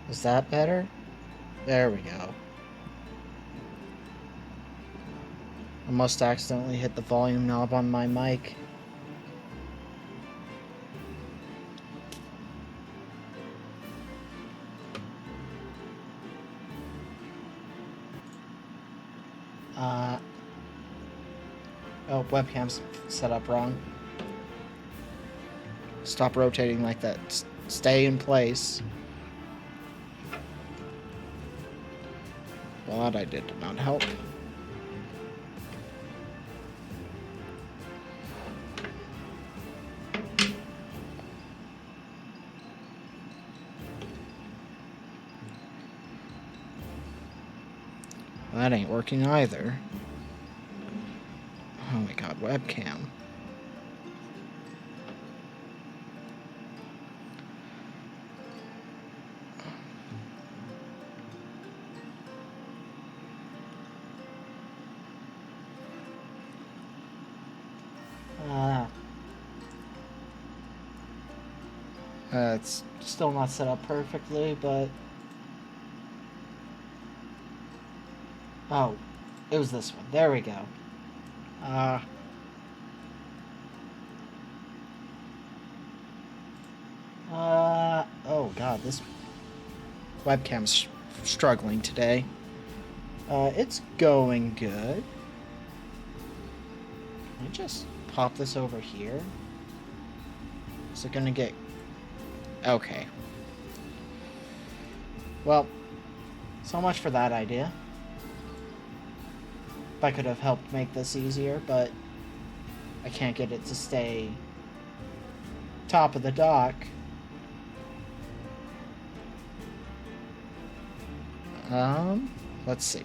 Is that better? There we go. I must accidentally hit the volume knob on my mic. Oh, webcam's set up wrong. Stop rotating like that. Stay in place. Well, that I did not help. Well, that ain't working either. Oh my god, webcam. It's still not set up perfectly, but... Oh, it was this one. There we go. Oh god, this webcam's struggling today. It's going good. Let me just pop this over here. Is it gonna get... Okay. Well, so much for that idea. I could have helped make this easier, but I can't get it to stay top of the dock. Let's see.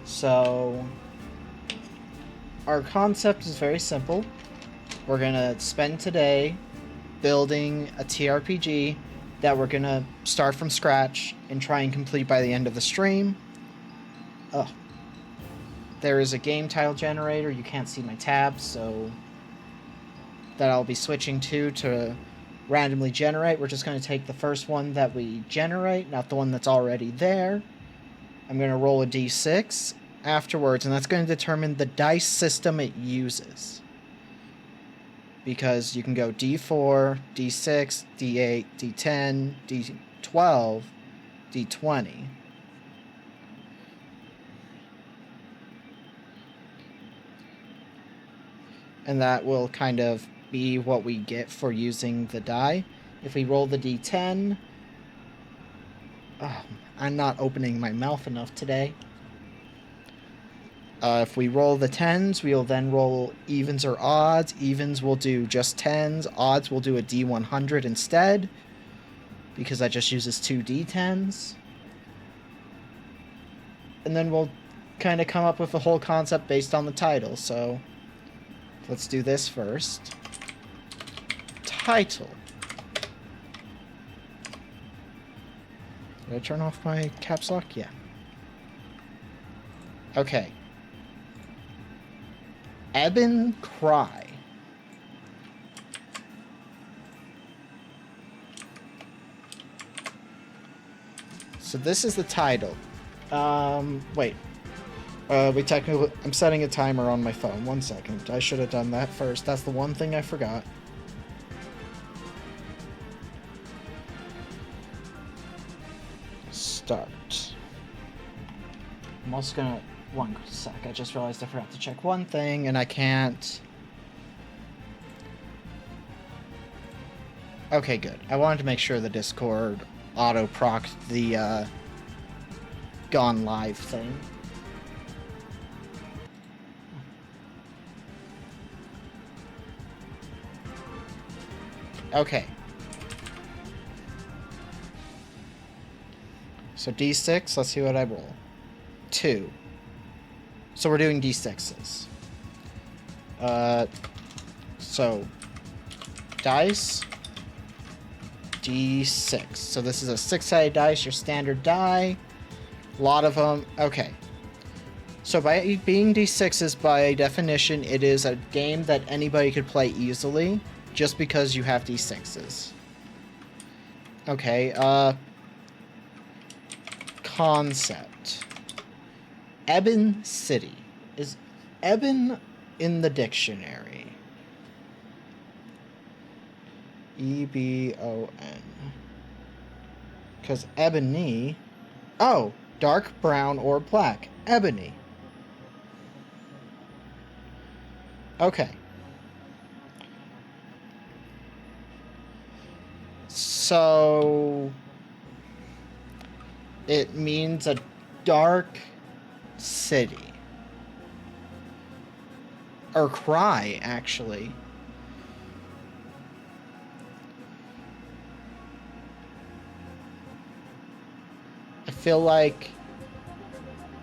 So, our concept is very simple. We're gonna spend today building a TRPG that we're gonna start from scratch and try and complete by the end of the stream. Oh. There is a game title generator. You can't see my tabs, so that I'll be switching to randomly generate. We're just going to take the first one that we generate, not the one that's already there. I'm going to roll a d6 afterwards, and that's going to determine the dice system it uses. Because you can go d4, d6, d8, d10, d12, d20. And that will kind of be what we get for using the die. If we roll the d10... Oh, I'm not opening my mouth enough today. If we roll the 10s, we'll then roll evens or odds. Evens will do just 10s. Odds will do a d100 instead, because that just uses 2 d10s. And then we'll kind of come up with a whole concept based on the title, so... Let's do this first. Title. Did I turn off my caps lock? Yeah. Okay. Ebon Cry. So this is the title. Wait. I'm setting a timer on my phone. 1 second. I should have done that first. That's the one thing I forgot. Start. I'm also gonna... 1 sec. I just realized I forgot to check one thing, and I can't... Okay, good. I wanted to make sure the Discord auto-proc'd the, gone live thing. Okay. So d6, let's see what I roll. 2. So we're doing d6s. So dice, d6. So this is a 6-sided dice, your standard die. A lot of them. Okay. So by being d6s, by definition, it is a game that anybody could play easily, just because you have d6s. Okay, concept. Ebon City. Is Ebon in the dictionary? Ebon. Because ebony... Oh, dark brown or black. Ebony. Okay. So... It means a dark city. Or cry, actually. I feel like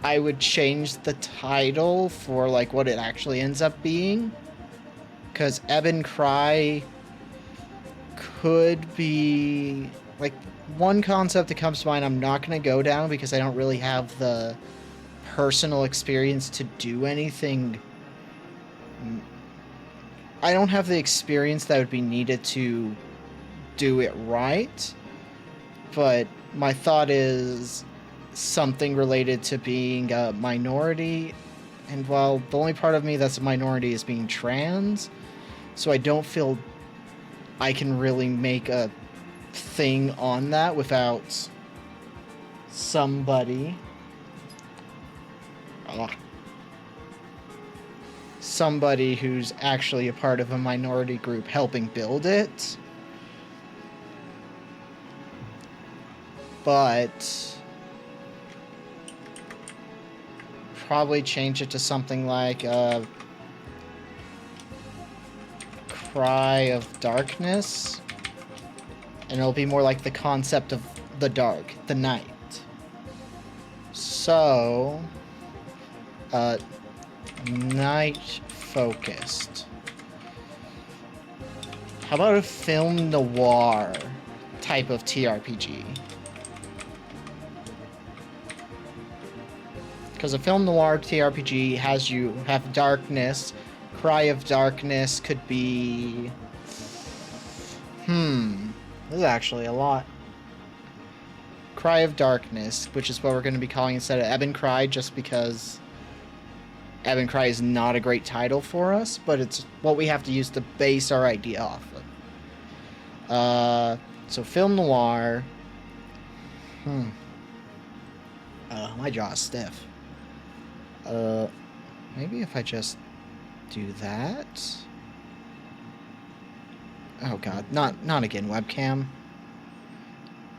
I would change the title for like what it actually ends up being. Because Ebon Cry could be like one concept that comes to mind I'm not going to go down because I don't really have the personal experience to do anything. I don't have the experience that would be needed to do it right. But my thought is something related to being a minority. And while the only part of me that's a minority is being trans, so I don't feel I can really make a thing on that without somebody. Somebody who's actually a part of a minority group helping build it. But probably change it to something like Cry of Darkness. And it'll be more like the concept of the dark, the night. So, night focused. How about a film noir type of TRPG? Because a film noir TRPG has you have darkness. Cry of Darkness could be... This is actually a lot. Cry of Darkness, which is what we're going to be calling instead of Ebon Cry, just because Ebon Cry is not a great title for us, but it's what we have to use to base our idea off of. So film noir. My jaw is stiff. Maybe if I just do that. Oh god, not again, webcam.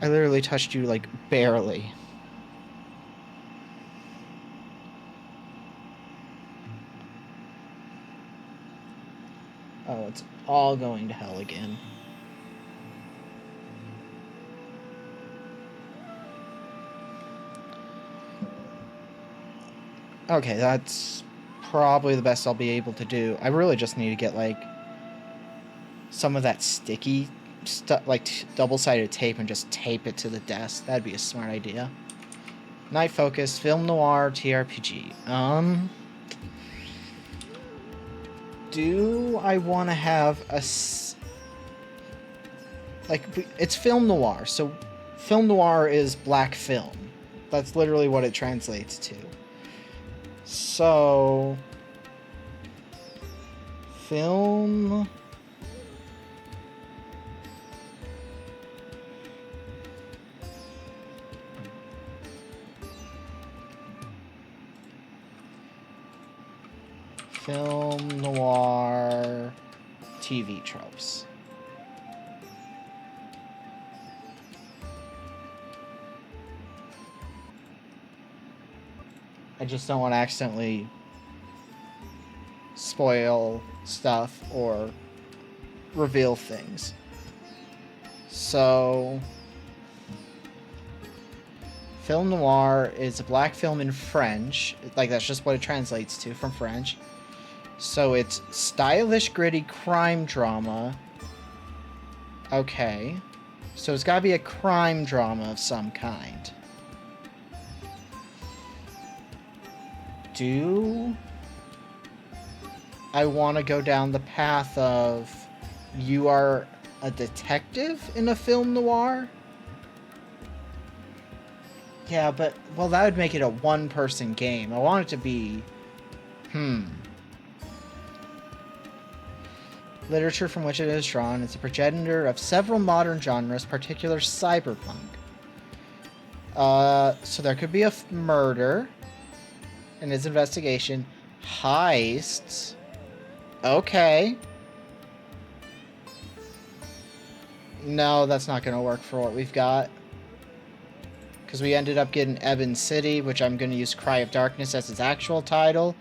I literally touched you like barely. Oh, it's all going to hell again. Okay, that's probably the best I'll be able to do. I really just need to get, like, some of that sticky stuff, like double-sided tape, and just tape it to the desk. That'd be a smart idea. Night Focus, Film Noir, TRPG. Do I want to have a... Like, it's Film Noir, so Film Noir is black film. That's literally what it translates to. So... Film... Film noir TV tropes. I just don't want to accidentally spoil stuff or reveal things. So, film noir is a black film in French. Like, that's just what it translates to from French. So it's stylish, gritty crime drama. Okay. So it's gotta be a crime drama of some kind. Do I want to go down the path of you are a detective in a film noir? Yeah, but, well, that would make it a one-person game. I want it to be... Literature from which it is drawn is a progenitor of several modern genres, particularly cyberpunk. So there could be a murder in his investigation. Heists. Okay. No, that's not going to work for what we've got. Because we ended up getting Ebon City, which I'm going to use Cry of Darkness as its actual title.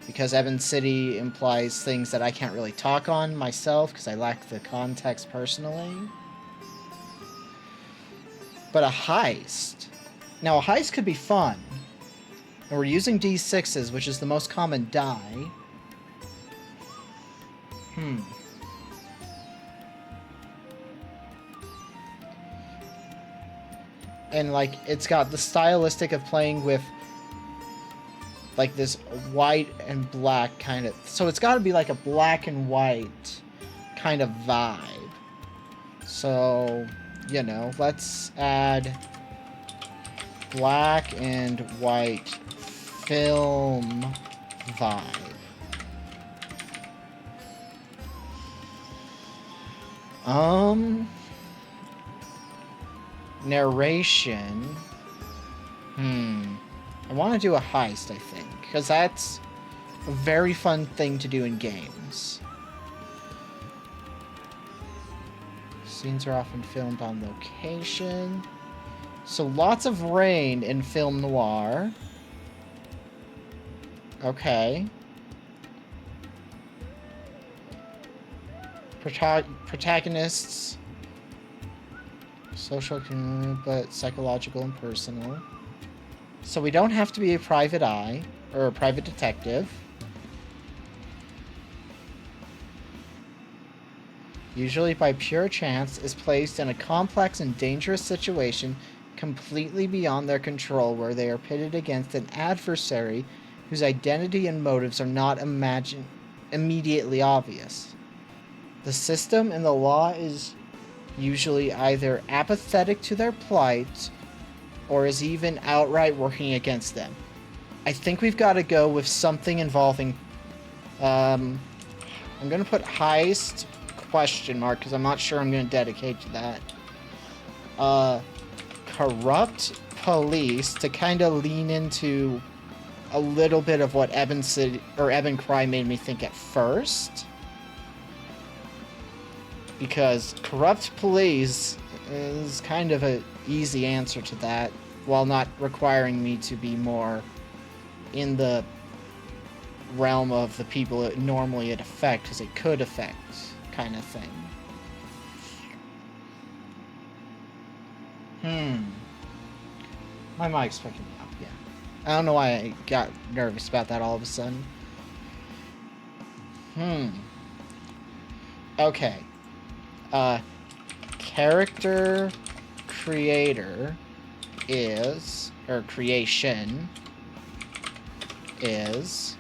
Because Ebon City implies things that I can't really talk on myself, because I lack the context personally. But a heist. Now, a heist could be fun. And we're using D6s, which is the most common die. And, like, it's got the stylistic of playing with, like, this white and black kind of... So it's got to be, like, a black and white kind of vibe. So, you know, let's add black and white film vibe. Narration. I want to do a heist, I think, because that's a very fun thing to do in games. Scenes are often filmed on location. So lots of rain in film noir. Okay. Protagonists. Social, but psychological and personal. So we don't have to be a private eye, or a private detective. Usually by pure chance, is placed in a complex and dangerous situation completely beyond their control, where they are pitted against an adversary whose identity and motives are not immediately obvious. The system and the law is usually either apathetic to their plight or is even outright working against them. I think we've got to go with something involving... I'm going to put heist question mark because I'm not sure I'm going to dedicate to that. Corrupt police to kind of lean into a little bit of what Ebon City or Ebon Cry made me think at first. Because corrupt police is kind of an easy answer to that, while not requiring me to be more in the realm of the people it normally it affect, because it could affect, kind of thing. My mic's picking me up, yeah. I don't know why I got nervous about that all of a sudden. Okay. Character creator is, or creation is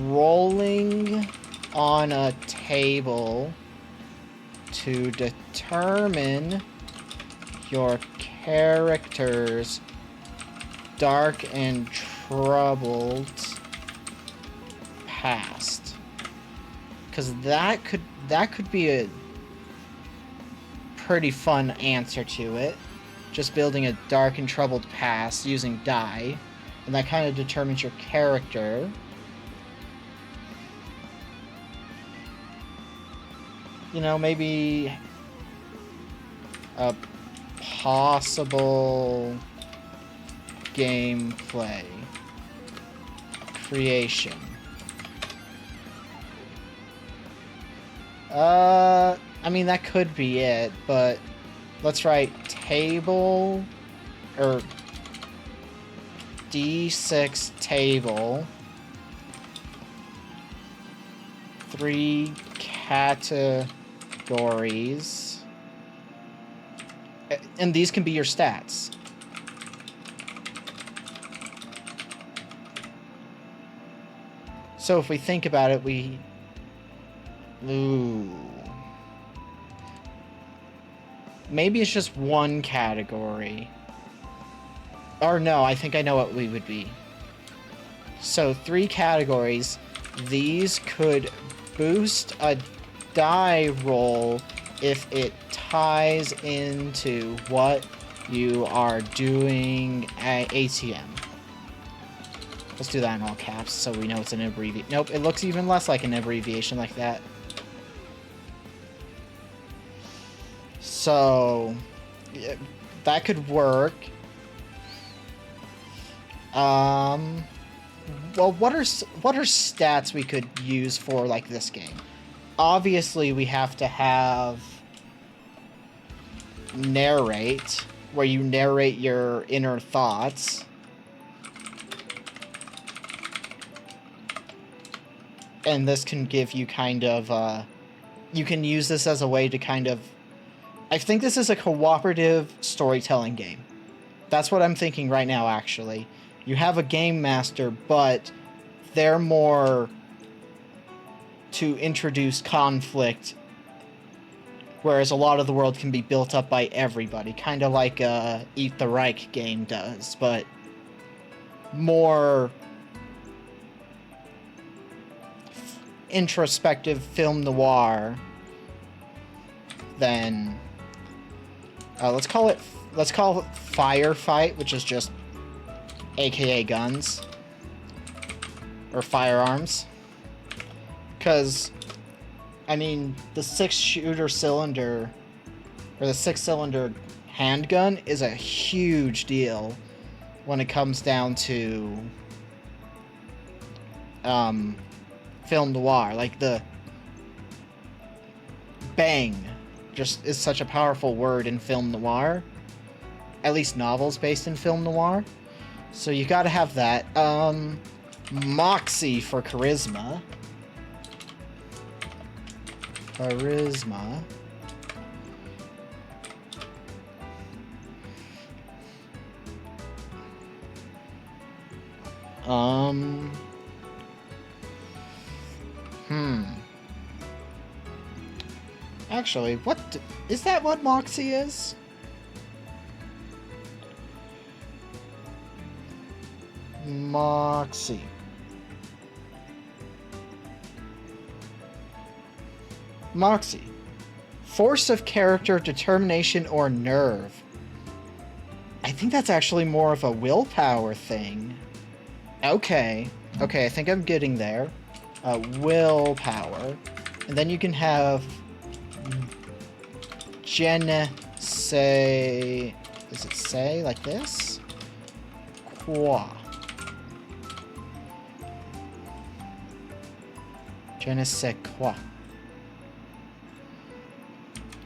rolling on a table to determine your character's dark and troubled past. Because that could be a pretty fun answer to it. Just building a dark and troubled past using die. And that kind of determines your character. You know, maybe a possible gameplay creation. I mean, that could be it, but let's write table, or D6 table, 3 categories, and these can be your stats. So if we think about it, maybe it's just one category. Or no, I think I know what we would be. So 3 categories. These could boost a die roll if it ties into what you are doing at ATM. Let's do that in all caps so we know it's an abbreviation. Nope, it looks even less like an abbreviation like that. So, yeah, that could work. Well, what are stats we could use for, like, this game? Obviously, we have to have narrate, where you narrate your inner thoughts. And this can give you kind of, you can use this as a way to kind of... I think this is a cooperative storytelling game. That's what I'm thinking right now, actually. You have a game master, but they're more to introduce conflict, whereas a lot of the world can be built up by everybody, kind of like Eat the Reich game does, but more introspective film noir than let's call it firefight, which is just AKA guns or firearms, because I mean the 6-shooter cylinder or the 6-cylinder handgun is a huge deal when it comes down to film noir. Like, the bang just is such a powerful word in film noir, at least novels based in film noir. So you gotta have that. Moxie for charisma. Charisma. Actually, what is that what Moxie is? Moxie. Moxie. Force of character, determination, or nerve. I think that's actually more of a willpower thing. Okay. Okay, I think I'm getting there. Willpower. And then you can have... say... Does it say like this? Quoi. Je ne sais quoi.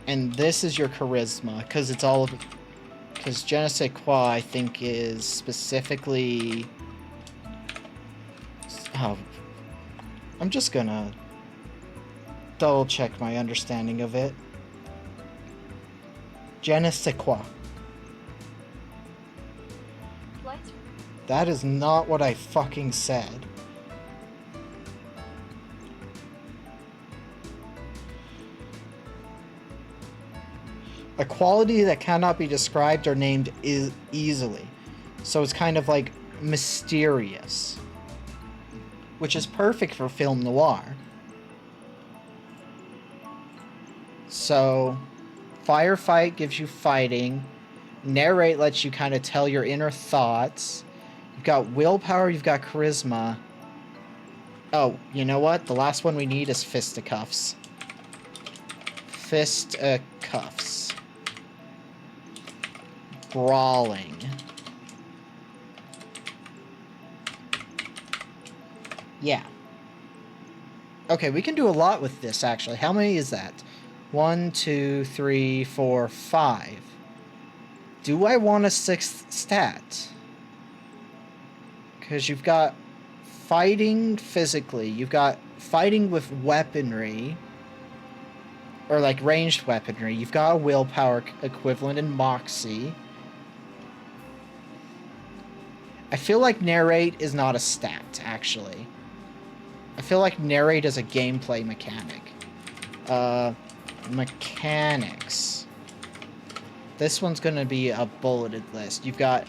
And this is your charisma, because it's all of... Because je ne sais quoi, I think, is specifically... Oh, I'm just gonna double check my understanding of it. Je ne sais quoi. That is not what I fucking said. A quality that cannot be described or named easily. So it's kind of like mysterious. Which is perfect for film noir. So, firefight gives you fighting. Narrate lets you kind of tell your inner thoughts. You've got willpower, you've got charisma. Oh, you know what? The last one we need is fisticuffs. Fisticuffs. Brawling. Yeah. Okay, we can do a lot with this, actually. How many is that? 1, 2, 3, 4, 5. Do I want a 6th stat? Because you've got fighting physically. You've got fighting with weaponry. Or, like, ranged weaponry. You've got a willpower equivalent in Moxie. I feel like narrate is not a stat, actually. I feel like narrate is a gameplay mechanic. Mechanics. this one's going to be a bulleted list. You've got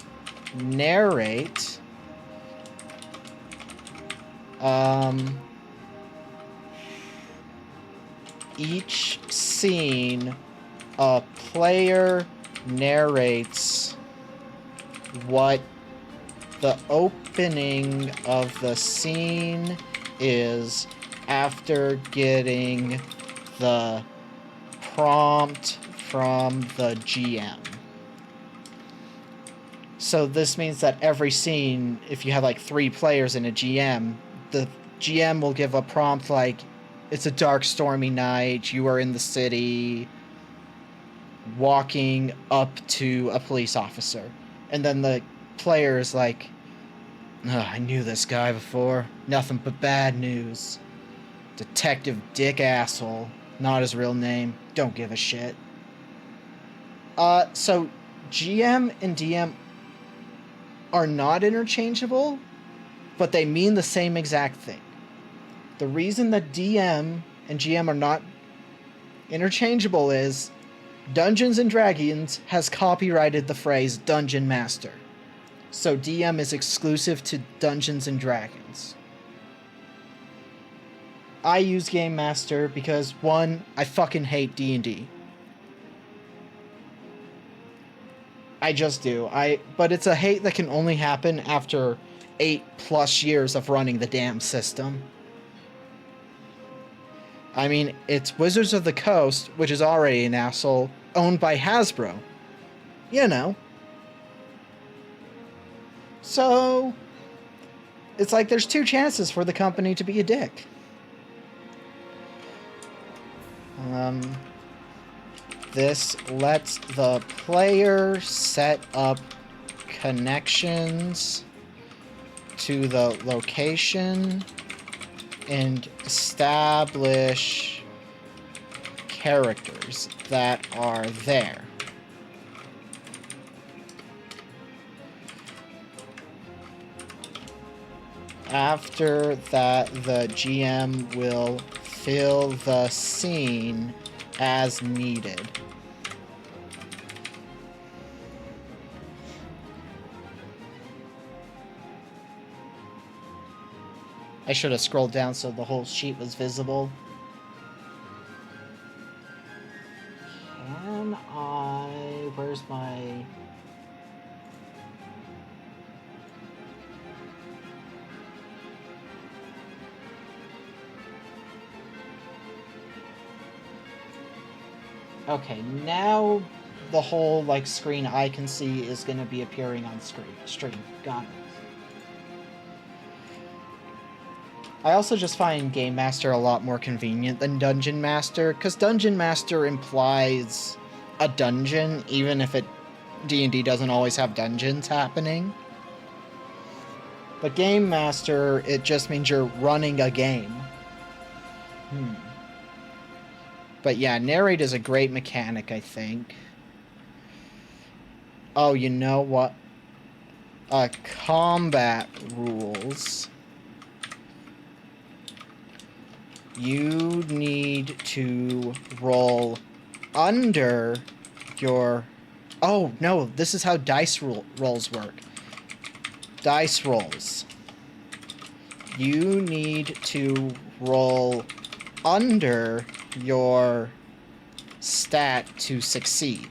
narrate. Each scene, a player narrates what the opening of the scene is after getting the prompt from the GM. So this means that every scene, if you have like 3 players in a GM, the GM will give a prompt like, it's a dark, stormy night, you are in the city, walking up to a police officer. And then the player is like, I knew this guy before. Nothing but bad news. Detective Dick Asshole. Not his real name. Don't give a shit. So GM and DM are not interchangeable, but they mean the same exact thing. The reason that DM and GM are not interchangeable is Dungeons and Dragons has copyrighted the phrase Dungeon Master. So DM is exclusive to Dungeons and Dragons. I use Game Master because, 1, I fucking hate D&D. I just do. But it's a hate that can only happen after 8+ years of running the damn system. I mean, it's Wizards of the Coast, which is already an asshole, owned by Hasbro. You know. So, it's like there's 2 chances for the company to be a dick. This lets the player set up connections to the location and establish characters that are there. After that, the GM will fill the scene as needed. I should have scrolled down so the whole sheet was visible. Can I... Where's my... Okay, now the whole, like, screen I can see is going to be appearing on stream. Got it. I also just find Game Master a lot more convenient than Dungeon Master, because Dungeon Master implies a dungeon, even if D&D doesn't always have dungeons happening. But Game Master, it just means you're running a game. But yeah, narrate is a great mechanic, I think. Oh, you know what? Combat rules. You need to roll under your... Oh, no, this is how dice rolls work. Dice rolls. You need to roll under your stat to succeed.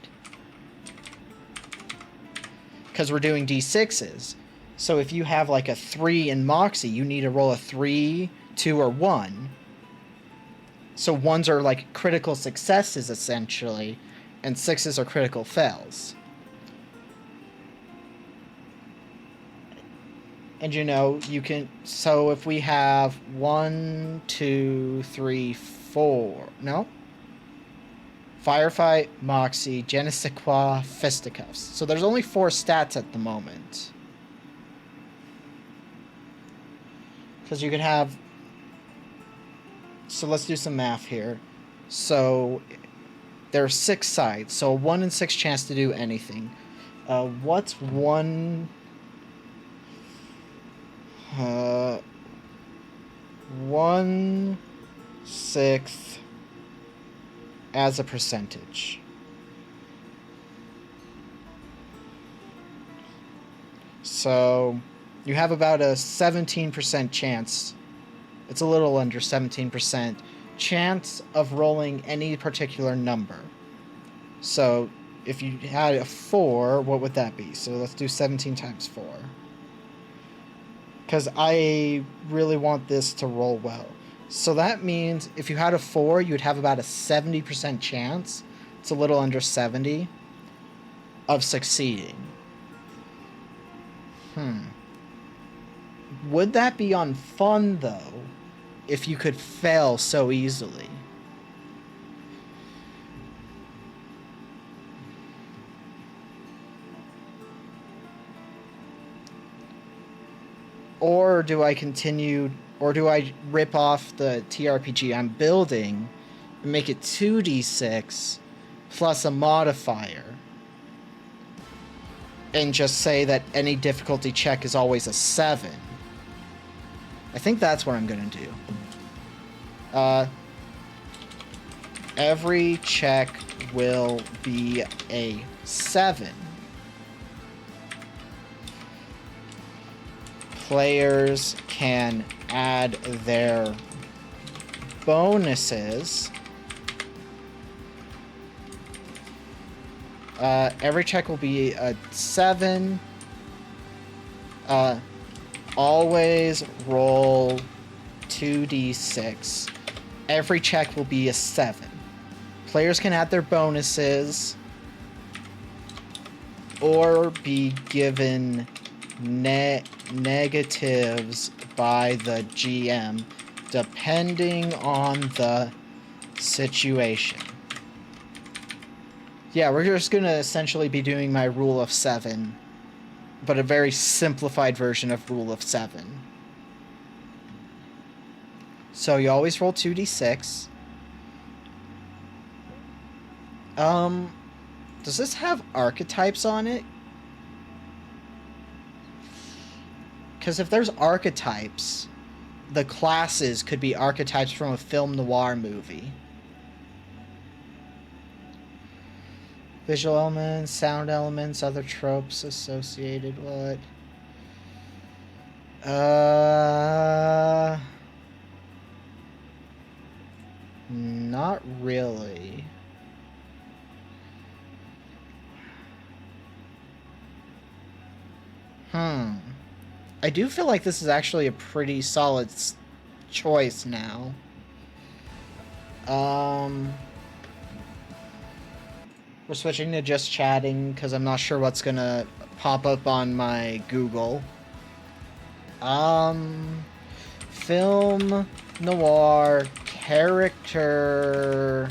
Because we're doing D6s. So if you have like a 3 in Moxie, you need to roll a 3, 2, or 1. So 1s are like critical successes, essentially, and 6s are critical fails. And you know, you can... So if we have 1, 2, 3, 4... No? Firefight, Moxie, Je ne sais quoi, Fisticuffs. So there's only 4 stats at the moment. Because you can have... So let's do some math here. So there are 6 sides. So a 1 in 6 chance to do anything. What's 1... 1/6 as a percentage. So you have about a 17% chance. It's a little under 17% chance of rolling any particular number. So if you had a 4, what would that be? So let's do 17 times 4. Because I really want this to roll well. So that means if you had a 4, you'd have about a 70% chance. It's a little under 70 of succeeding. Would that be on fun, though, if you could fail so easily? Or do I continue, or do I rip off the TRPG I'm building and make it 2d6 plus a modifier? And just say that any difficulty check is always a 7. I think that's what I'm going to do. Every check will be a 7. Players can add their bonuses. Every check will be a 7. Always roll 2d6. Every check will be a 7. Players can add their bonuses or be given negatives by the GM depending on the situation. Yeah, we're just going to essentially be doing my rule of 7, but a very simplified version of rule of 7. So you always roll 2d6. Does this have archetypes on it? Because if there's archetypes, the classes could be archetypes from a film noir movie. Visual elements, sound elements, other tropes associated with... Not really. I do feel like this is actually a pretty solid choice now. We're switching to just chatting because I'm not sure what's gonna pop up on my Google. Film noir character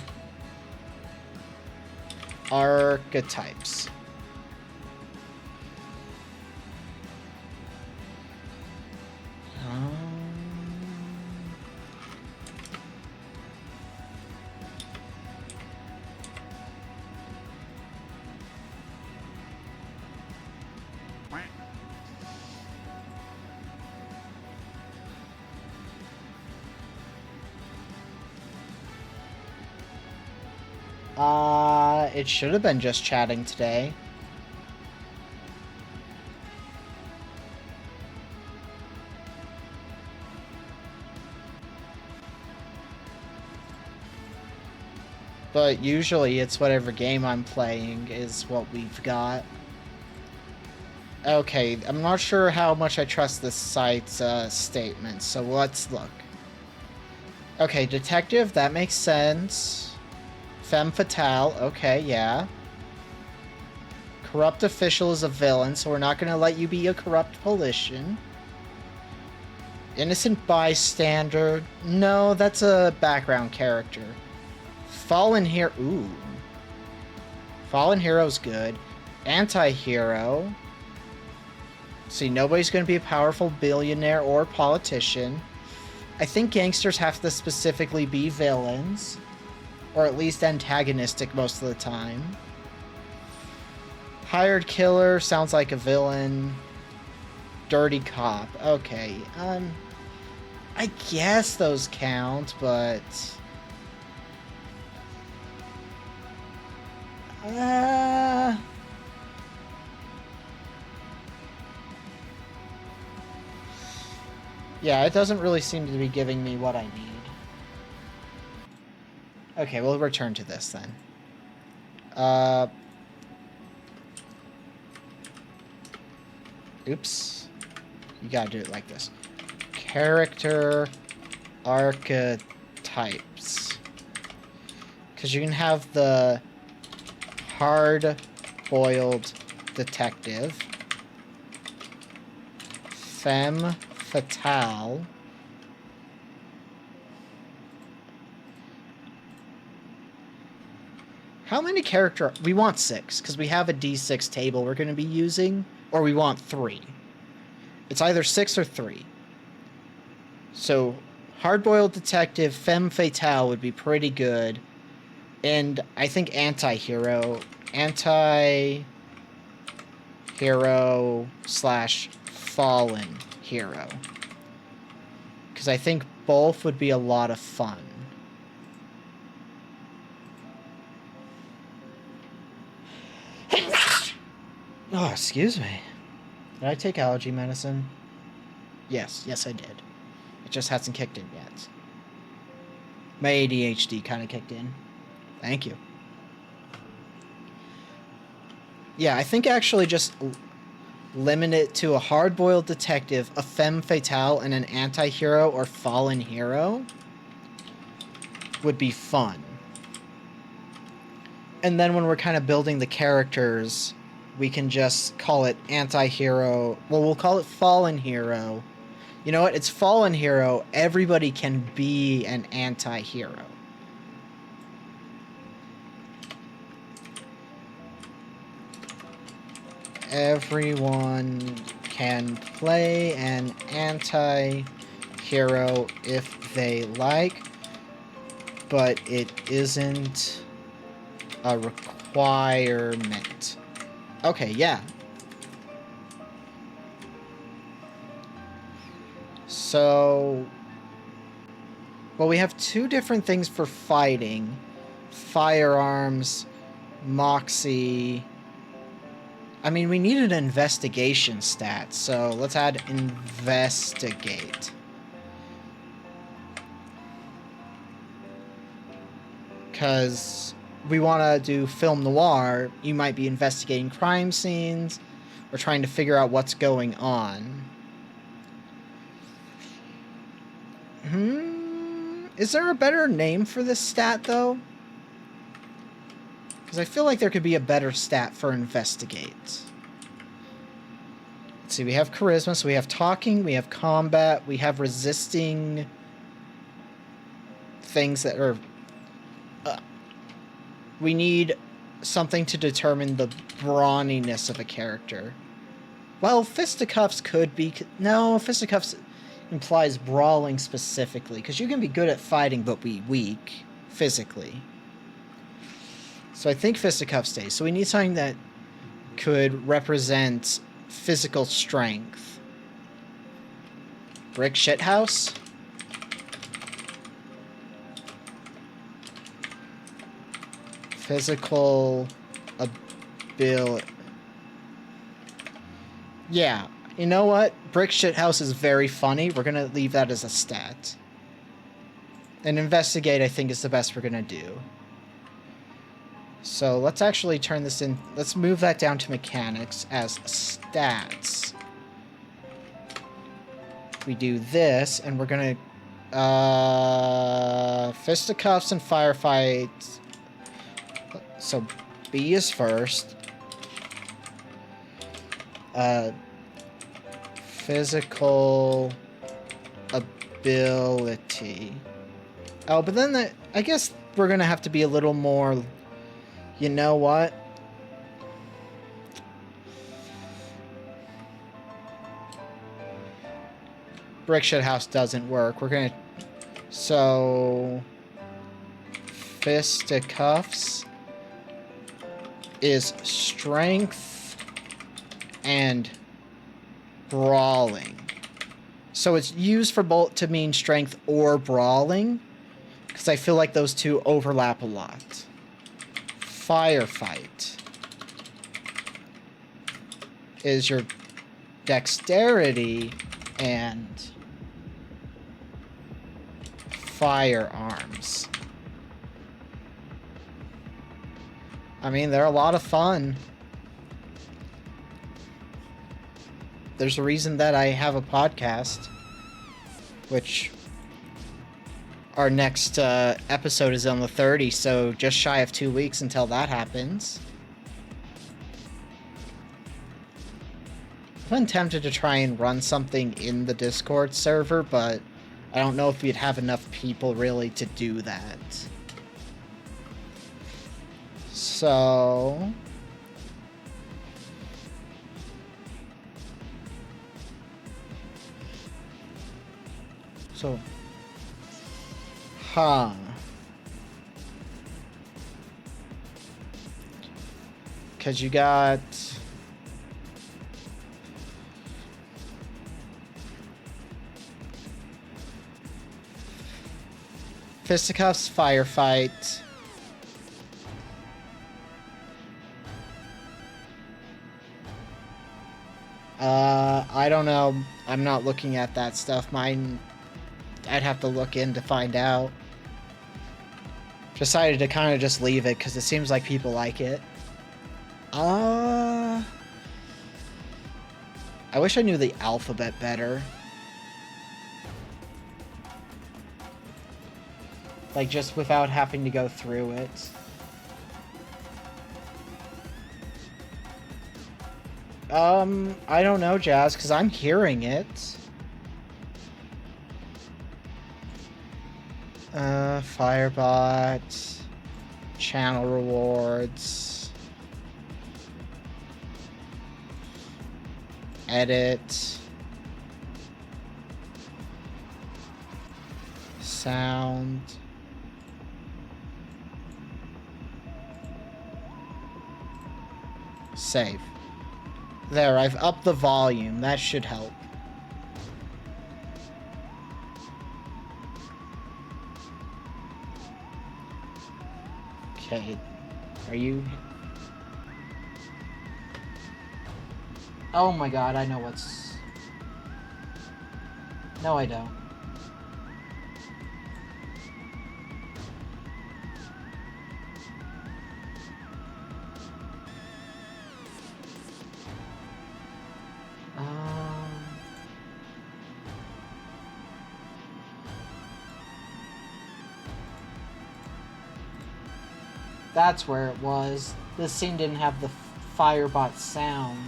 archetypes. It should have been just chatting today. But usually it's whatever game I'm playing is what we've got. Okay, I'm not sure how much I trust this site's statement, so let's look. Okay, detective, that makes sense. Femme fatale, okay, yeah. Corrupt official is a villain, so we're not going to let you be a corrupt politician. Innocent bystander, no, that's a background character. Fallen hero, ooh. Fallen hero's good. Anti-hero. See, nobody's going to be a powerful billionaire or politician. I think gangsters have to specifically be villains. Or at least antagonistic most of the time. Hired killer sounds like a villain. Dirty cop. Okay. I guess those count, but... Yeah, it doesn't really seem to be giving me what I need. Okay, we'll return to this then. Oops. You gotta do it like this. Character archetypes. Because you can have the hard-boiled detective, femme fatale, how many character... We want 6, because we have a D6 table we're going to be using, or we want 3. It's either 6 or 3. So, hard-boiled detective, femme fatale would be pretty good. And I think anti-hero slash fallen hero. Because I think both would be a lot of fun. Oh, excuse me. Did I take allergy medicine? Yes, I did. It just hasn't kicked in yet. My ADHD kind of kicked in. Thank you. Yeah, I think actually just limit it to a hard-boiled detective, a femme fatale, and an anti-hero or fallen hero would be fun. And then when we're kind of building the characters, we can just call it anti-hero. Well, we'll call it fallen hero. You know what? It's fallen hero. Everybody can be an anti-hero. Everyone can play an anti-hero if they like, but it isn't a requirement. Okay, yeah. So, well, we have 2 different things for fighting. Firearms, moxie. I mean, we need an investigation stat, so let's add investigate. Because we want to do film noir, you might be investigating crime scenes or trying to figure out what's going on. Is there a better name for this stat, though? Because I feel like there could be a better stat for investigate. Let's see, we have charisma, so we have talking, we have combat, we have resisting things that are... we need something to determine the brawniness of a character. Well, fisticuffs could be... No, fisticuffs implies brawling specifically, because you can be good at fighting but be weak physically. So I think fisticuffs stays. So we need something that could represent physical strength. Brick shithouse? Physical ability. Yeah, you know what? Brick shithouse is very funny. We're gonna leave that as a stat. And investigate, I think, is the best we're gonna do. So let's actually turn this in. Let's move that down to mechanics as stats. We do this, and we're gonna fisticuffs and firefights. So B is first. Physical ability. Oh, but then I guess we're gonna have to be a little more. You know what? Brick shit house doesn't work. We're gonna. So fisticuffs is strength and brawling. So it's used for both to mean strength or brawling, because I feel like those two overlap a lot. Firefight is your dexterity and firearms. I mean, they're a lot of fun. There's a reason that I have a podcast, which our next episode is on the 30th, so just shy of 2 weeks until that happens. I've been tempted to try and run something in the Discord server, but I don't know if we'd have enough people really to do that. So... Huh. Because you got... Fisticuffs, firefight. I don't know. I'm not looking at that stuff. Mine... I'd have to look in to find out. Decided to kind of just leave it because it seems like people like it. I wish I knew the alphabet better. Like, just without having to go through it. I don't know, Jazz, because I'm hearing it. Firebot, channel rewards, edit, sound, save. There, I've upped the volume. That should help. Okay, are you... Oh my god, I know what's... No, I don't. That's where it was. This scene didn't have the Firebot sound.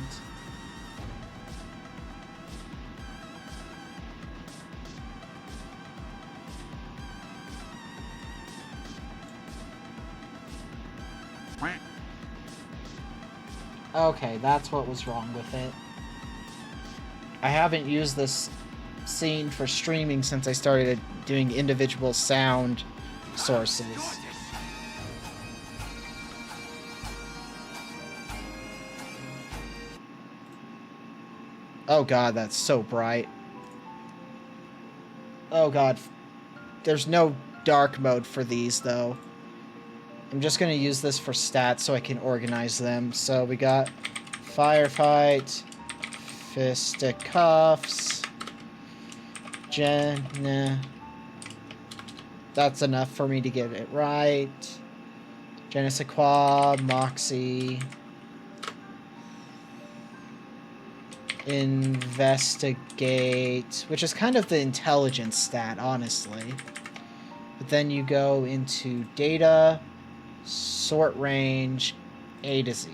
Okay, that's what was wrong with it. I haven't used this scene for streaming since I started doing individual sound sources. Oh god, that's so bright. Oh god. There's no dark mode for these, though. I'm just gonna use this for stats so I can organize them. So we got Firefight, Fisticuffs, That's enough for me to get it right. Genesequa, Moxie... Investigate, which is kind of the intelligence stat, honestly. But then you go into data, sort range, A to Z.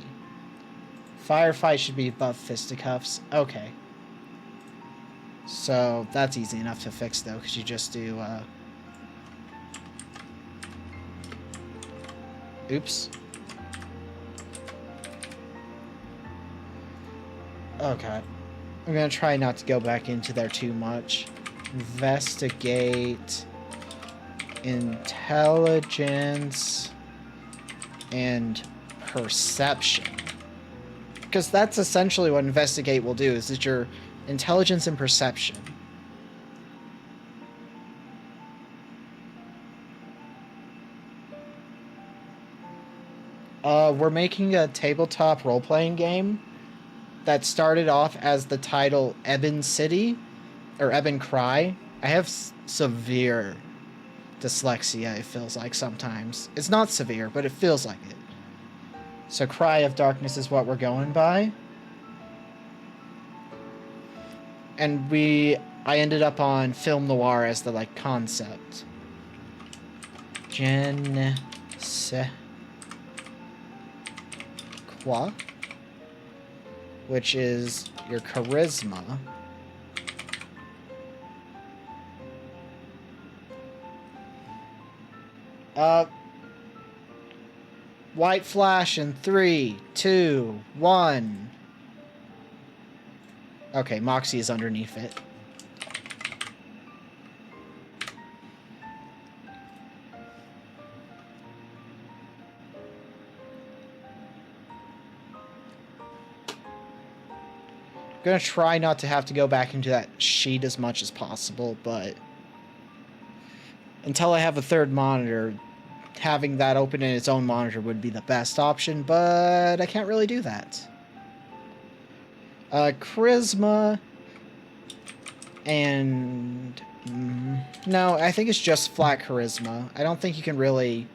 Firefight should be above Fisticuffs. Okay. So that's easy enough to fix, though, because you just do, Oops. Okay. I'm gonna try not to go back into there too much. Investigate, intelligence, and perception. Because that's essentially what investigate will do, is your intelligence and perception. We're making a tabletop role-playing game that started off as the title Ebon City, or Ebon Cry. I have severe dyslexia, it feels like sometimes. It's not severe, but it feels like it. So Cry of Darkness is what we're going by. And I ended up on film noir as the, like, concept. Je ne sais quoi, which is your charisma. White flash in 3, 2, 1. Okay, Moxie is underneath it. I'm gonna try not to have to go back into that sheet as much as possible, but until I have a third monitor, having that open in its own monitor would be the best option, but I can't really do that. Charisma and... no, I think it's just flat charisma. I don't think you can really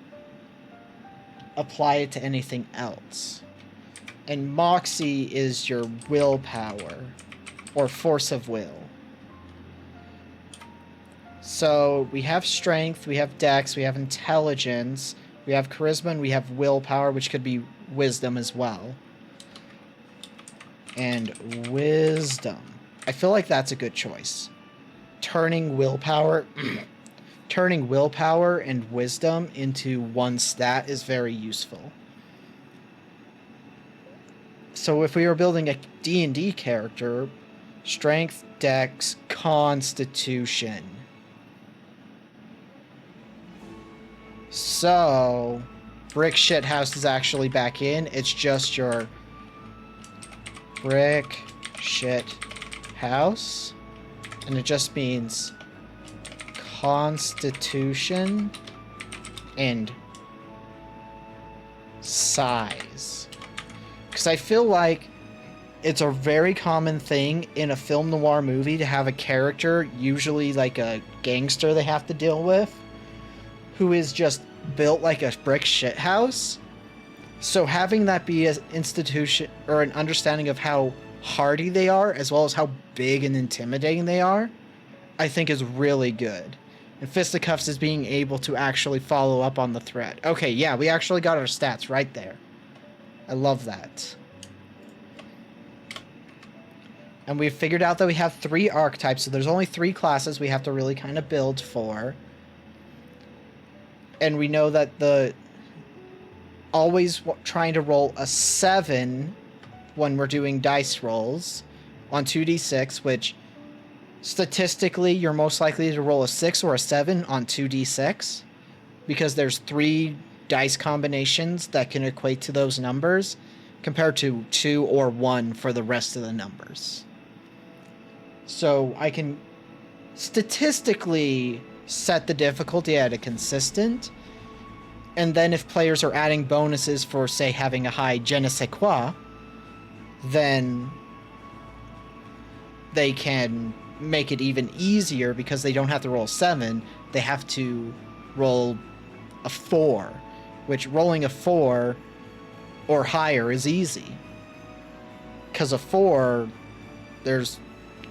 apply it to anything else. And Moxie is your willpower, or force of will. So we have strength, we have dex, we have intelligence, we have charisma, and we have willpower, which could be wisdom as well. And wisdom. I feel like that's a good choice. Turning willpower and wisdom into one stat is very useful. So if we were building a D&D character, strength, dex, constitution. So, brick shit house is actually back in. It's just your brick shit house. And it just means constitution and size. Because I feel like it's a very common thing in a film noir movie to have a character, usually like a gangster they have to deal with, who is just built like a brick shithouse. So having that be an institution or an understanding of how hardy they are, as well as how big and intimidating they are, I think is really good. And Fisticuffs is being able to actually follow up on the threat. Okay, yeah, we actually got our stats right there. I love that. And we've figured out that we have 3 archetypes, so there's only 3 classes we have to really kind of build for. And we know that always trying to roll a 7 when we're doing dice rolls on 2d6, which statistically you're most likely to roll a 6 or a 7 on 2d6 because there's 3 dice combinations that can equate to those numbers compared to 2 or 1 for the rest of the numbers. So I can statistically set the difficulty at a consistent, and then if players are adding bonuses for, say, having a high je ne sais quoi, then they can make it even easier because they don't have to roll 7, they have to roll a 4, which rolling a 4 or higher is easy. Because a 4, there's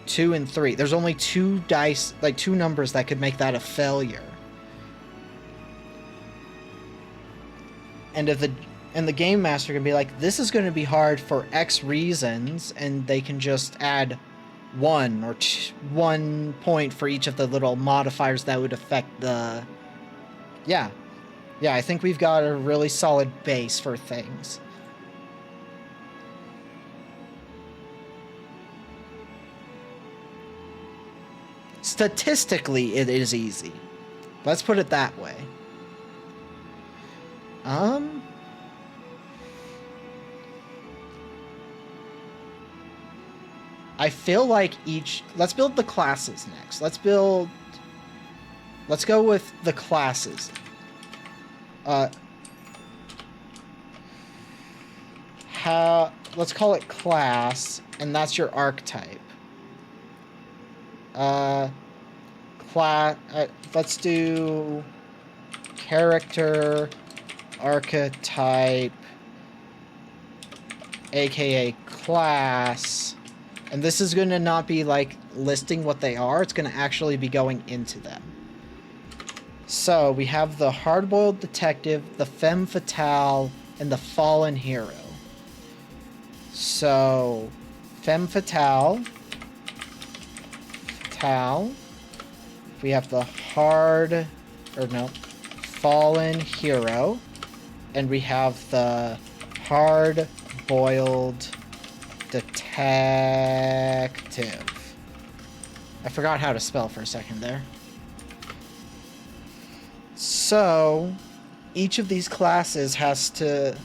2 and 3. There's only 2 dice, like 2 numbers that could make that a failure. And the game master can be like, this is going to be hard for X reasons, and they can just add 1 or 1 point for each of the little modifiers that would affect the... Yeah, I think we've got a really solid base for things. Statistically, it is easy. Let's put it that way. I feel like let's build the classes next. Let's go with the classes. Let's call it class, and that's your archetype. Let's do character archetype, aka class, and this is going to not be like listing what they are, it's going to actually be going into them. So we have the hard-boiled detective, the femme fatale, and the fallen hero. So femme fatale, we have the fallen hero, and we have the hard-boiled detective. I forgot how to spell for a second there. So each of these classes has to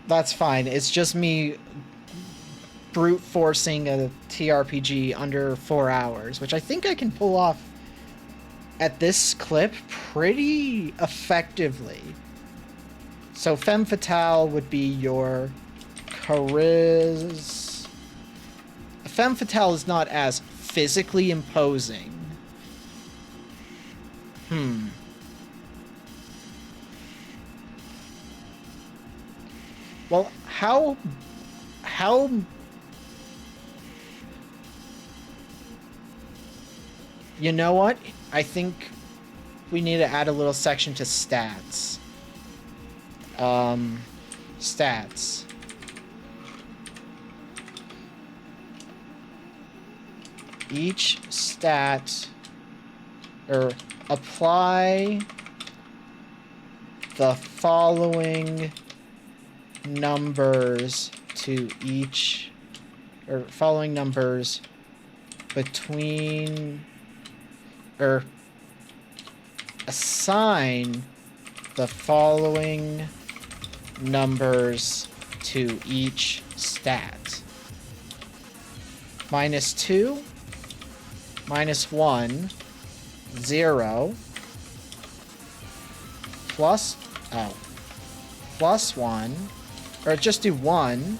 That's fine. It's just me brute forcing a TRPG under 4 hours, which I think I can pull off at this clip pretty effectively. So femme fatale would be your charisma. Femme fatale is not as physically imposing. Well, how you know what? I think we need to add a little section to stats. Stats. Each stat, or apply the following numbers to each, or following numbers between, or assign the following numbers to each stat. -2, -1, 0, plus 1, or just do 1,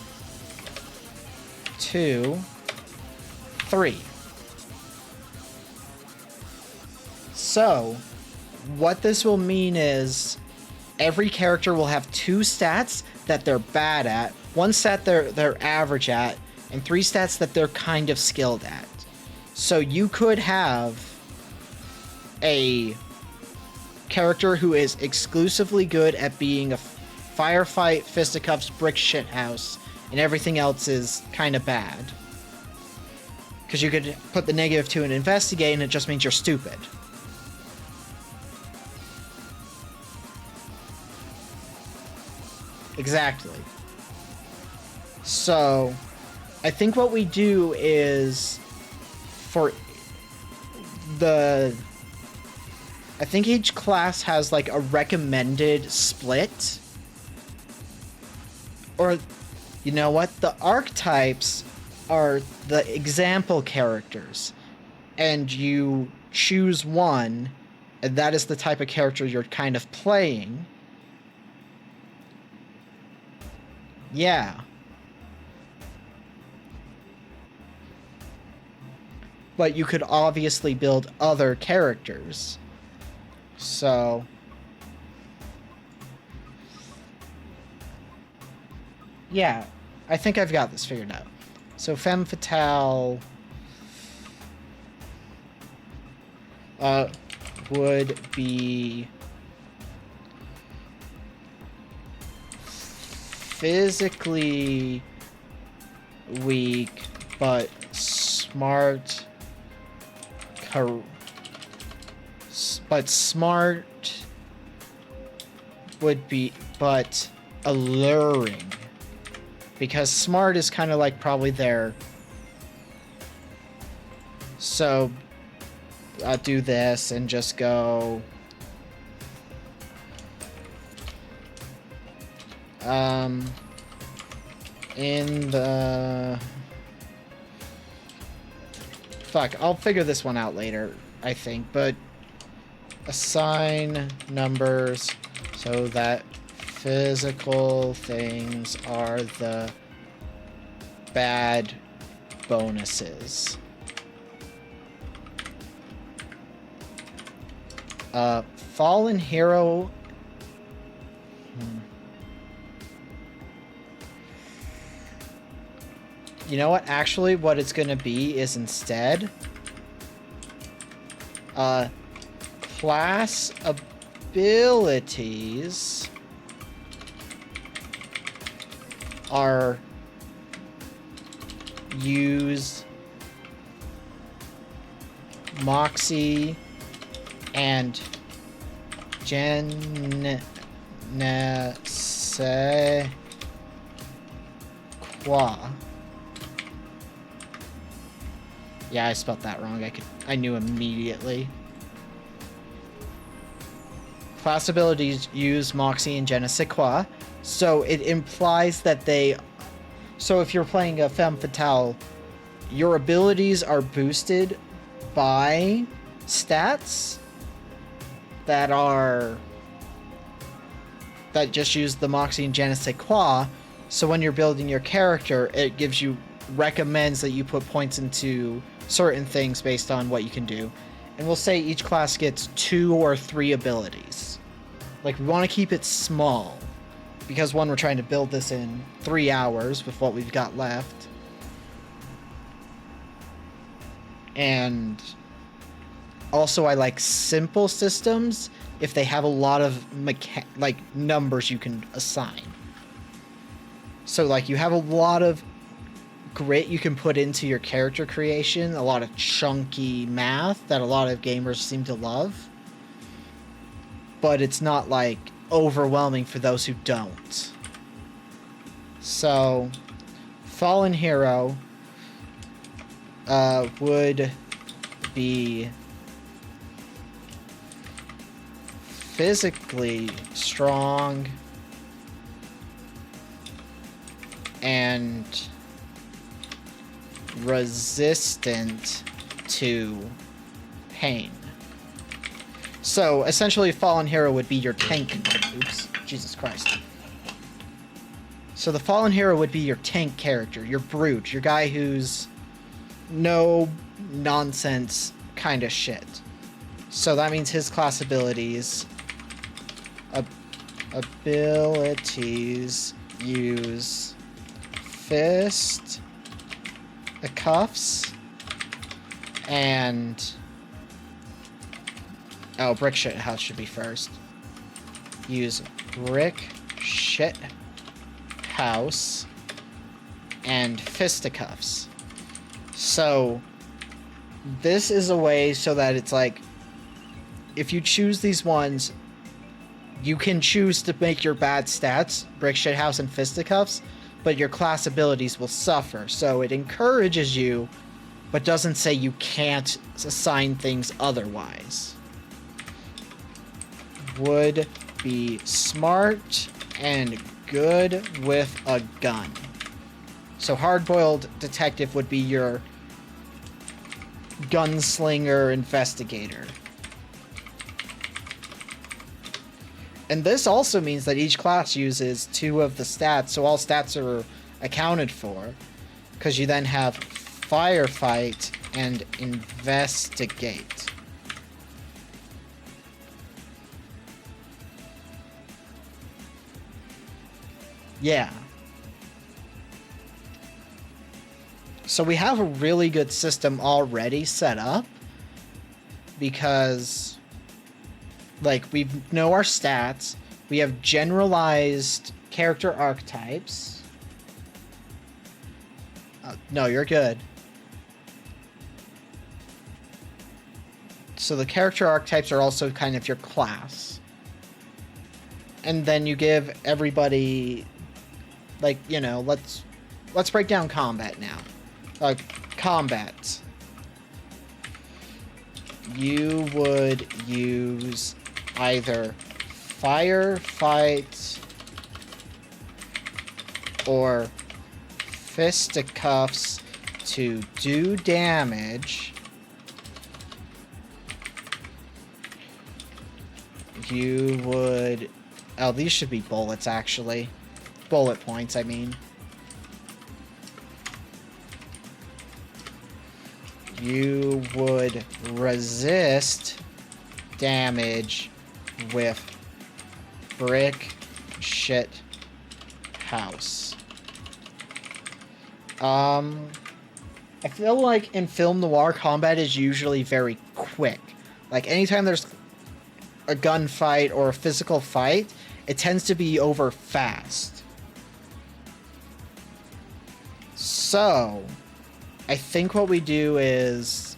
2, 3. So, what this will mean is every character will have 2 stats that they're bad at, 1 stat they're average at, and 3 stats that they're kind of skilled at. So you could have a character who is exclusively good at being a firefight, fisticuffs, brick shithouse, and everything else is kind of bad. Because you could put the -2 in investigate, and it just means you're stupid. Exactly. So, I think what we do is, for the... I think each class has like a recommended split. Or, you know what? The archetypes are the example characters. And you choose one, and that is the type of character you're kind of playing. Yeah. But you could obviously build other characters. So... yeah, I think I've got this figured out. So femme fatale would be physically weak but smart, but smart would be but alluring. Because smart is kind of like probably there. So I'll do this and just go... in the... Fuck, I'll figure this one out later, I think. But assign numbers so that physical things are the bad bonuses. Fallen hero. You know what? Actually, what it's gonna be is instead, class abilities are use Moxie and Genesequa. Yeah, I spelled that wrong. I knew immediately. Class abilities use Moxie and Genesequa, so it implies that they. So if you're playing a femme fatale, your abilities are boosted by stats that just use the Moxie and Genesequa. So when you're building your character, it recommends that you put points into certain things based on what you can do. And we'll say each class gets 2 or 3 abilities. Like, we want to keep it small, because one, we're trying to build this in 3 hours with what we've got left. And also, I like simple systems if they have a lot of numbers you can assign. So like, you have a lot of grit you can put into your character creation, a lot of chunky math that a lot of gamers seem to love, but it's not like overwhelming for those who don't. So fallen hero would be physically strong and resistant to pain. So essentially, fallen hero would be your tank. Oops, Jesus Christ. So the fallen hero would be your tank character, your brute, your guy who's no nonsense kind of shit. So that means his class abilities use fist cuffs and brick shit house should be first. Use brick shit house and fisticuffs. So this is a way so that it's like, if you choose these ones, you can choose to make your bad stats brick shit house and fisticuffs, but your class abilities will suffer. So it encourages you, but doesn't say you can't assign things otherwise. Would be smart and good with a gun. So hard-boiled detective would be your gunslinger investigator. And this also means that each class uses 2 of the stats, so all stats are accounted for, because you then have firefight and investigate. Yeah. So we have a really good system already set up, because like, we know our stats, we have generalized character archetypes. No, you're good. So the character archetypes are also kind of your class. And then you give everybody, like, you know, let's break down combat now. Combat. You would use either firefight or fisticuffs to do damage. You would... Oh, these should be bullets, actually. Bullet points, I mean. You would resist damage with brick shit house. I feel like in film noir, combat is usually very quick. Like, anytime there's a gunfight or a physical fight, it tends to be over fast. So, I think what we do is,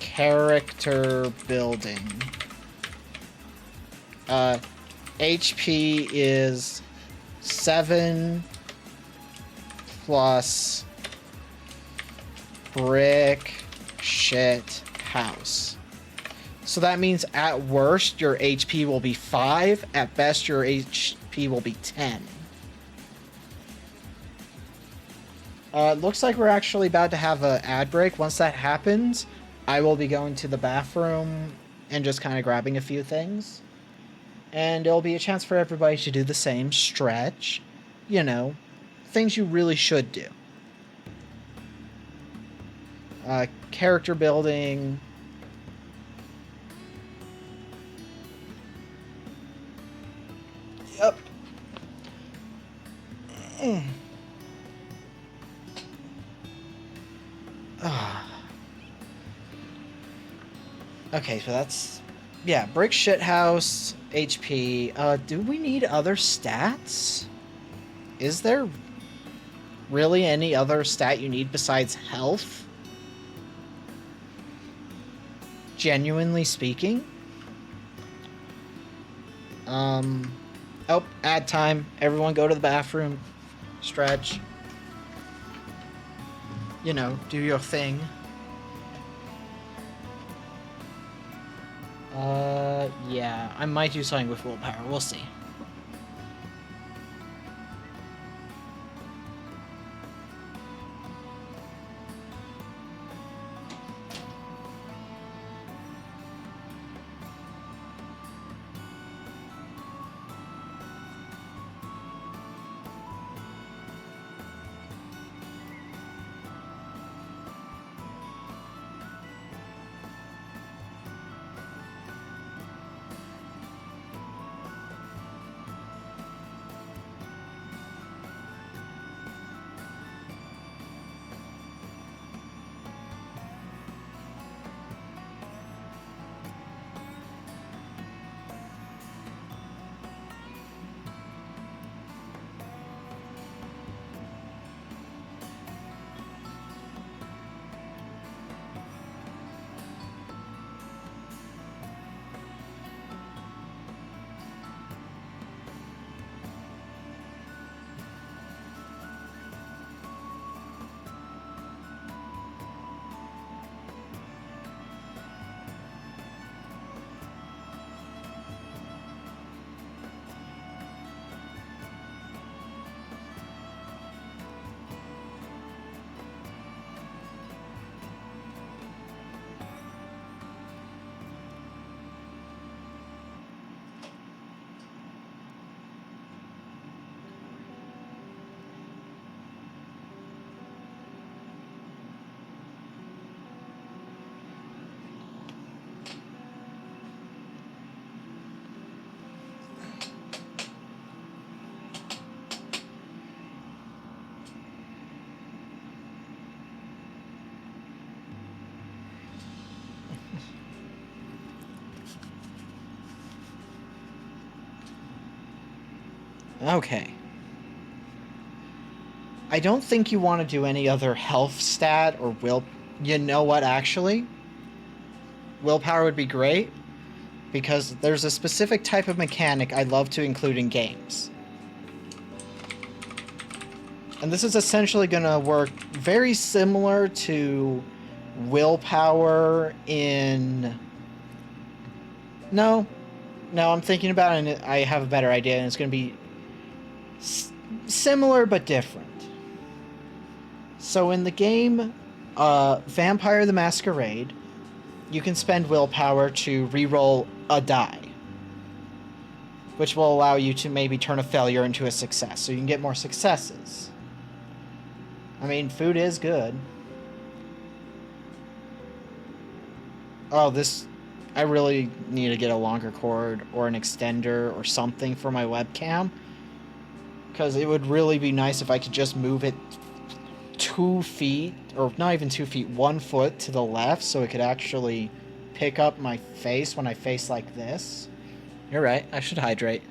character building. HP is 7 plus brick shit house. So that means at worst your HP will be 5, at best your HP will be 10. It looks like we're actually about to have an ad break. Once that happens, I will be going to the bathroom and just kind of grabbing a few things. And it'll be a chance for everybody to do the same, stretch, you know, things you really should do. Character building. Yep. Okay, so that's... yeah, brick shit house, HP. Do we need other stats? Is there really any other stat you need besides health? Genuinely speaking? Oh, ad time. Everyone go to the bathroom. Stretch. You know, do your thing. Yeah, I might do something with willpower. We'll see. Okay. I don't think you want to do any other health stat or will... You know what, actually? Willpower would be great, because there's a specific type of mechanic I love to include in games. And this is essentially going to work very similar to willpower in... No, I'm thinking about it and I have a better idea, and it's going to be similar but different. So in the game Vampire the Masquerade, you can spend willpower to reroll a die, which will allow you to maybe turn a failure into a success, so you can get more successes. I mean, food is good. Oh, this... I really need to get a longer cord or an extender or something for my webcam. Because it would really be nice if I could just move it 2 feet, or not even 2 feet, 1 foot to the left so it could actually pick up my face when I face like this. You're right, I should hydrate.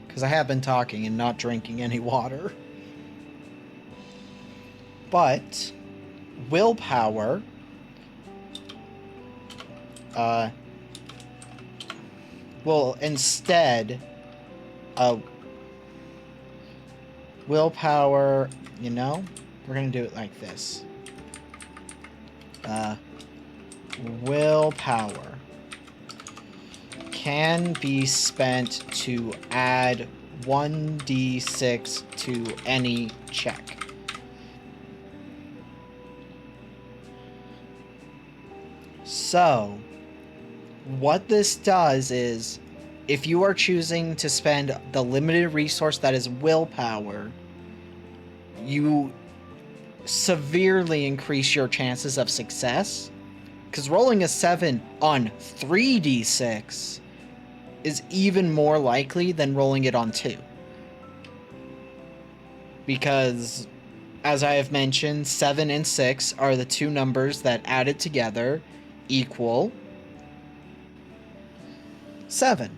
Because I have been talking and not drinking any water. But willpower will instead willpower, you know, we're gonna do it like this. Willpower can be spent to add 1d6 to any check. So, what this does is, if you are choosing to spend the limited resource that is willpower, you severely increase your chances of success. Because rolling a 7 on 3d6 is even more likely than rolling it on 2. Because, as I have mentioned, 7 and 6 are the two numbers that added together equal 7.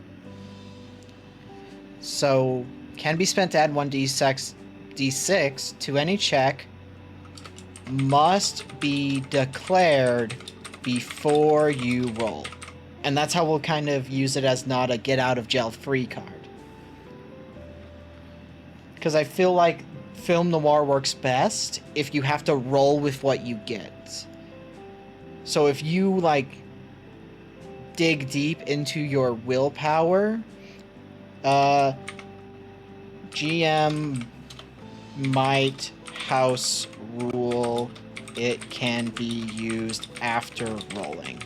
So, can be spent to add 1d6 to any check, must be declared before you roll. And that's how we'll kind of use it as not a get out of jail free card. Because I feel like film noir works best if you have to roll with what you get. So if you, like, dig deep into your willpower, GM might house rule it can be used after rolling.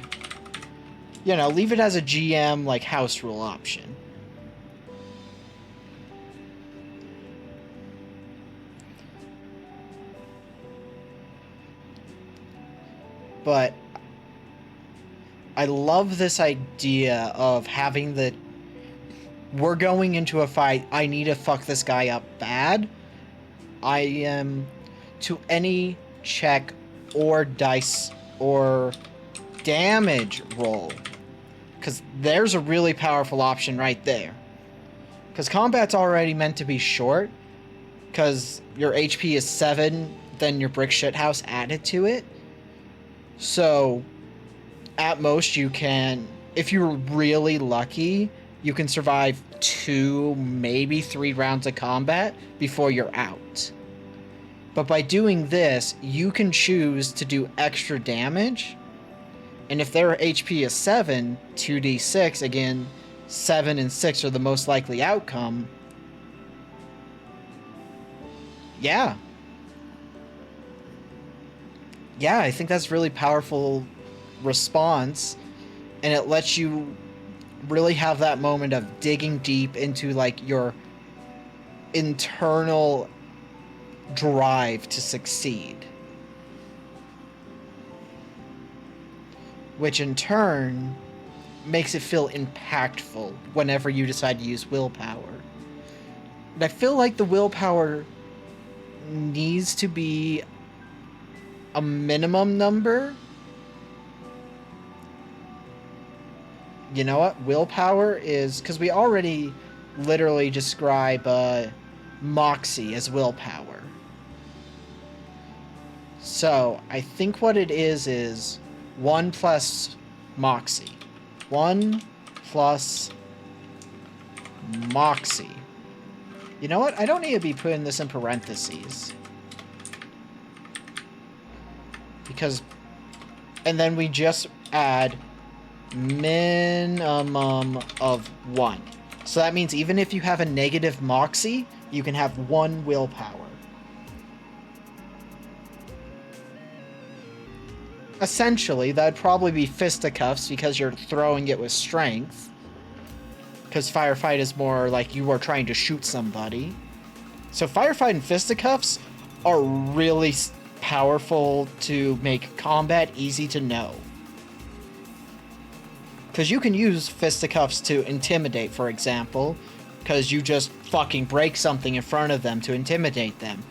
You know, leave it as a GM, like, house rule option. But I love this idea of having the... We're going into a fight, I need to fuck this guy up bad. I am... To any check or dice or damage roll. Because there's a really powerful option right there. Because combat's already meant to be short. Because your HP is 7, then your brick shithouse added to it. So, at most you can, if you're really lucky, you can survive 2, maybe 3 rounds of combat before you're out. But by doing this, you can choose to do extra damage. And if their HP is 7, 2d6, again, 7 and 6 are the most likely outcome. Yeah. Yeah, I think that's really powerful response. And it lets you really have that moment of digging deep into, like, your internal drive to succeed. Which in turn makes it feel impactful whenever you decide to use willpower. And I feel like the willpower needs to be a minimum number. You know what? Willpower is... Because we already literally describe Moxie as willpower. So, I think what it is 1 plus Moxie. 1 plus Moxie. You know what? I don't need to be putting this in parentheses. Because... And then we just add minimum of 1. So that means even if you have a negative Moxie, you can have 1 willpower. Essentially, that'd probably be fisticuffs because you're throwing it with strength. because firefight is more like you are trying to shoot somebody. So firefight and fisticuffs are really powerful to make combat easy to know. Because you can use fisticuffs to intimidate, for example, because you just fucking break something in front of them to intimidate them.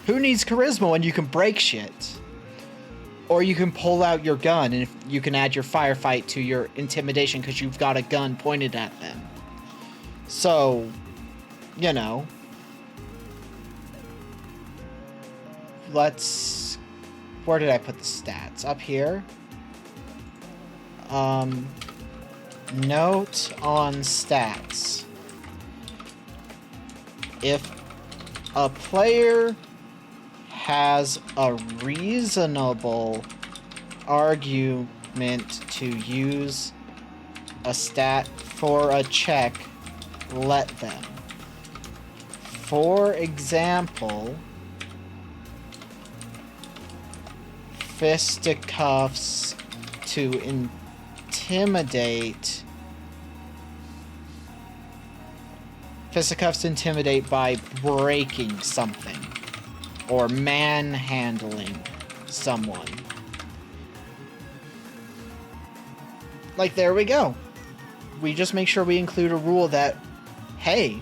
Who needs charisma when you can break shit? Or you can pull out your gun and you can add your firefight to your intimidation because you've got a gun pointed at them. So, you know. Let's... Where did I put the stats? Up here? Note on stats. If a player has a reasonable argument to use a stat for a check, let them. For example, fisticuffs to intimidate. Fisticuffs intimidate by breaking something or manhandling someone. Like, there we go. We just make sure we include a rule that, hey,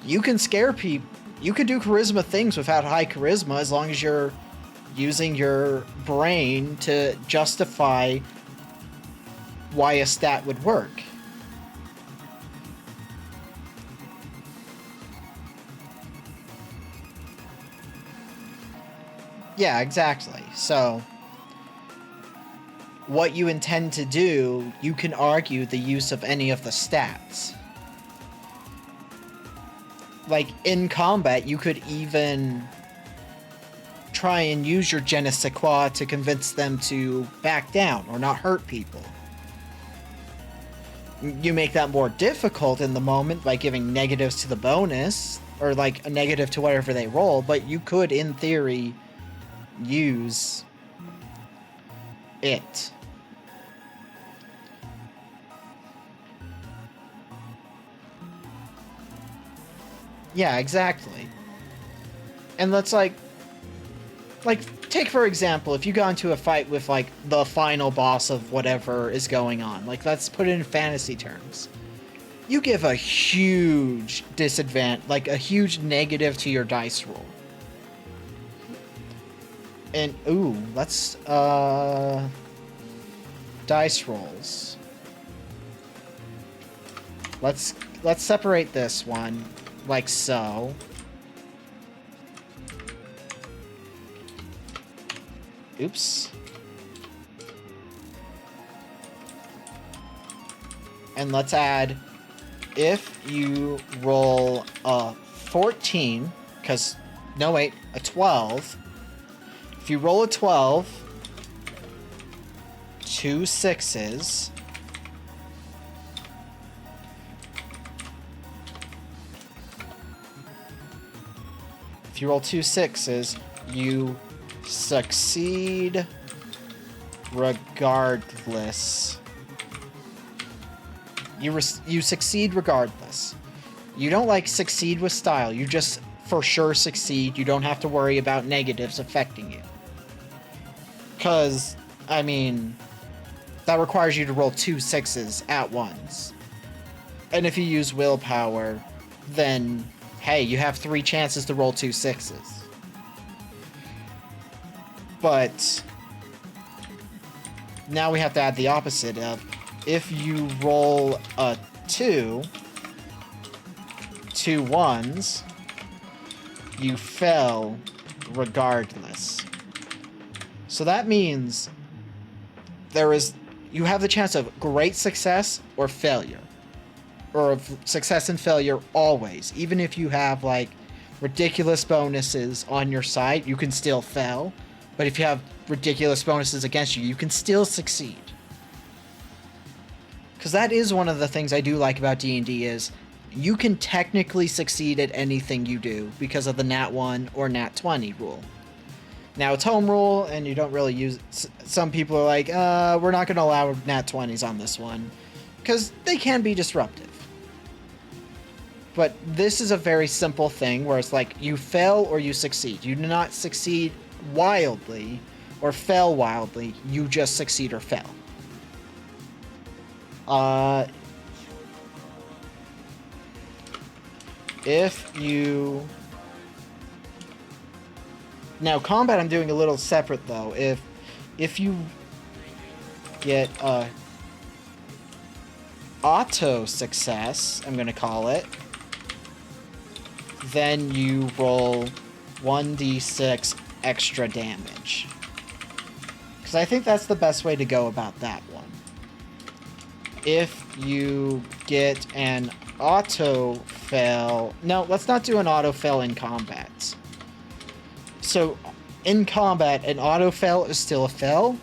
you can scare people. You can do charisma things without high charisma as long as you're using your brain to justify why a stat would work. Yeah, exactly. So, what you intend to do, you can argue the use of any of the stats. Like, in combat, you could even try and use your je ne sais quoi to convince them to back down or not hurt people. You make that more difficult in the moment by giving negatives to the bonus, or like a negative to whatever they roll, but you could, in theory, use it. Yeah, exactly. And let's like, take for example, if you got into a fight with like the final boss of whatever is going on, like let's put it in fantasy terms. You give a huge disadvantage, like a huge negative to your dice roll. And ooh, let's dice rolls. Let's separate this one like so. Oops. And let's add, if you roll a 14, because, no wait, a 12. If you roll a 12, 2 6s, if you roll 2 6s, you succeed regardless. You succeed regardless. You don't like succeed with style. You just for sure succeed. You don't have to worry about negatives affecting you. Because, I mean, that requires you to roll 2 6s at once. And if you use willpower, then, hey, you have 3 chances to roll 2 6s. But now we have to add the opposite of, if you roll a 2, 2 1s, you fail regardless. So that means you have the chance of great success or failure. Or of success and failure always. Even if you have like ridiculous bonuses on your side, you can still fail. But if you have ridiculous bonuses against you, you can still succeed. Because that is one of the things I do like about D&D is you can technically succeed at anything you do because of the Nat 1 or Nat 20 rule. Now, it's home rule, and you don't really use... Some people are like, we're not going to allow Nat 20s on this one. Because they can be disruptive. But this is a very simple thing where it's like you fail or you succeed. You do not succeed wildly or fail wildly. You just succeed or fail. If you... Now, combat I'm doing a little separate, though. If you get auto success, I'm going to call it, then you roll 1d6 extra damage. Because I think that's the best way to go about that one. If you get an auto fail... No, let's not do an auto fail in combat. So, in combat, an auto fail is still a fail,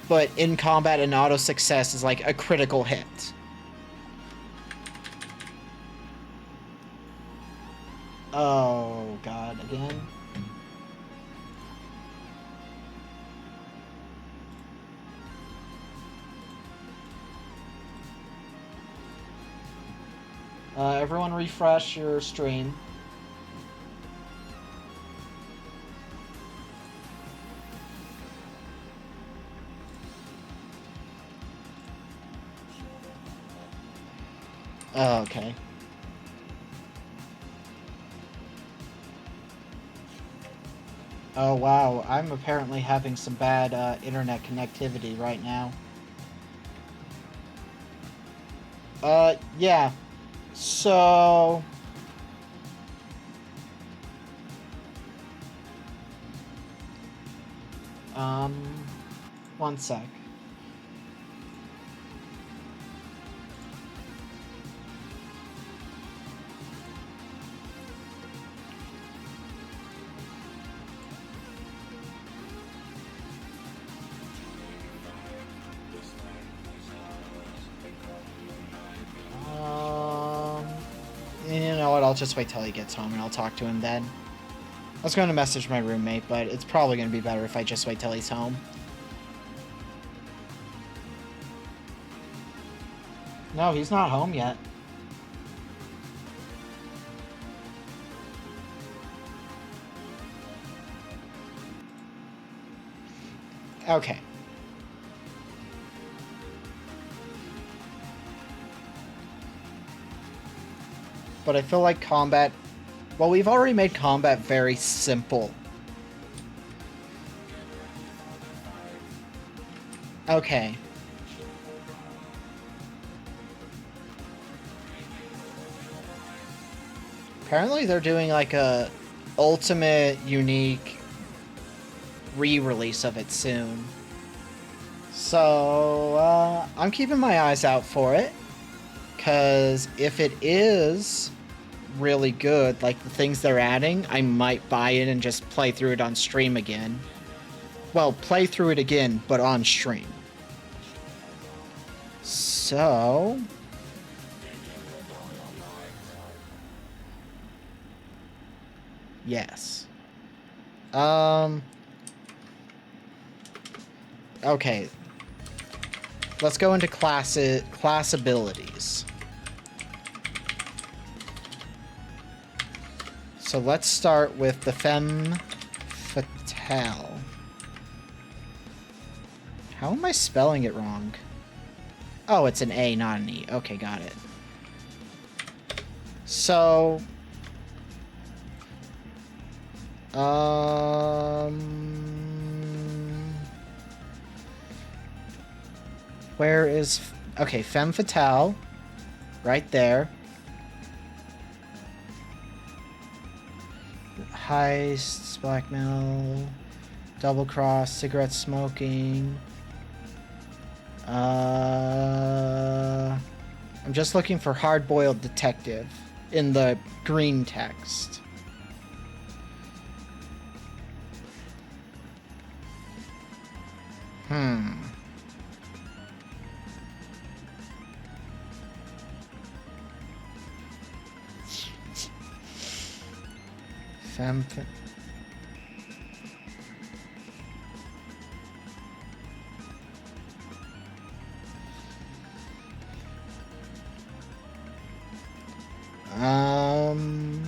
but in combat, an auto success is like a critical hit. Oh, God, again? Everyone refresh your stream. Oh, okay. Oh, wow. I'm apparently having some bad internet connectivity right now. Yeah. So... One sec. You know what, I'll just wait till he gets home and I'll talk to him then. I was going to message my roommate, but it's probably going to be better if I just wait till he's home. No, he's not home yet. Okay. But I feel like combat... Well, we've already made combat very simple. Okay. Apparently they're doing like a ultimate unique re-release of it soon. So, I'm keeping my eyes out for it. Because if it is really good, like the things they're adding, I might buy it and just play through it on stream again. Well, play through it again, but on stream. So... Yes. Okay. Let's go into class abilities. So let's start with the Femme Fatale. How am I spelling it wrong? Oh, it's an A, not an E. Okay, got it. So... Where is... Okay, Femme Fatale. Right there. Heists, blackmail, double cross, cigarette smoking. I'm just looking for hard-boiled detective in the green text. Femme... Um...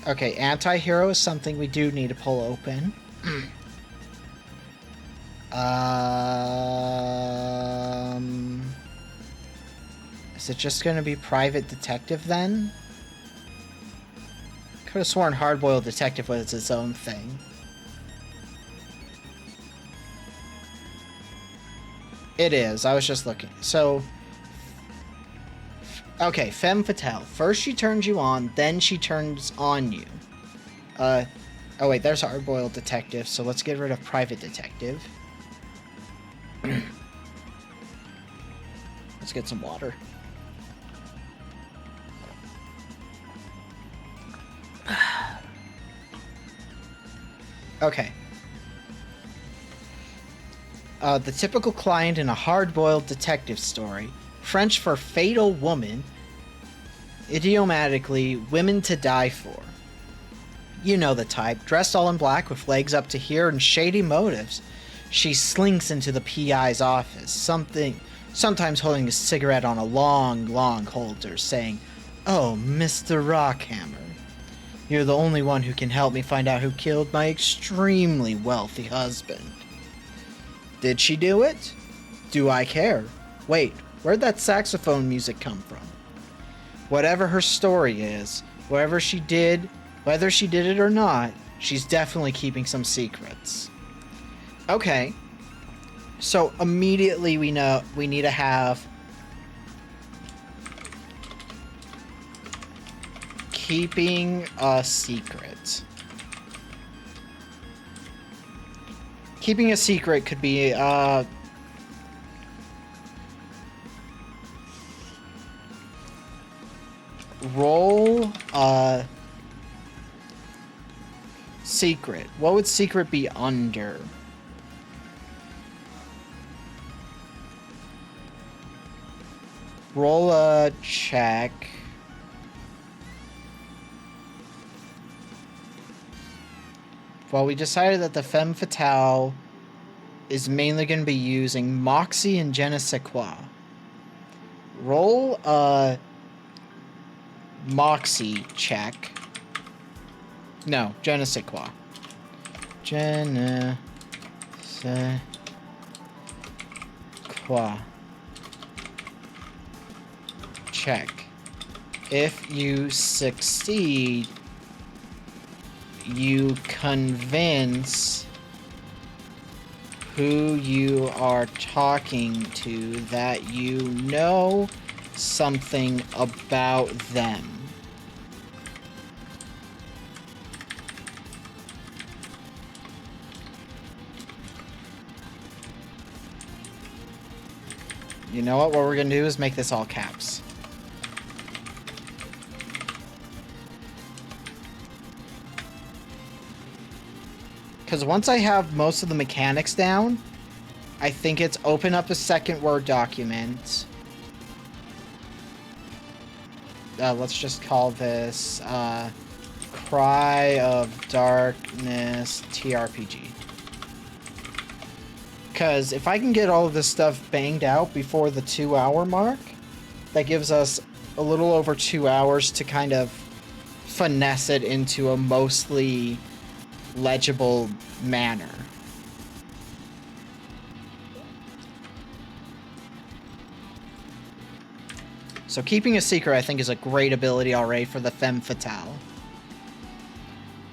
Okay, anti-hero is something we do need to pull open. Is it just gonna be private detective then? Could have sworn hard-boiled detective was its own thing. It is. I was just looking. So, okay, femme fatale. First she turns you on, then she turns on you. Oh wait, there's hard-boiled detective, so let's get rid of private detective. Let's get some water. Okay. The typical client in a hard-boiled detective story. French for fatal woman. Idiomatically, women to die for. You know the type. Dressed all in black with legs up to here and shady motives. She slinks into the PI's office, sometimes holding a cigarette on a long holder, saying, "Oh, Mr. Rockhammer, you're the only one who can help me find out who killed my extremely wealthy husband." Did she do it? Do I care? Wait, where'd that saxophone music come from? Whatever her story is, whether she did it or not, she's definitely keeping some secrets. Okay. So immediately we know we need to have keeping a secret. Keeping a secret could be roll secret. What would secret be under? Roll a check. Well, we decided that the femme fatale is mainly going to be using Moxie and je ne sais quoi. Roll a Moxie check. No, je ne sais quoi. Je ne sais quoi. Check. If you succeed, you convince who you are talking to that you know something about them. You know what? What we're going to do is make this all caps. Because once I have most of the mechanics down, I think it's open up a second Word document. Let's just call this Cry of Darkness TRPG. Because if I can get all of this stuff banged out before the 2-hour mark, that gives us a little over 2 hours to kind of finesse it into a mostly legible manner. So keeping a secret, I think, is a great ability already for the femme fatale.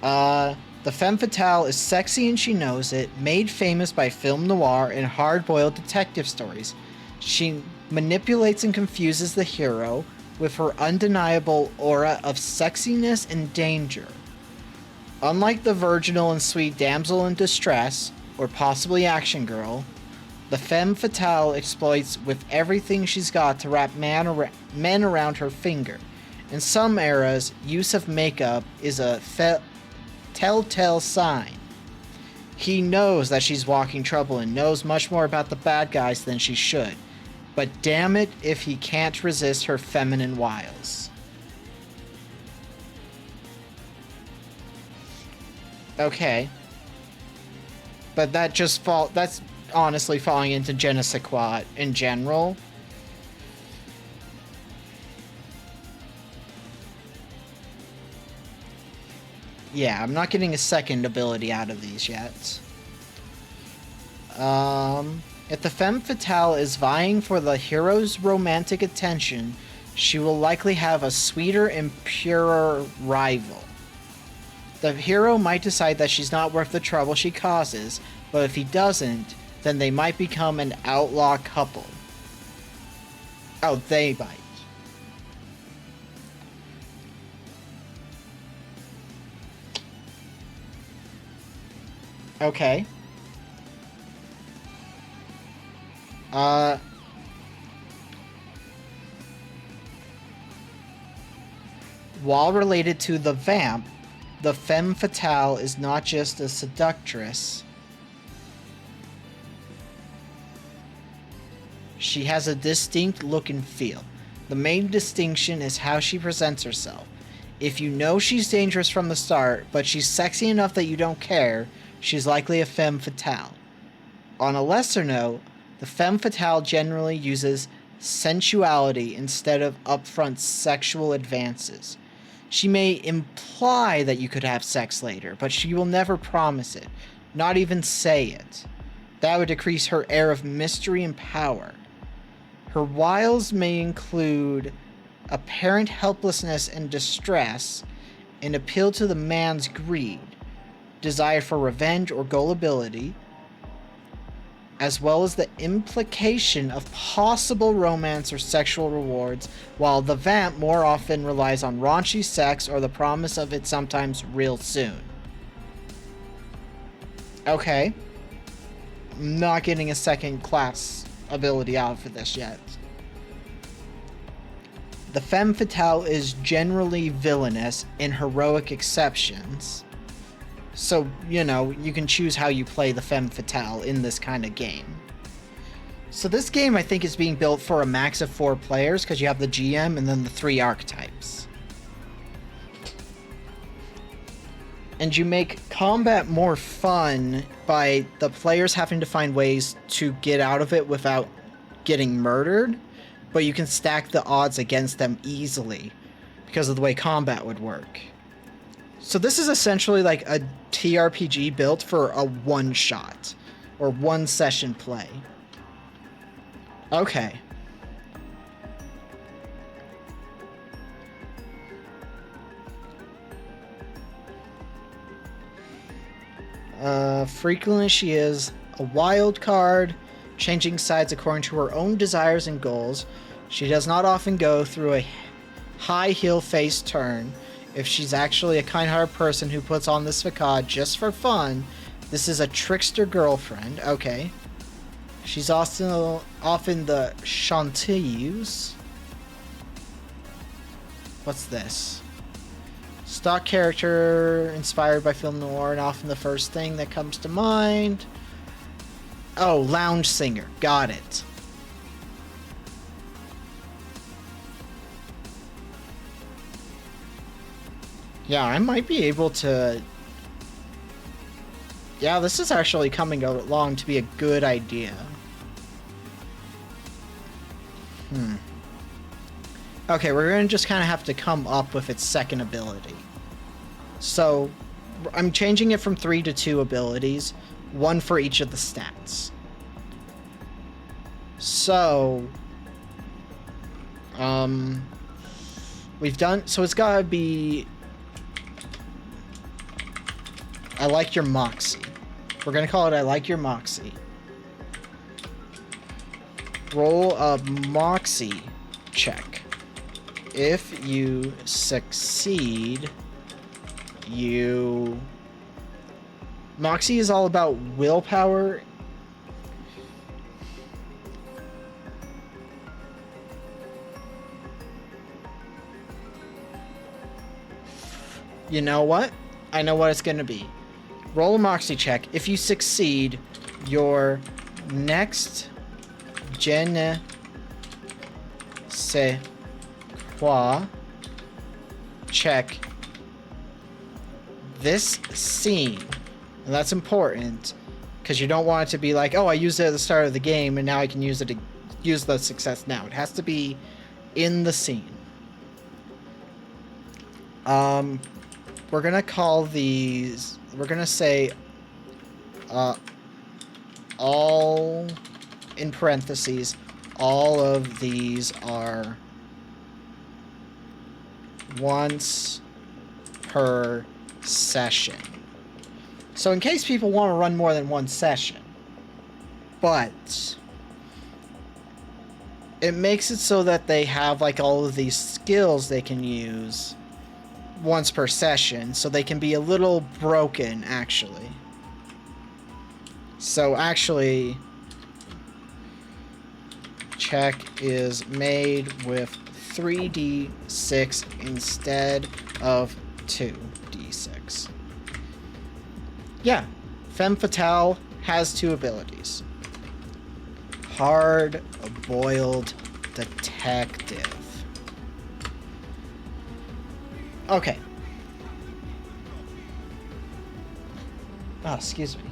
The femme fatale is sexy and she knows it, made famous by film noir and hard-boiled detective stories. She manipulates and confuses the hero with her undeniable aura of sexiness and danger. Unlike the virginal and sweet damsel in distress, or possibly action girl, the femme fatale exploits with everything she's got to wrap men around her finger. In some eras, use of makeup is a telltale sign. He knows that she's walking trouble and knows much more about the bad guys than she should. But damn it if he can't resist her feminine wiles. Okay. But that's honestly falling into je ne sais quoi in general. Yeah, I'm not getting a second ability out of these yet. If the femme fatale is vying for the hero's romantic attention, she will likely have a sweeter and purer rival. The hero might decide that she's not worth the trouble she causes, but if he doesn't, then they might become an outlaw couple. Oh, they might. Okay. While related to the vamp, the femme fatale is not just a seductress. She has a distinct look and feel. The main distinction is how she presents herself. If you know she's dangerous from the start, but she's sexy enough that you don't care, she's likely a femme fatale. On a lesser note, the femme fatale generally uses sensuality instead of upfront sexual advances. She may imply that you could have sex later, but she will never promise it, not even say it. That would decrease her air of mystery and power. Her wiles may include apparent helplessness and distress, and appeal to the man's greed, desire for revenge or gullibility, as well as the implication of possible romance or sexual rewards, while the vamp more often relies on raunchy sex or the promise of it sometimes real soon. Okay. I'm not getting a second class ability out for this yet. The femme fatale is generally villainous in heroic exceptions. So, you can choose how you play the femme fatale in this kind of game. So this game, I think, is being built for a max of 4 players, because you have the GM and then the 3 archetypes. And you make combat more fun by the players having to find ways to get out of it without getting murdered, but you can stack the odds against them easily because of the way combat would work. So this is essentially like a TRPG built for a one-shot or one-session play. Okay. Frequently she is a wild card, changing sides according to her own desires and goals. She does not often go through a high heel face turn. If she's actually a kind-hearted person who puts on this facade just for fun, this is a trickster girlfriend. Okay. She's also often the chanteuse. What's this? Stock character inspired by film noir, and often the first thing that comes to mind. Oh, lounge singer. Got it. Yeah, I might be able to... Yeah, this is actually coming along to be a good idea. Okay, we're going to just kind of have to come up with its second ability. So, I'm changing it from 3 to 2 abilities, 1 for each of the stats. So, we've done... So it's got to be... I like your moxie. We're going to call it I like your moxie. Roll a moxie check. If you succeed, you... Moxie is all about willpower. You know what? I know what it's going to be. Roll a moxie check. If you succeed, your next je ne sais quoi check this scene, and that's important, because you don't want it to be like, oh, I used it at the start of the game, and now I can use it to use the success now. It has to be in the scene. We're gonna call these, we're gonna say, all, in parentheses, all of these are once per session. So in case people want to run more than one session. But it makes it so that they have like all of these skills they can use once per session, so they can be a little broken actually. So actually, check is made with 3d6 instead of 2d6. Yeah, Femme Fatale has 2 abilities. Hard-boiled detective. Okay. Oh, excuse me.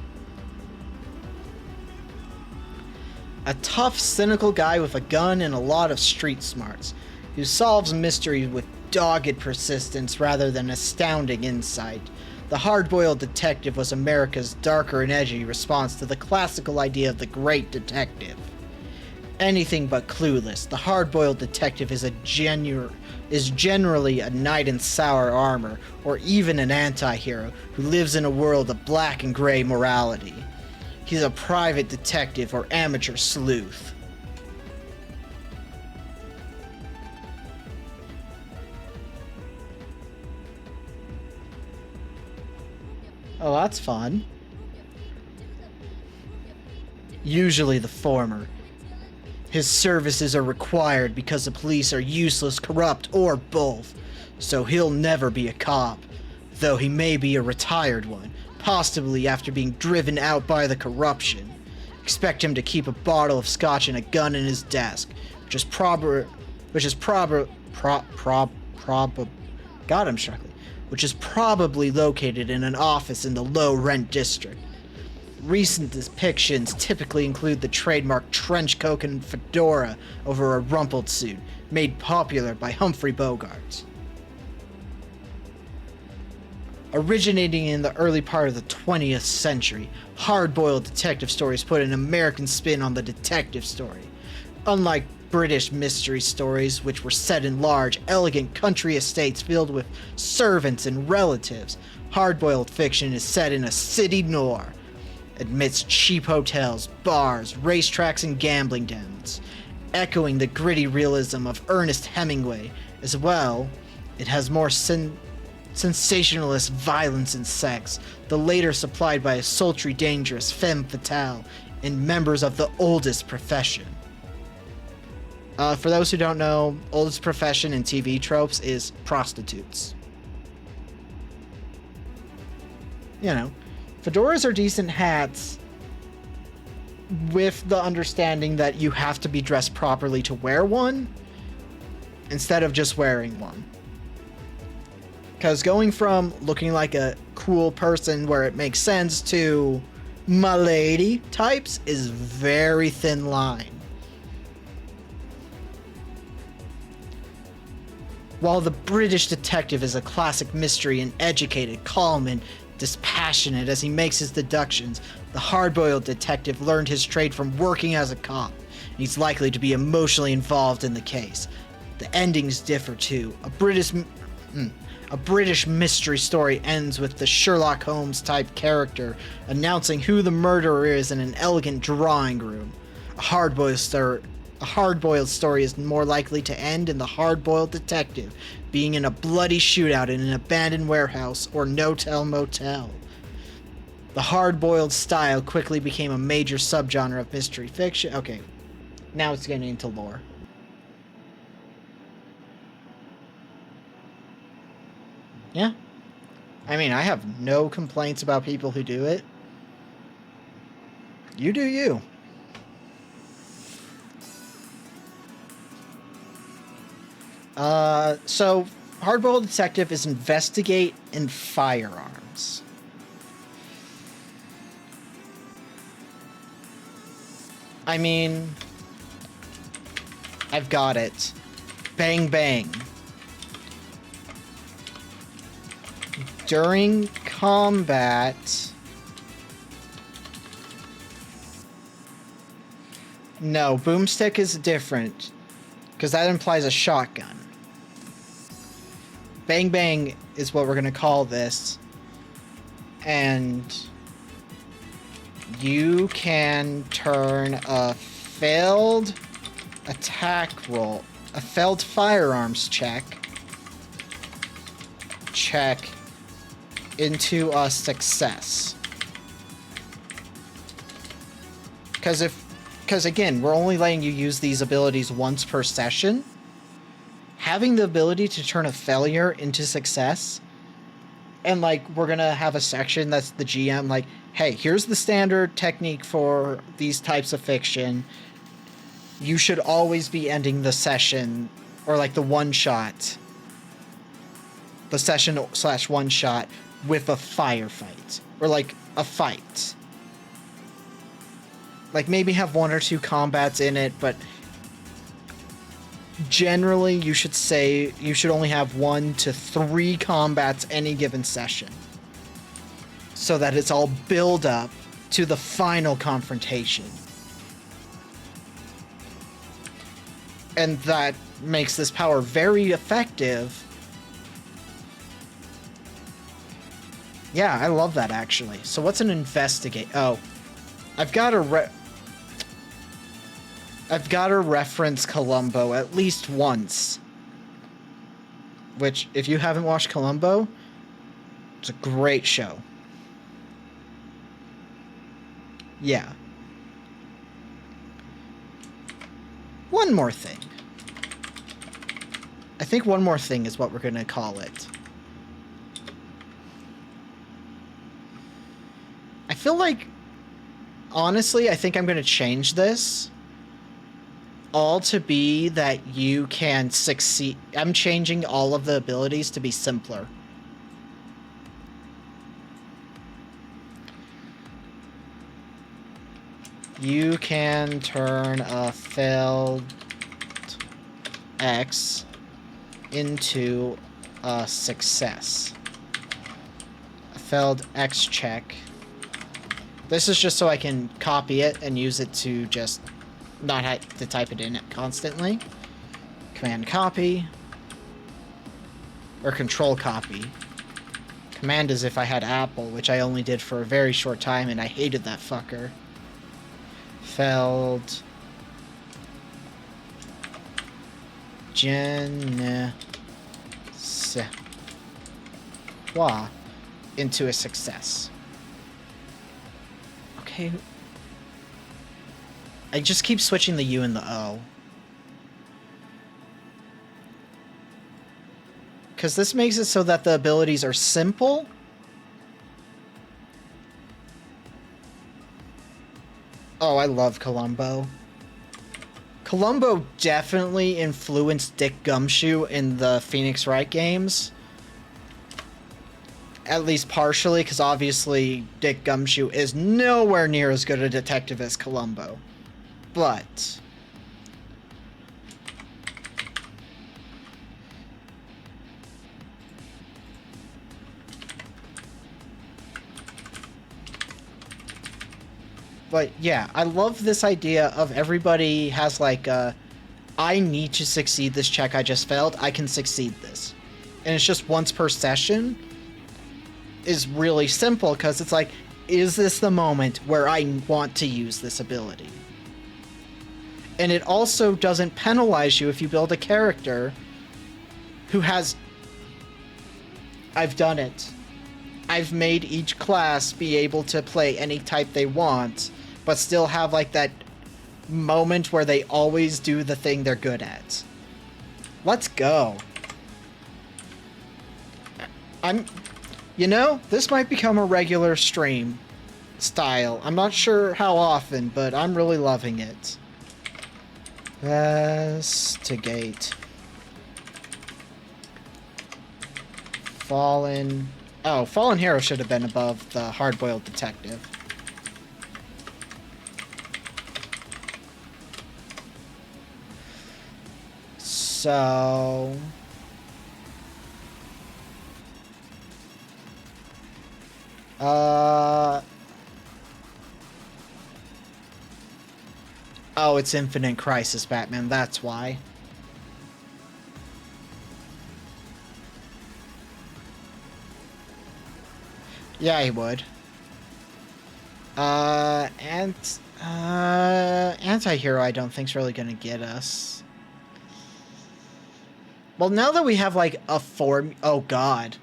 A tough, cynical guy with a gun and a lot of street smarts, who solves mysteries with dogged persistence rather than astounding insight. The hard-boiled detective was America's darker and edgy response to the classical idea of the great detective. Anything but clueless, the hard-boiled detective is generally a knight in sour armor, or even an anti-hero who lives in a world of black and gray morality. He's a private detective or amateur sleuth. Oh, that's fun. Usually the former. His services are required because the police are useless, corrupt, or both. So he'll never be a cop, though he may be a retired one, possibly after being driven out by the corruption. Expect him to keep a bottle of scotch and a gun in his desk, which is probably located in an office in the low-rent district. Recent depictions typically include the trademark trench coat and fedora over a rumpled suit, made popular by Humphrey Bogart. Originating in the early part of the 20th century, hard-boiled detective stories put an American spin on the detective story. Unlike British mystery stories, which were set in large, elegant country estates filled with servants and relatives, hard-boiled fiction is set in a city noir, amidst cheap hotels, bars, racetracks, and gambling dens. Echoing the gritty realism of Ernest Hemingway as well, it has more sensationalist violence and sex, the later supplied by a sultry, dangerous femme fatale and members of the oldest profession. For those who don't know, oldest profession in TV tropes is prostitutes. You know, fedoras are decent hats with the understanding that you have to be dressed properly to wear one instead of just wearing one. Because going from looking like a cool person where it makes sense to my lady types is very thin line. While the British detective is a classic mystery and educated, calm, and dispassionate as he makes his deductions, the hard-boiled detective learned his trade from working as a cop, and he's likely to be emotionally involved in the case. The endings differ too. A British mystery story ends with the Sherlock Holmes-type character announcing who the murderer is in an elegant drawing room. A hard-boiled story is more likely to end in the hard-boiled detective being in a bloody shootout in an abandoned warehouse or no-tell motel. The hard-boiled style quickly became a major subgenre of mystery fiction. Okay, now it's getting into lore. Yeah. I mean, I have no complaints about people who do it. You do you. So Hardboiled detective is investigate in firearms. I mean, I've got it. Bang bang. During combat, no, boomstick is different because that implies a shotgun. Bang bang is what we're gonna call this, and you can turn a failed attack roll, a failed firearms check into a success. Because again, we're only letting you use these abilities once per session. Having the ability to turn a failure into success, and like we're gonna have a section that's the GM like, hey, here's the standard technique for these types of fiction. You should always be ending the session, or like the one shot, the session / one shot with a firefight, or like a fight. Like maybe have 1 or 2 combats in it, but generally you should only have 1 to 3 combats any given session, so that it's all build up to the final confrontation. And that makes this power very effective. Yeah, I love that actually. So what's an investigate? Oh, I've got to reference Columbo at least once. Which, if you haven't watched Columbo, it's a great show. Yeah. One more thing. I think one more thing is what we're going to call it. I feel like, honestly, I think I'm going to change this all to be that you can succeed. I'm changing all of the abilities to be simpler. You can turn a failed X into a success. A failed X check. This is just so I can copy it and use it to just not have to type it in constantly. Command copy. Or control copy. Command is if I had Apple, which I only did for a very short time and I hated that fucker. Failed Genesis into a success. Okay. I just keep switching the U and the O. Because this makes it so that the abilities are simple. Oh, I love Columbo. Columbo definitely influenced Dick Gumshoe in the Phoenix Wright games. At least partially, because obviously Dick Gumshoe is nowhere near as good a detective as Columbo. But yeah, I love this idea of everybody has like a, I need to succeed this check I just failed, I can succeed this. And it's just once per session is really simple because it's like, is this the moment where I want to use this ability? And it also doesn't penalize you if you build a character who has... I've done it. I've made each class be able to play any type they want, but still have like that moment where they always do the thing they're good at. Let's go. You know, this might become a regular stream style. I'm not sure how often, but I'm really loving it. Investigate. Fallen... Oh, Fallen Hero should have been above the Hard-Boiled Detective. So... Oh, it's Infinite Crisis, Batman. That's why. Yeah, he would. Anti-hero I don't think's really gonna get us. Well, now that we have, like, a form... Oh, God.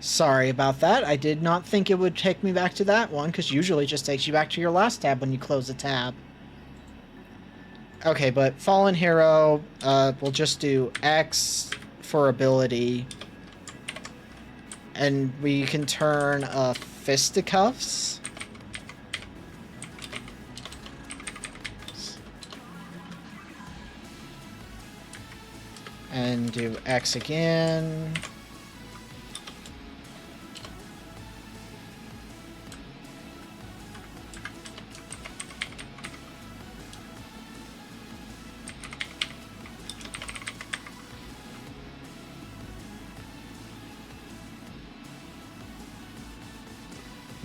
Sorry about that. I did not think it would take me back to that one, because usually it just takes you back to your last tab when you close a tab. Okay, but Fallen Hero, we'll just do X for ability. And we can turn Fisticuffs. And do X again.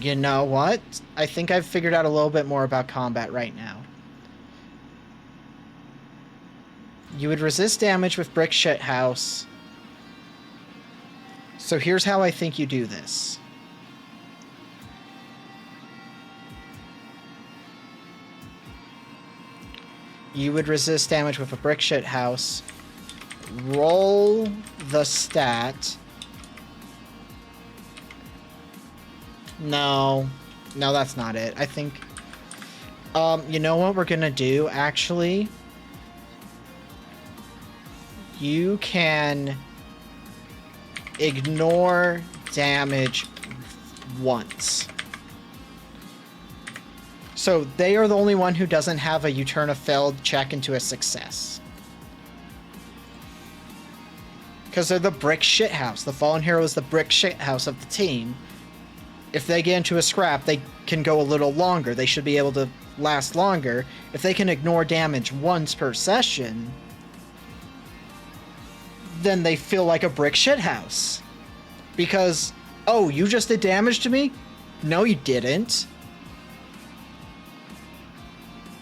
You know what? I think I've figured out a little bit more about combat right now. You would resist damage with Brick Shithouse. So here's how I think you do this. You would resist damage with a Brick Shithouse. Roll the stat. No, that's not it. I think, you know what we're gonna do, actually? You can ignore damage once. So they are the only one who doesn't have a you turn a failed check into a success. Because they're the brick shithouse. The Fallen Hero is the brick shithouse of the team. If they get into a scrap, they can go a little longer. They should be able to last longer. If they can ignore damage once per session, then they feel like a brick shithouse. Because, oh, you just did damage to me? No, you didn't.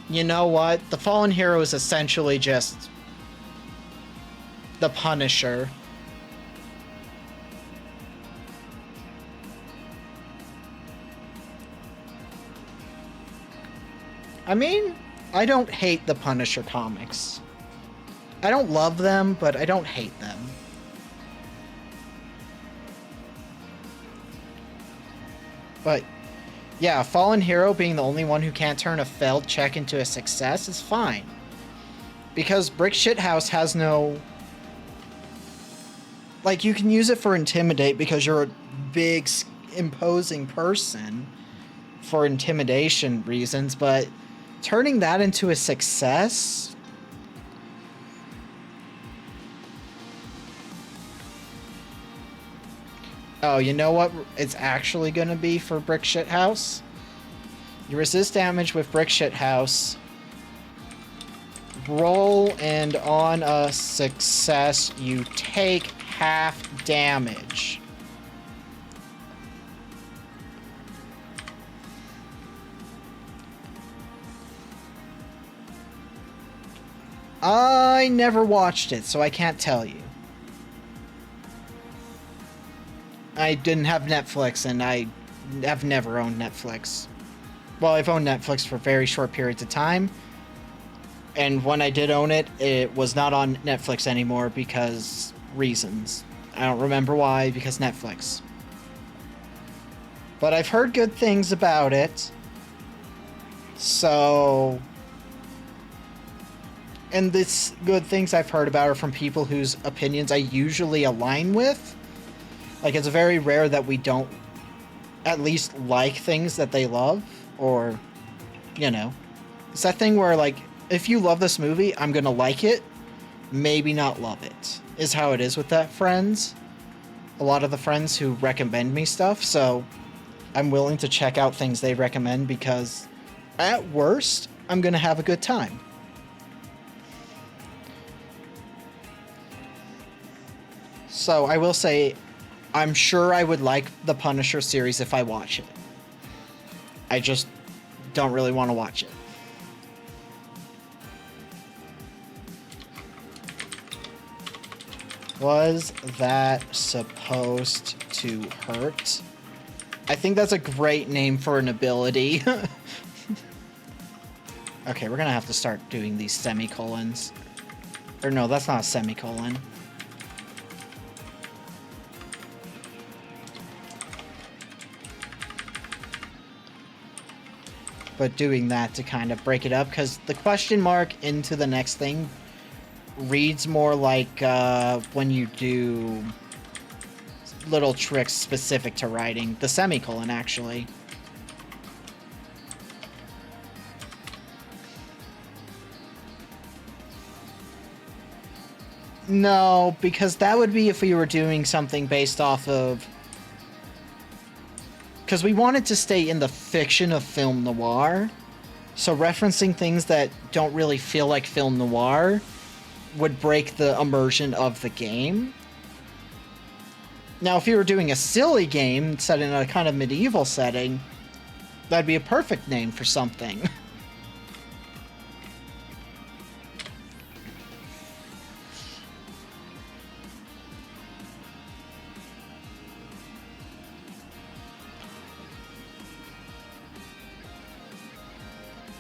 You know what? The Fallen Hero is essentially just the Punisher. I mean, I don't hate the Punisher comics. I don't love them, but I don't hate them. But, yeah, Fallen Hero being the only one who can't turn a failed check into a success is fine. Because Brick Shithouse has no... Like, you can use it for Intimidate because you're a big, imposing person for intimidation reasons, but turning that into a success... Oh, you know what it's actually going to be for Brick Shithouse? You resist damage with Brick Shithouse. Roll, and on a success, you take half damage. I never watched it, so I can't tell you. I didn't have Netflix, and I have never owned Netflix. Well, I've owned Netflix for very short periods of time, and when I did own it, it was not on Netflix anymore because reasons. I don't remember why, because Netflix. But I've heard good things about it, so... And this good things I've heard about are from people whose opinions I usually align with. Like, it's very rare that we don't at least like things that they love, or, you know. It's that thing where, like, if you love this movie, I'm gonna like it, maybe not love it, is how it is with that friends. A lot of the friends who recommend me stuff, so I'm willing to check out things they recommend because at worst, I'm gonna have a good time. So I will say, I'm sure I would like the Punisher series if I watch it. I just don't really want to watch it. Was that supposed to hurt? I think that's a great name for an ability. Okay, we're gonna have to start doing these semicolons. Or no, that's not a semicolon. But doing that to kind of break it up, because the question mark into the next thing reads more like when you do little tricks specific to writing. The semicolon, actually. No, because that would be if we were doing something based off of... Because we wanted to stay in the fiction of film noir, so referencing things that don't really feel like film noir would break the immersion of the game. Now, if you were doing a silly game set in a kind of medieval setting, that'd be a perfect name for something.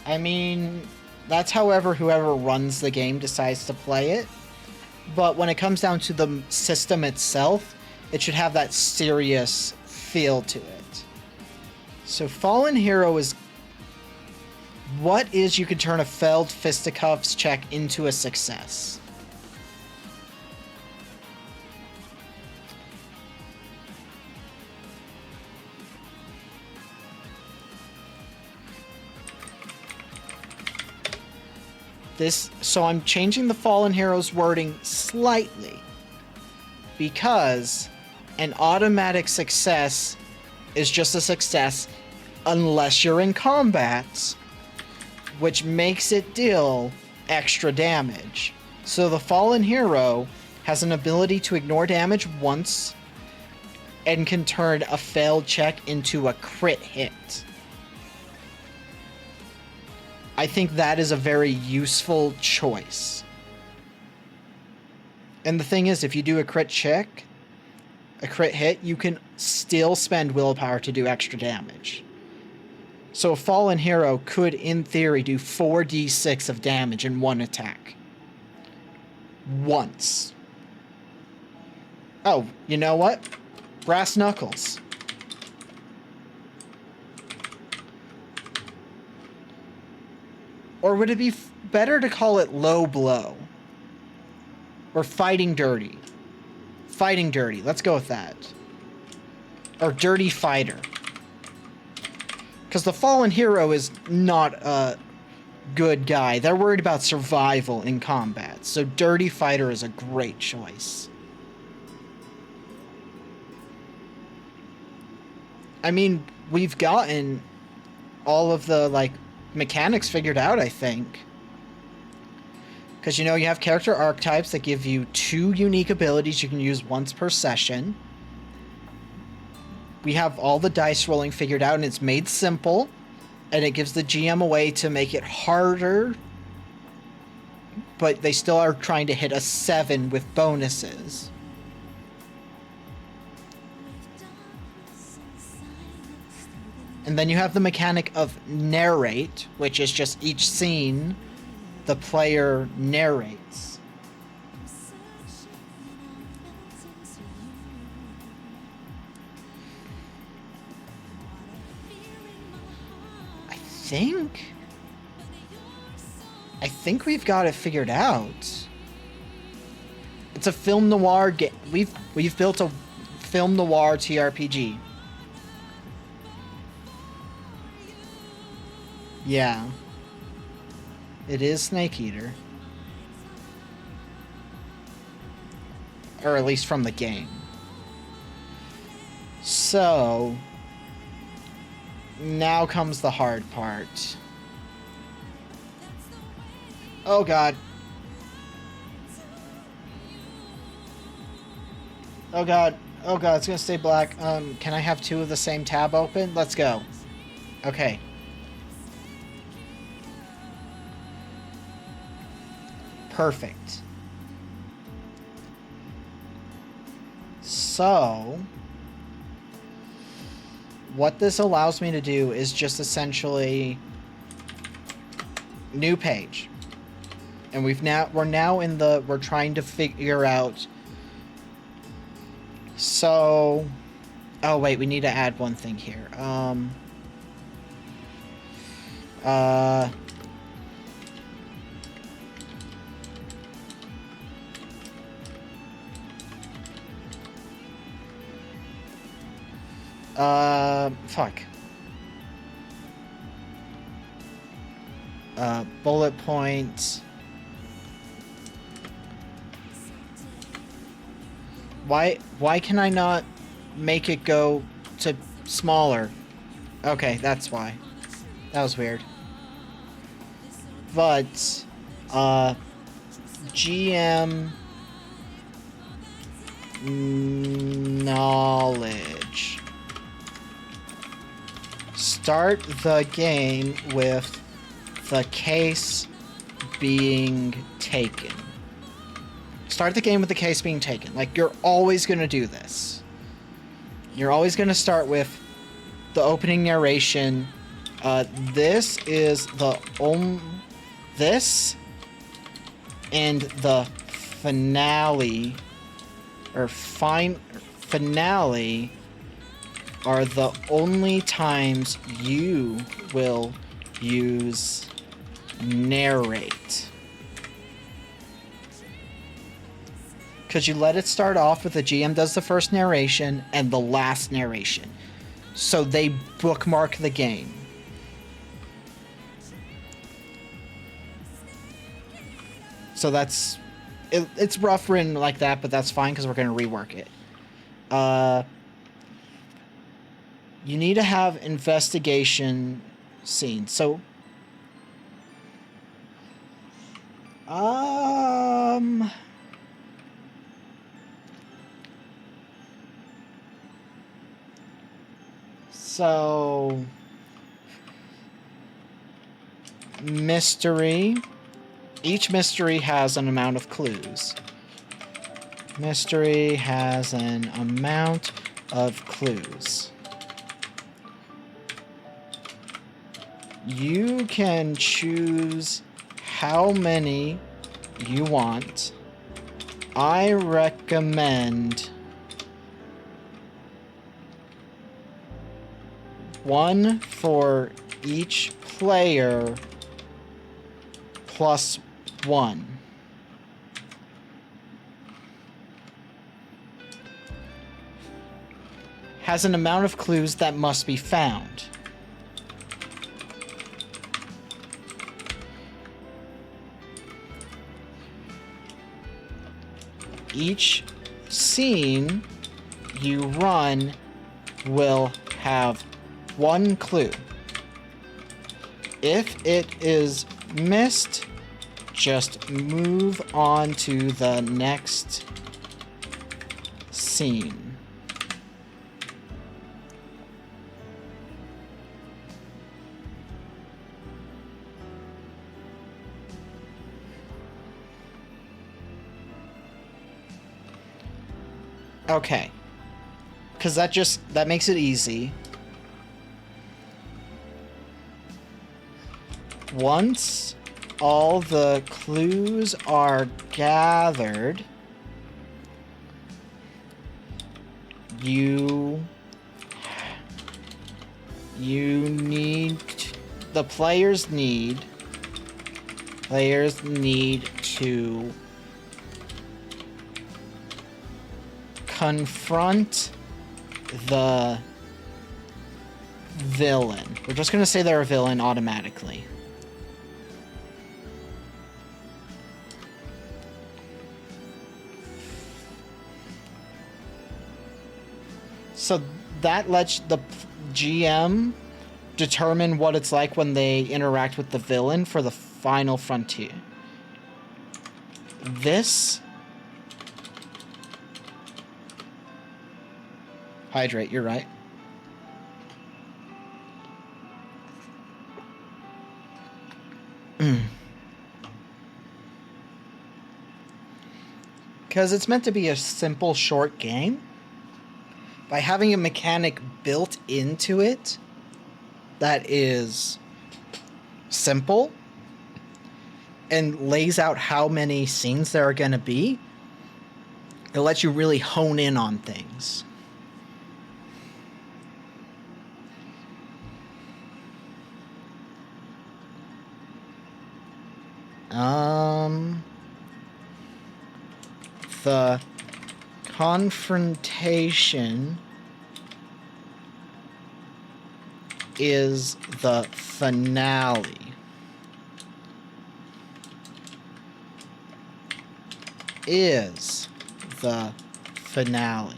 I mean, that's however whoever runs the game decides to play it. But when it comes down to the system itself, it should have that serious feel to it. So Fallen Hero is... What is you can turn a failed fisticuffs check into a success? So I'm changing the Fallen Hero's wording slightly, because an automatic success is just a success unless you're in combat, which makes it deal extra damage. So the Fallen Hero has an ability to ignore damage once and can turn a failed check into a crit hit. I think that is a very useful choice. And the thing is, if you do a crit check, a crit hit, you can still spend willpower to do extra damage. So a Fallen Hero could, in theory, do 4d6 of damage in one attack. Once. Oh, you know what? Brass knuckles. Or would it be better to call it low blow? Or fighting dirty? Fighting dirty. Let's go with that. Or dirty fighter. Because the Fallen Hero is not a good guy. They're worried about survival in combat. So dirty fighter is a great choice. I mean, we've gotten all of the, like, mechanics figured out, I think. Because, you know, you have character archetypes that give you 2 unique abilities you can use once per session. We have all the dice rolling figured out, and it's made simple. And it gives the GM a way to make it harder. But they still are trying to hit a 7 with bonuses. And then you have the mechanic of narrate, which is just each scene the player narrates. I think we've got it figured out. It's a film noir game. We've built a film noir TRPG. Yeah. It is Snake Eater. Or at least from the game. So, now comes the hard part. Oh god. Oh god. Oh god, it's gonna stay black. Can I have two of the same tab open? Let's go. Okay. Perfect. So, what this allows me to do is just essentially new page. And we're trying to figure out. So, oh wait, we need to add one thing here. Fuck. Bullet points. Why can I not make it go to smaller? Okay, that's why. That was weird. But, GM knowledge. Start the game with the case being taken. Start the game with the case being taken. Like, you're always going to do this. You're always going to start with the opening narration. This is the this and the finale finale are the only times you will use narrate. Because you let it start off with the GM does the first narration and the last narration. So they bookmark the game. So that's... It's rough written like that, but that's fine because we're going to rework it. You need to have investigation scene. So... So... Mystery... Each mystery has an amount of clues. Mystery has an amount of clues. You can choose how many you want. I recommend one for each player plus one. Has an amount of clues that must be found. Each scene you run will have one clue. If it is missed, just move on to the next scene. Okay. Because that makes it easy. Once all the clues are gathered, you need... The players need to confront the villain. We're just going to say they're a villain automatically. So that lets the GM determine what it's like when they interact with the villain for the final frontier. This... Hydrate, you're right. Because it's meant to be a simple, short game. By having a mechanic built into it that is simple and lays out how many scenes there are going to be, it lets you really hone in on things. The confrontation is the finale. Is the finale.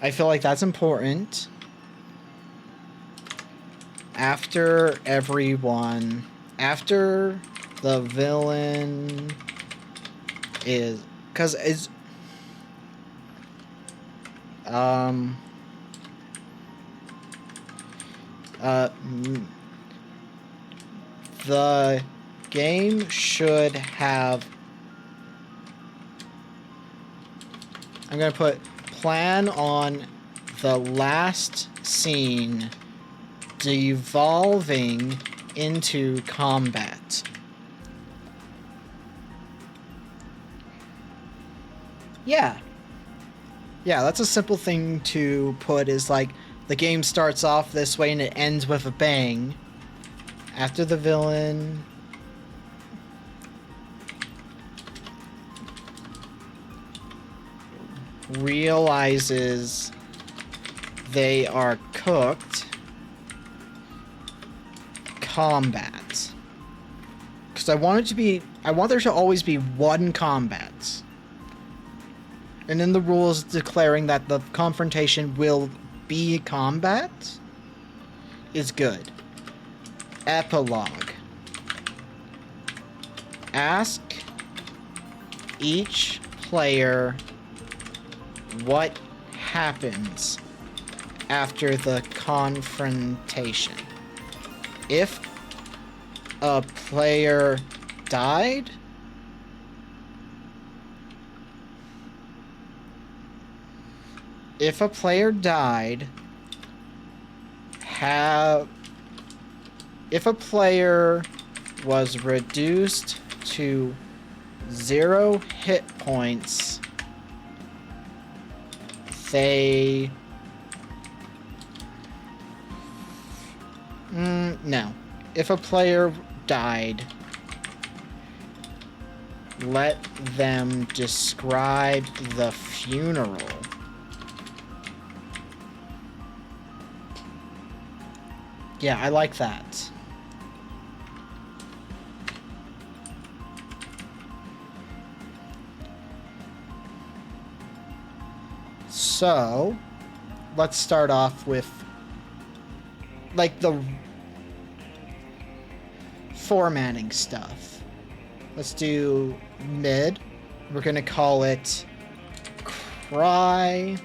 I feel like that's important. After everyone, after the villain is, because it's, the game should have, I'm gonna put plan on the last scene devolving into combat. Yeah. Yeah, that's a simple thing to put, is like the game starts off this way and it ends with a bang. After the villain realizes they are cooked, combat. Because I want there to always be one combat. And in the rules declaring that the confrontation will be combat is good. Epilogue. Ask each player what happens after the confrontation. If a player died, if a player was reduced to 0 hit points, they... no. If a player died, let them describe the funeral. Yeah, I like that. So, let's start off with, like, the formatting stuff. Let's do mid. We're gonna call it Cry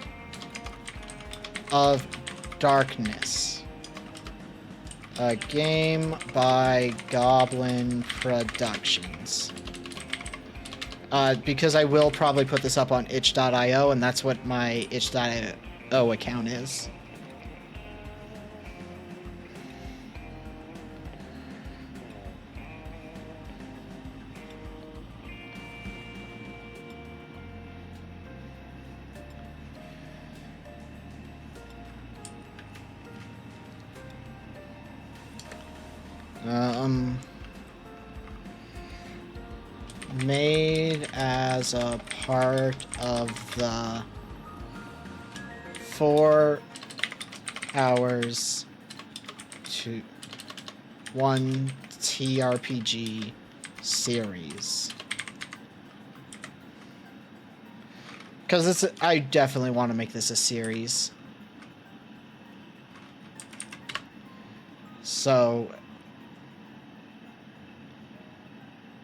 of Darkness. A game by Goblin Productions. Because I will probably put this up on itch.io, and that's what my itch.io account is. Made as a part of the 4 hours to 1 TRPG series. Because I definitely want to make this a series. So,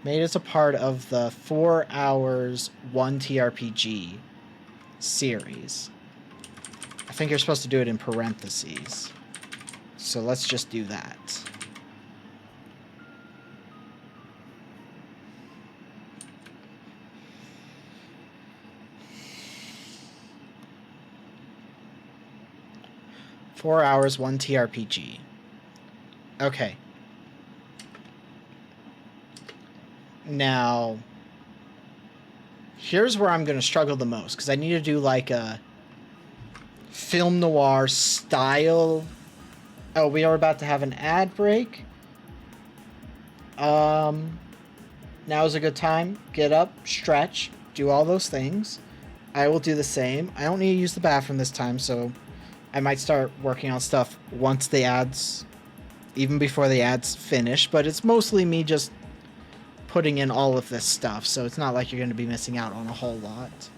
made as a part of the 4 hours 1 TRPG series. I think you're supposed to do it in parentheses. So let's just do that. Four hours, 1 TRPG. Okay. Now, here's where I'm going to struggle the most, because I need to do like a film noir style. Oh, we are about to have an ad break. Now is a good time. Get up, stretch, do all those things. I will do the same. I don't need to use the bathroom this time, so I might start working on stuff once the ads, even before the ads finish, but it's mostly me just putting in all of this stuff, so it's not like you're going to be missing out on a whole lot.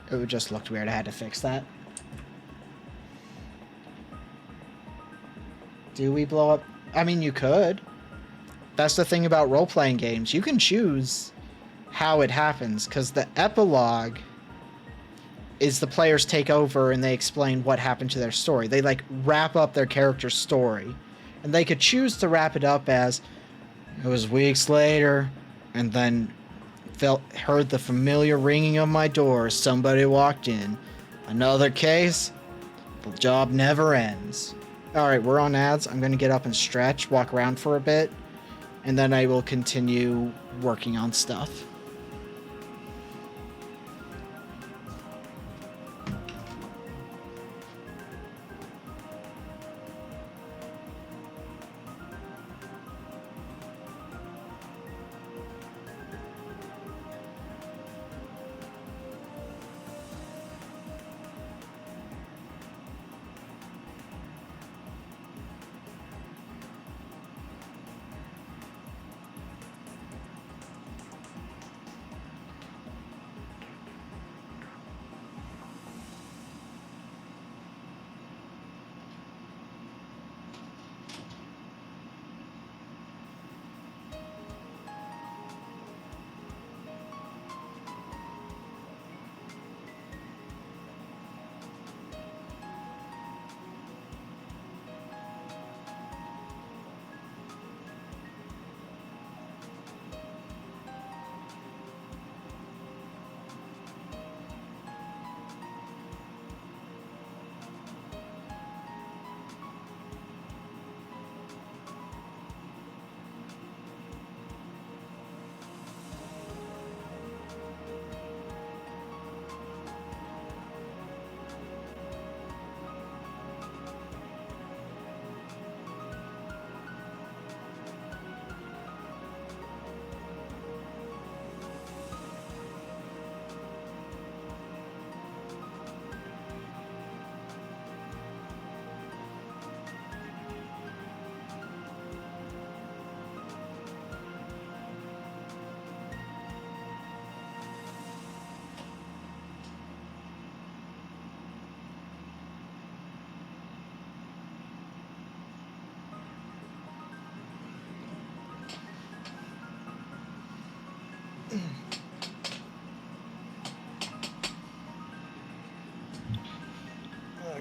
It just looked weird. I had to fix that. Do we blow up? I mean, you could. That's the thing about role-playing games. You can choose how it happens, because the epilogue is the players take over and they explain what happened to their story. They, like, wrap up their character's story. And they could choose to wrap it up as, it was weeks later, and then heard the familiar ringing of my door. Somebody walked in. Another case? The job never ends. Alright, we're on ads. I'm going to get up and stretch, walk around for a bit, and then I will continue working on stuff.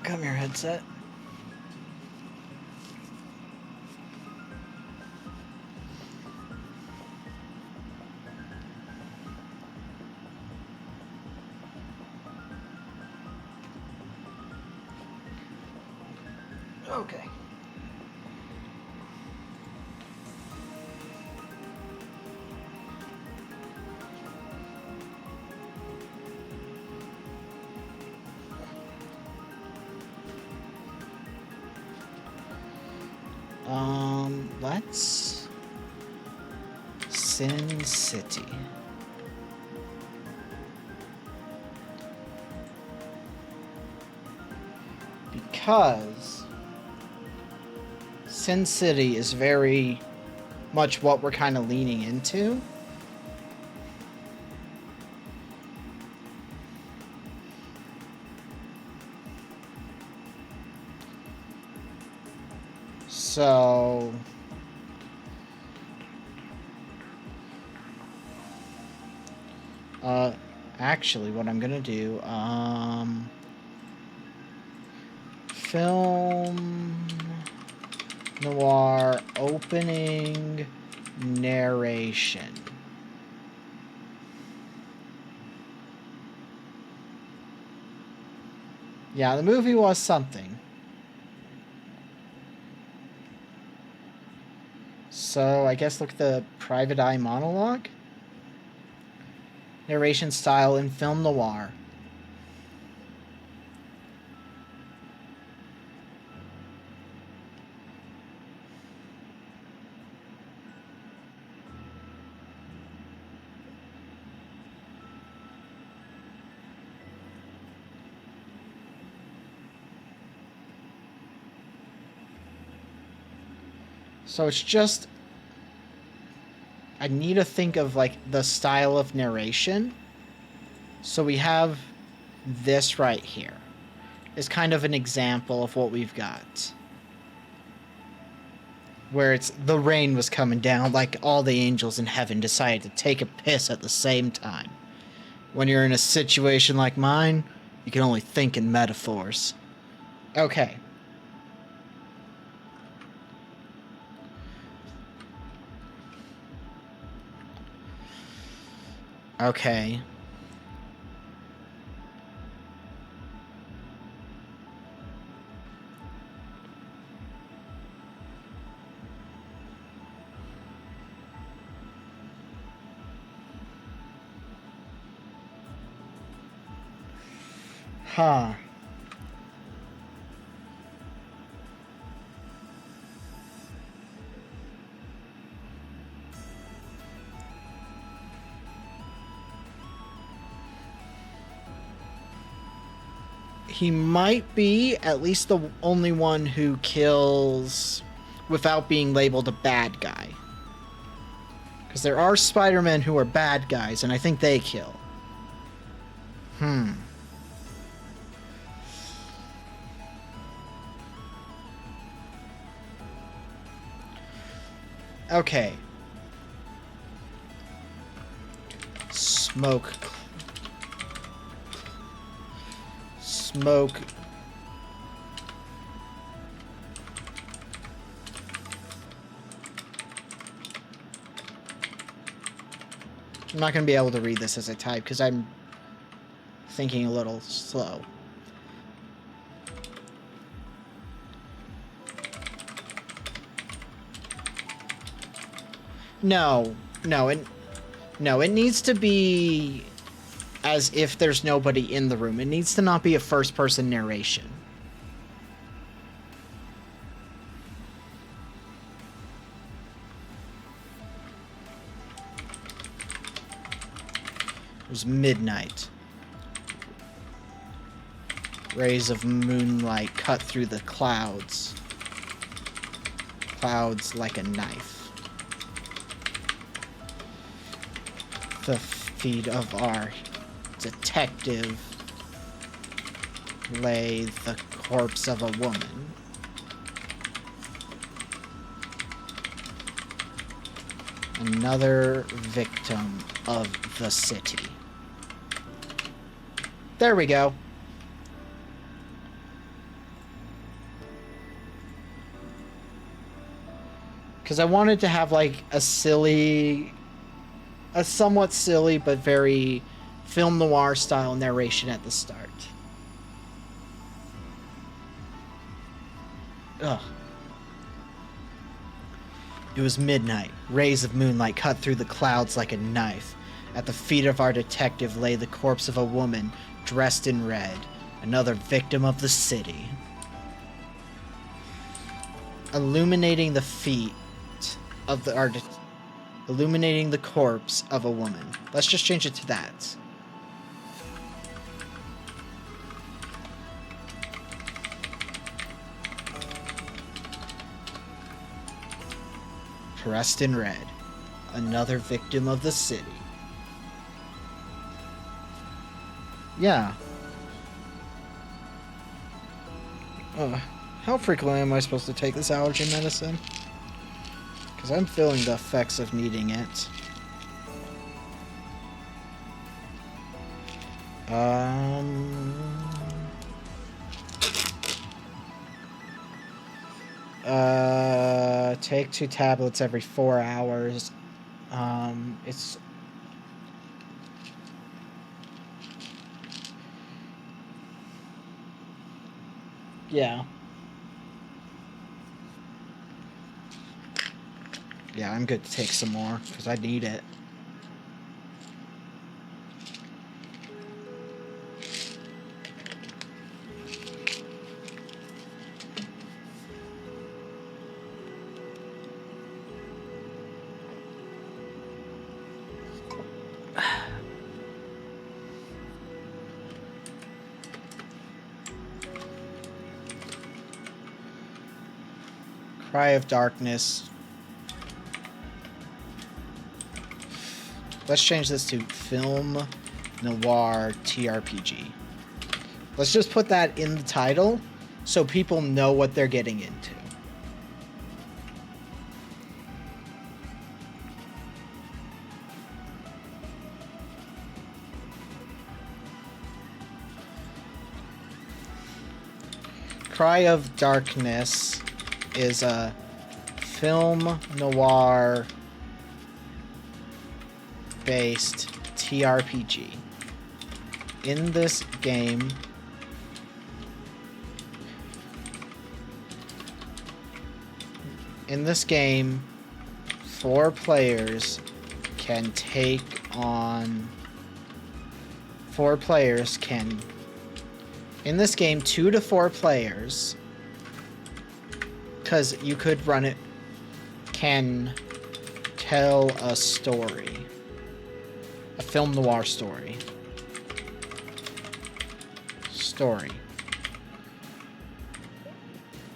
Come here, headset. Okay. Let's Sin City. Because Sin City is very much what we're kind of leaning into. So... actually, what I'm gonna do, film noir opening narration. Yeah, the movie was something. So, I guess look at the private eye monologue. Narration style in film noir. So it's just... I need to think of, like, the style of narration. So we have this right here. Is kind of an example of what we've got. Where it's the rain was coming down, like all the angels in heaven decided to take a piss at the same time. When you're in a situation like mine, you can only think in metaphors. Okay. Okay. Huh. He might be at least the only one who kills without being labeled a bad guy. Because there are Spider-Men who are bad guys, and I think they kill. Okay. Smoke. I'm not going to be able to read this as I type because I'm thinking a little slow. No, it needs to be as if there's nobody in the room. It needs to not be a first-person narration. It was midnight. Rays of moonlight cut through the clouds. Clouds like a knife. The feet of our detective lay the corpse of a woman. Another victim of the city. There we go. Because I wanted to have, like, a somewhat silly but very film noir style narration at the start. Ugh. It was midnight. Rays of moonlight cut through the clouds like a knife. At the feet of our detective lay the corpse of a woman dressed in red, another victim of the city. Illuminating the feet of illuminating the corpse of a woman. Let's just change it to that. Dressed in red, another victim of the city. Yeah. How frequently am I supposed to take this allergy medicine? Because I'm feeling the effects of needing it. Take 2 tablets every 4 hours. It's... Yeah. Yeah, I'm good to take some more, because I need it. Cry of Darkness. Let's change this to Film Noir TRPG. Let's just put that in the title so people know what they're getting into. Cry of Darkness is a film noir based TRPG. In this game, four players can in this game 2 to 4 players, because you could run it, can tell a story. A film noir story.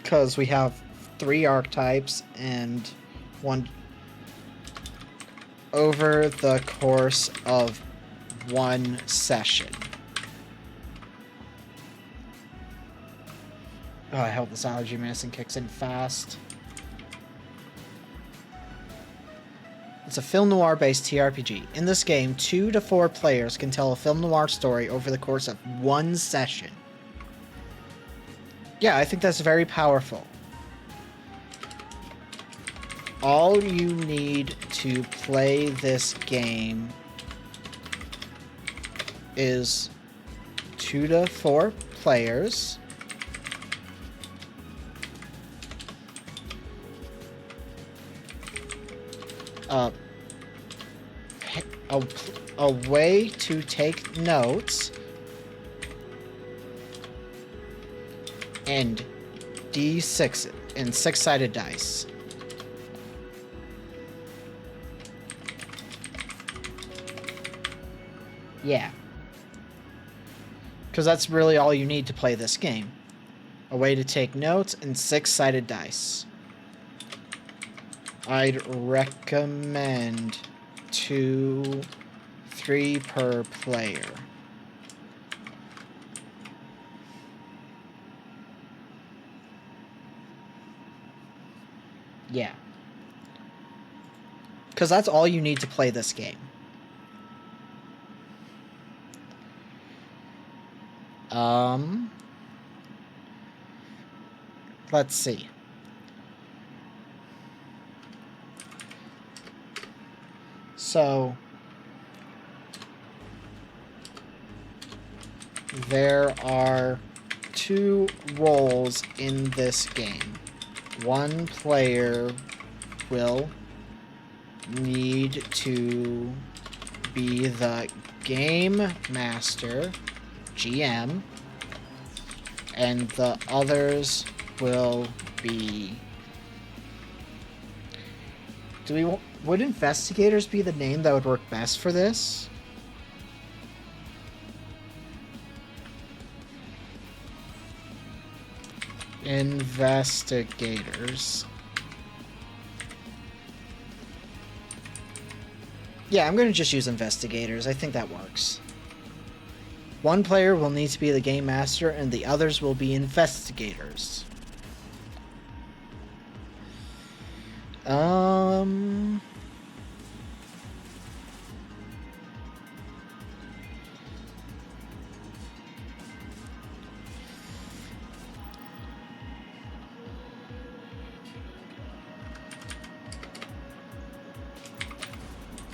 Because we have 3 archetypes and one over the course of 1 session. Oh, I hope this allergy medicine kicks in fast. It's a film noir based TRPG. In this game, 2 to 4 players can tell a film noir story over the course of 1 session. Yeah, I think that's very powerful. All you need to play this game is 2 to 4 players. A way to take notes, and D6 and 6-sided dice. Yeah. Because that's really all you need to play this game. A way to take notes and 6-sided dice. I'd recommend 2, 3 per player. Yeah. Because that's all you need to play this game. Let's see. So, there are 2 roles in this game. One player will need to be the game master, GM, and the others will be... Would investigators be the name that would work best for this? Investigators. Yeah, I'm going to just use investigators. I think that works. One player will need to be the game master, and the others will be investigators. Um...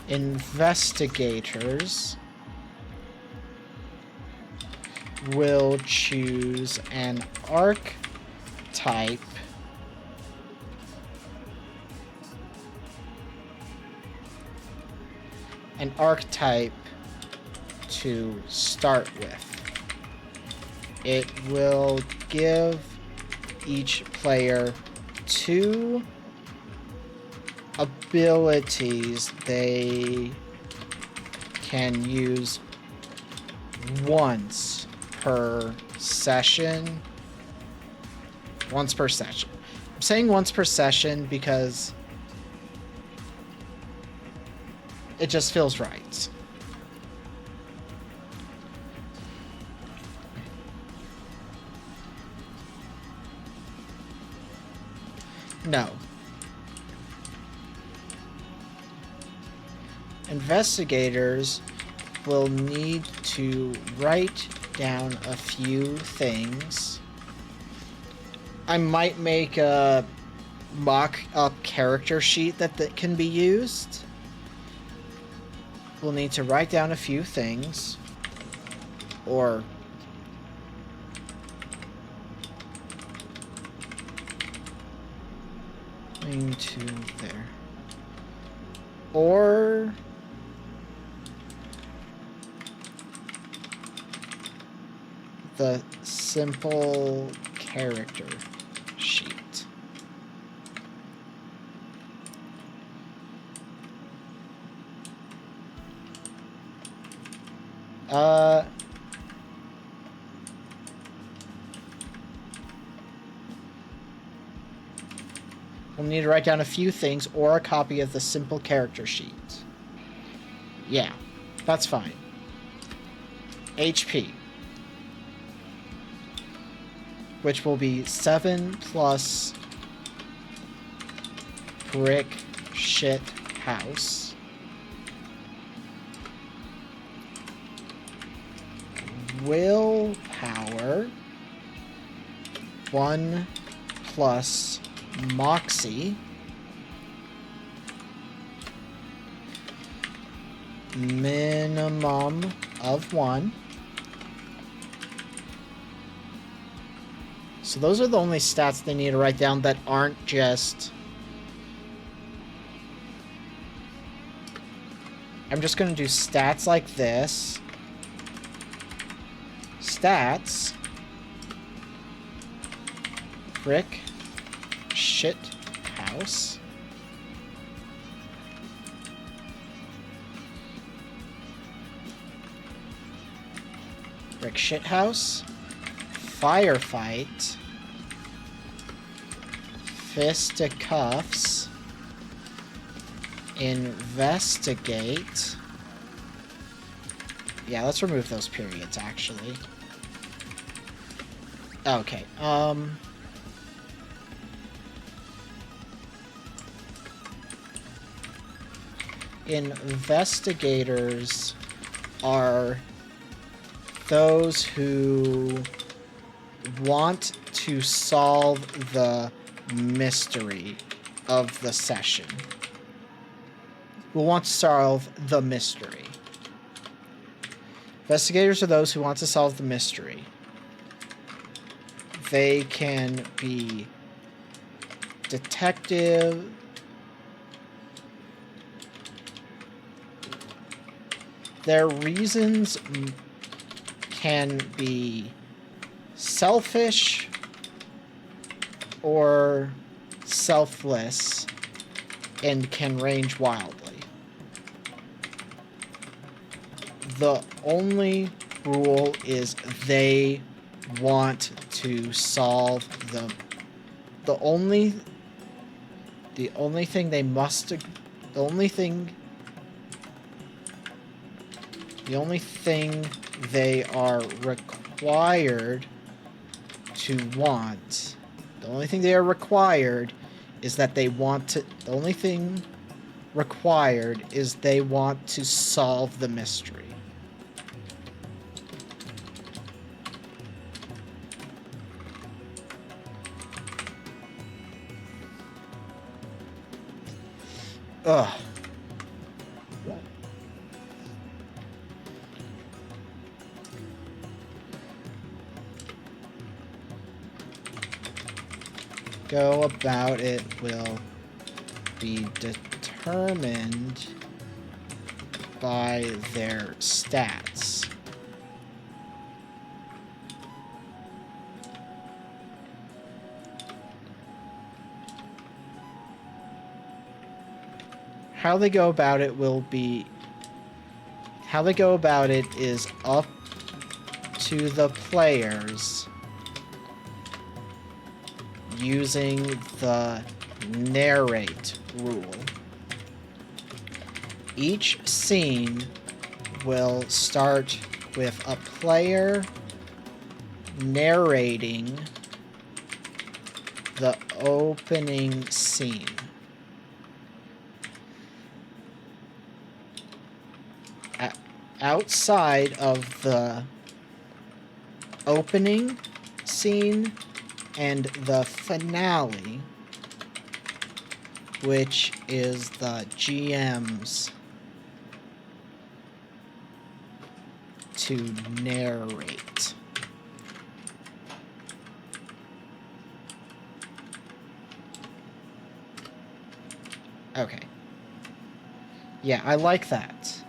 Investigators will choose an archetype to start with. It will give each player 2 abilities they can use once per session. Once per session. I'm saying once per session because it just feels right. No. Investigators will need to write down a few things. I might make a mock-up character sheet that can be used. We'll need to write down a few things. Or... into there. Or... the simple character sheet. We'll need to write down a few things or a copy of the simple character sheet. Yeah, that's fine. HP. Which will be 7 plus brick shit house. Willpower 1 plus moxie. Minimum of 1. So those are the only stats they need to write down that aren't just... I'm just going to do stats like this. Stats. Brick. Shit. House. Brick shit house. Firefight. Fisticuffs. Investigate. Yeah, let's remove those periods, actually. Okay, investigators are those who want to solve the mystery of the session. Who want to solve the mystery. Investigators are those who want to solve the mystery. They can be detective, their reasons can be selfish or selfless and can range wildly. The only rule is they want to solve the only thing they must the only thing they are required to want, the only thing they are required is that they want to... The only thing required is they want to solve the mystery. Ugh. Go about it will be determined by their stats. How they go about it will be... How they go about it is up to the players using the narrate rule. Each scene will start with a player narrating the opening scene. Outside of the opening scene and the finale, which is the GM's to narrate. Okay. Yeah, I like that.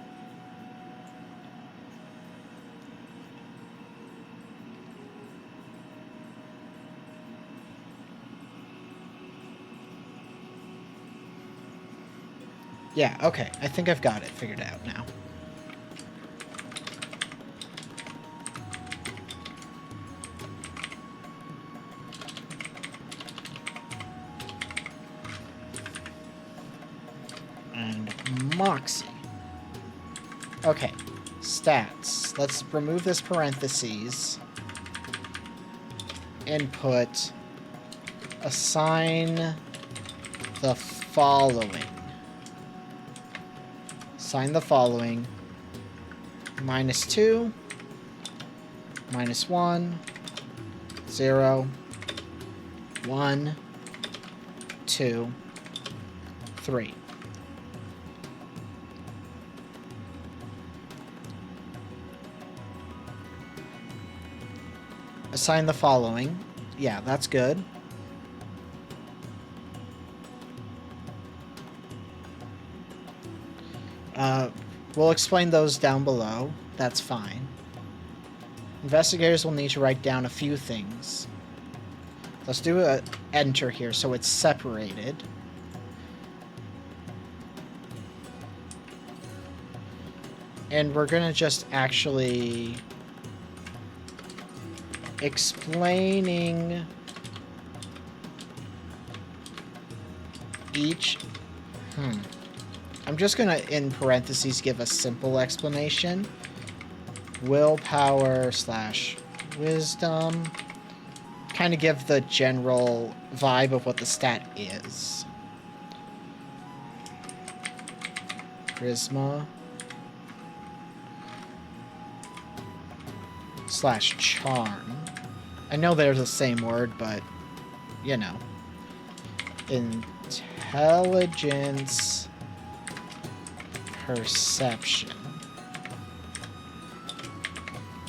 Yeah, okay. I think I've got it figured out now. And Moxie. Okay. Stats. Let's remove this parentheses. Input. Assign the following. Assign the following. -2, -1, 0, 1, 2, 3. Assign the following. Yeah, that's good. We'll explain those down below. That's fine. Investigators will need to write down a few things. Let's do a enter here so it's separated. And we're gonna just actually explaining each... I'm just gonna, in parentheses, give a simple explanation. Willpower / wisdom. Kind of give the general vibe of what the stat is. Charisma / charm. I know they're the same word, but, you know. Intelligence... perception.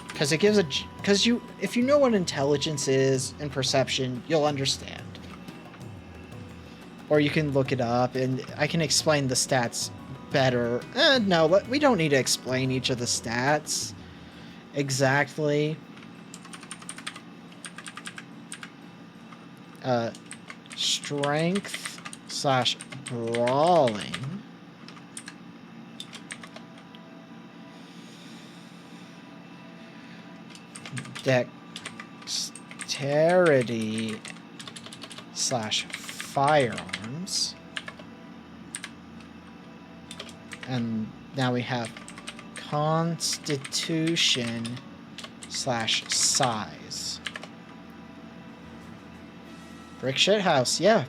Because it gives a... Because if you know what intelligence is and perception, you'll understand. Or you can look it up, and I can explain the stats better. No, we don't need to explain each of the stats exactly. Strength / brawling. Dexterity / firearms. And now we have constitution / size. Brick shit house, yeah.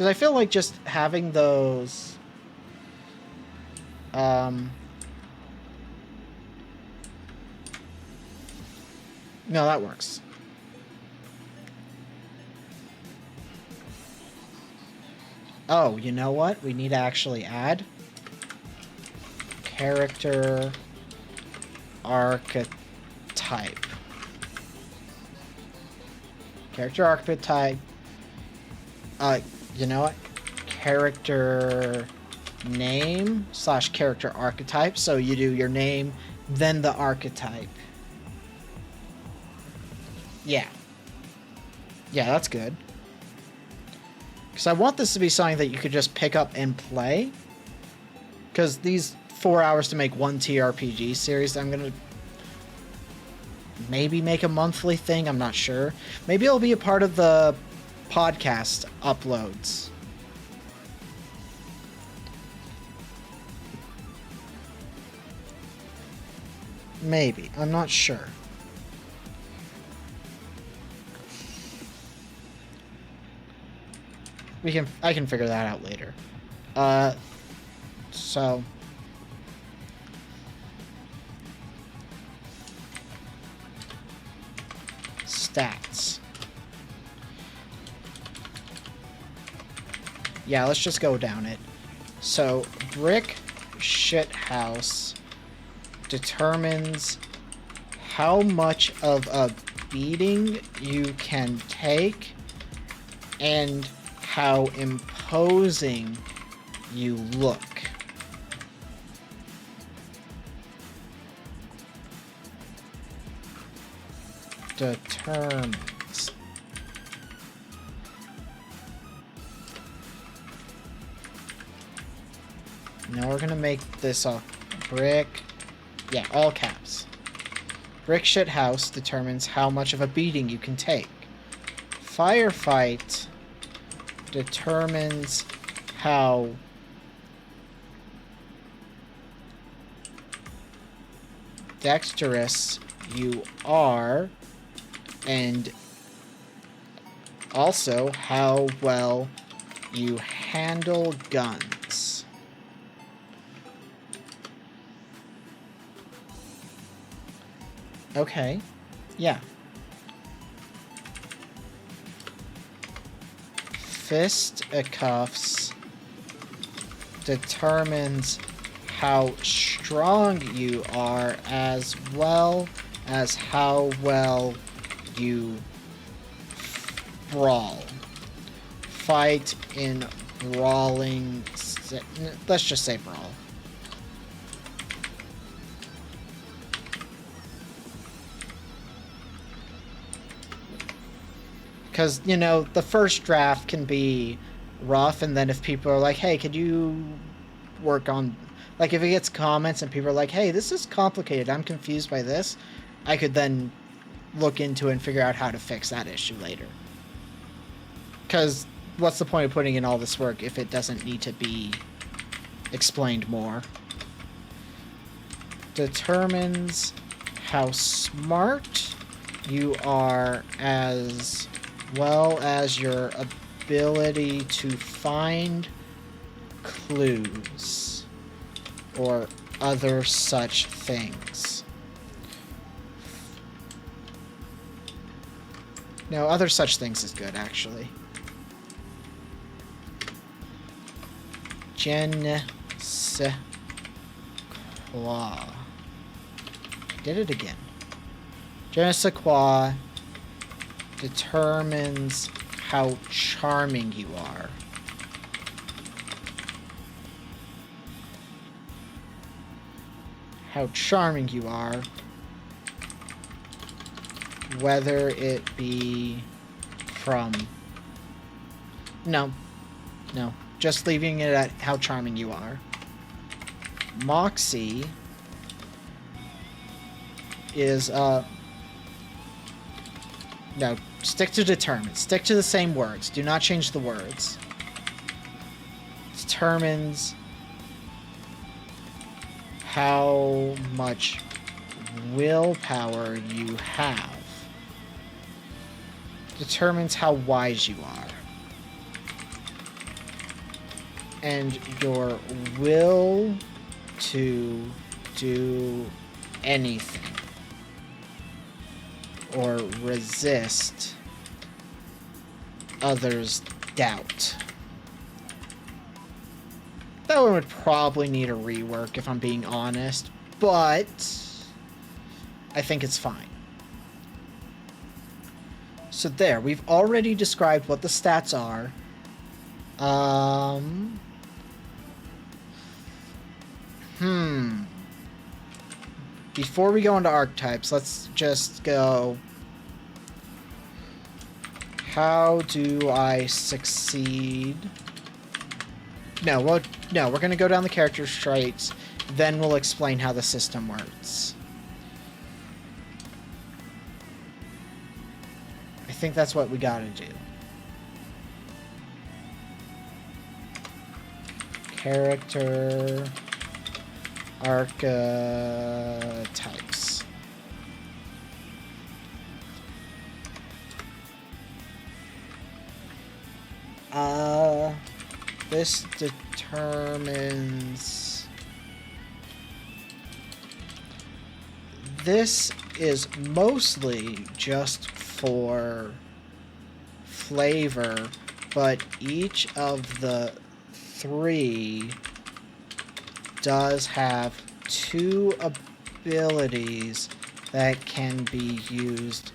Because I feel like just having those... No, that works. Oh, you know what? We need to actually add character archetype. Character archetype. You know what? Character name / character archetype. So you do your name, then the archetype. Yeah. Yeah, that's good. Because I want this to be something that you could just pick up and play. Because these 4 hours to make one TRPG series, I'm going to maybe make a monthly thing. I'm not sure. Maybe it'll be a part of the podcast uploads. Maybe. I'm not sure. I can figure that out later. So stats. Yeah, let's just go down it. So brick shit house determines how much of a beating you can take and how imposing you look. Determines. Now we're gonna make this a brick. Yeah, all caps. Brick shit house determines how much of a beating you can take. Firefight determines how dexterous you are and also how well you handle guns. Okay. Yeah. Fisticuffs determines how strong you are as well as how well you brawl. Fight in brawling... Let's just say brawl. Because, you know, the first draft can be rough, and then if people are like, hey, could you work on... Like, if it gets comments and people are like, hey, this is complicated, I'm confused by this, I could then look into it and figure out how to fix that issue later. Because what's the point of putting in all this work if it doesn't need to be explained more? Determines how smart you are as well as your ability to find clues or other such things. No, other such things is good, actually. Je sais quoi. Did it again. Je ne sais quoi determines how charming you are. How charming you are, whether it be from... No, just leaving it at how charming you are. Moxie is, no, stick to determine. Stick to the same words. Do not change the words. Determines how much willpower you have. Determines how wise you are. and your will to do anything or resist others' doubt. That one would probably need a rework if I'm being honest, but I think it's fine. So there, we've already described what the stats are. Before we go into archetypes, let's just go... How do I succeed? No, we're going to go down the character traits, then we'll explain how the system works. I think that's what we gotta do. Character archetypes. This determines... This is mostly just for flavor, but each of the 3 does have 2 abilities that can be used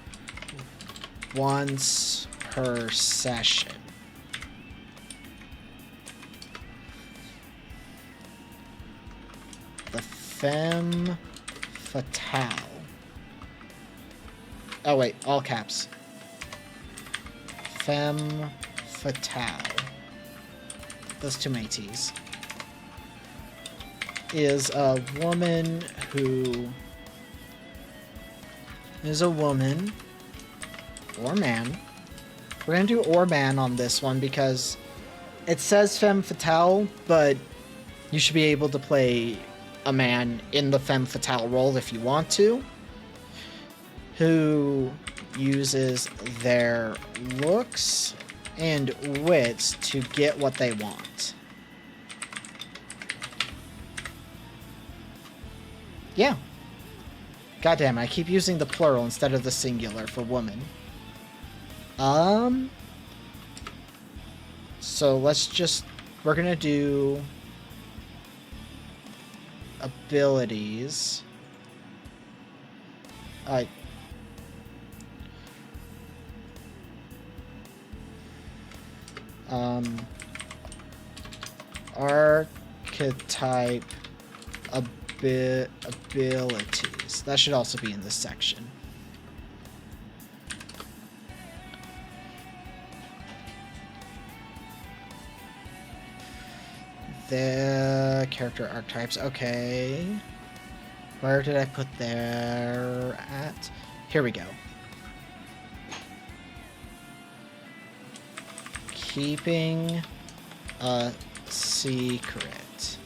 once per session. The Femme Fatale. Oh wait, all caps. Femme Fatale. That's too many T's. Is a woman who is a woman or man. We're gonna do or man on this one because it says Femme Fatale, but you should be able to play a man in the Femme Fatale role if you want to, who uses their looks and wits to get what they want. Yeah. Goddamn, I keep using the plural instead of the singular for woman. So let's just... We're gonna do... abilities. Archetype abilities. That should also be in this section. The character archetypes. Okay. Where did I put there at? Here we go. Keeping a secret.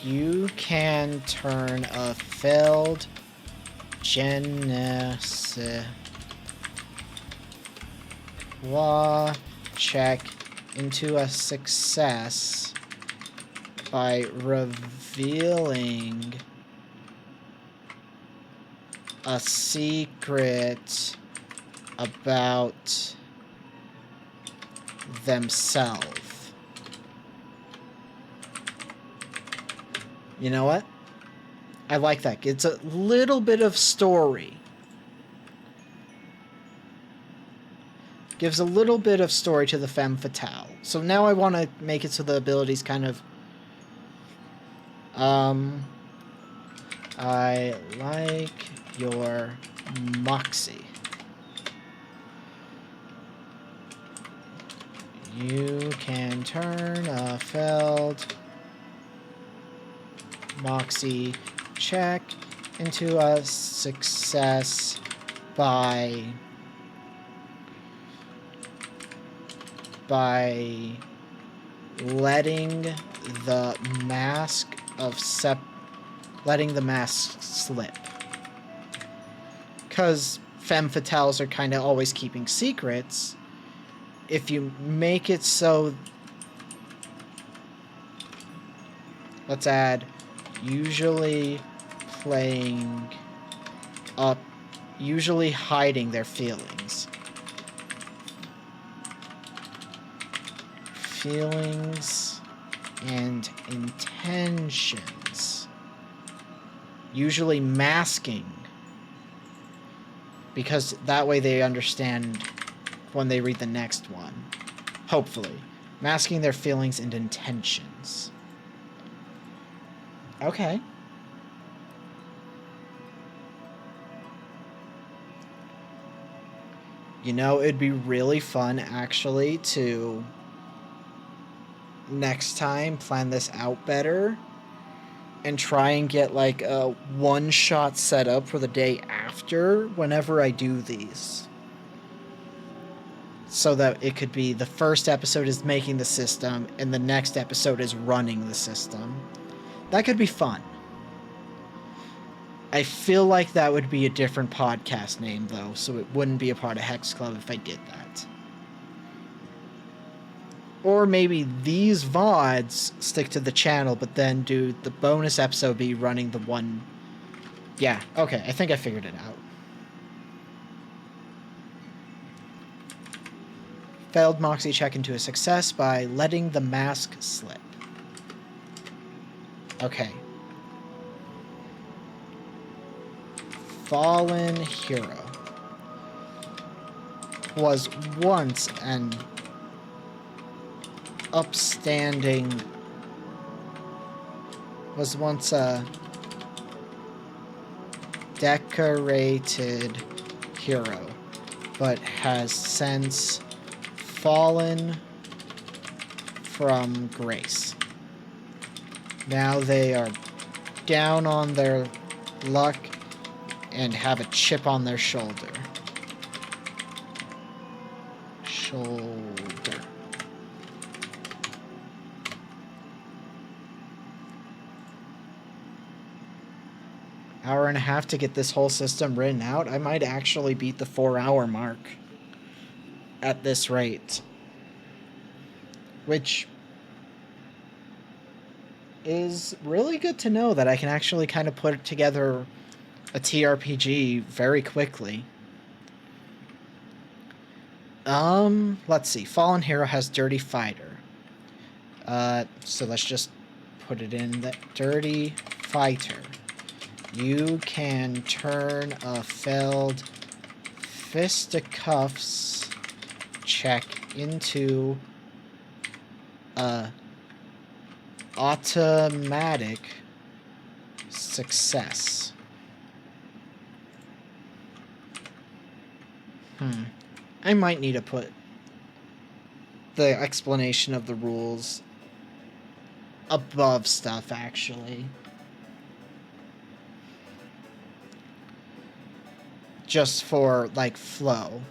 You can turn a failed Genesis law check into a success by revealing a secret about themselves. You know what? I like that. It's a little bit of story. Gives a little bit of story to the Femme Fatale. So now I want to make it so the abilities kind of... I like your moxie. You can turn a failed moxie check into a success by letting the mask slip. Because femme fatales are kind of always keeping secrets, if you make it so... Let's add usually playing up, usually hiding their feelings. Feelings and intentions. Usually masking. Because that way they understand when they read the next one. Hopefully. Masking their feelings and intentions. Okay. You know, it'd be really fun, actually, to next time plan this out better and try and get, like, a one-shot setup for the day after whenever I do these. So that it could be the first episode is making the system and the next episode is running the system. That could be fun. I feel like that would be a different podcast name, though, so it wouldn't be a part of Hex Club if I did that. Or maybe these VODs stick to the channel, but then do the bonus episode be running the one... Yeah, okay, I think I figured it out. Failed Moxie check into a success by letting the mask slip. Okay. Fallen hero was once an upstanding, was once a decorated hero, but has since fallen from grace. Now they are down on their luck and have a chip on their shoulder. Hour and a half to get this whole system written out. I might actually beat the 4-hour mark at this rate. Which is really good to know that I can actually kind of put together a TRPG very quickly. Let's see. Fallen Hero has Dirty Fighter. So let's just put it in that Dirty Fighter. You can turn a failed fisticuffs check into a automatic success. I might need to put the explanation of the rules above stuff, actually. Just for, like, flow.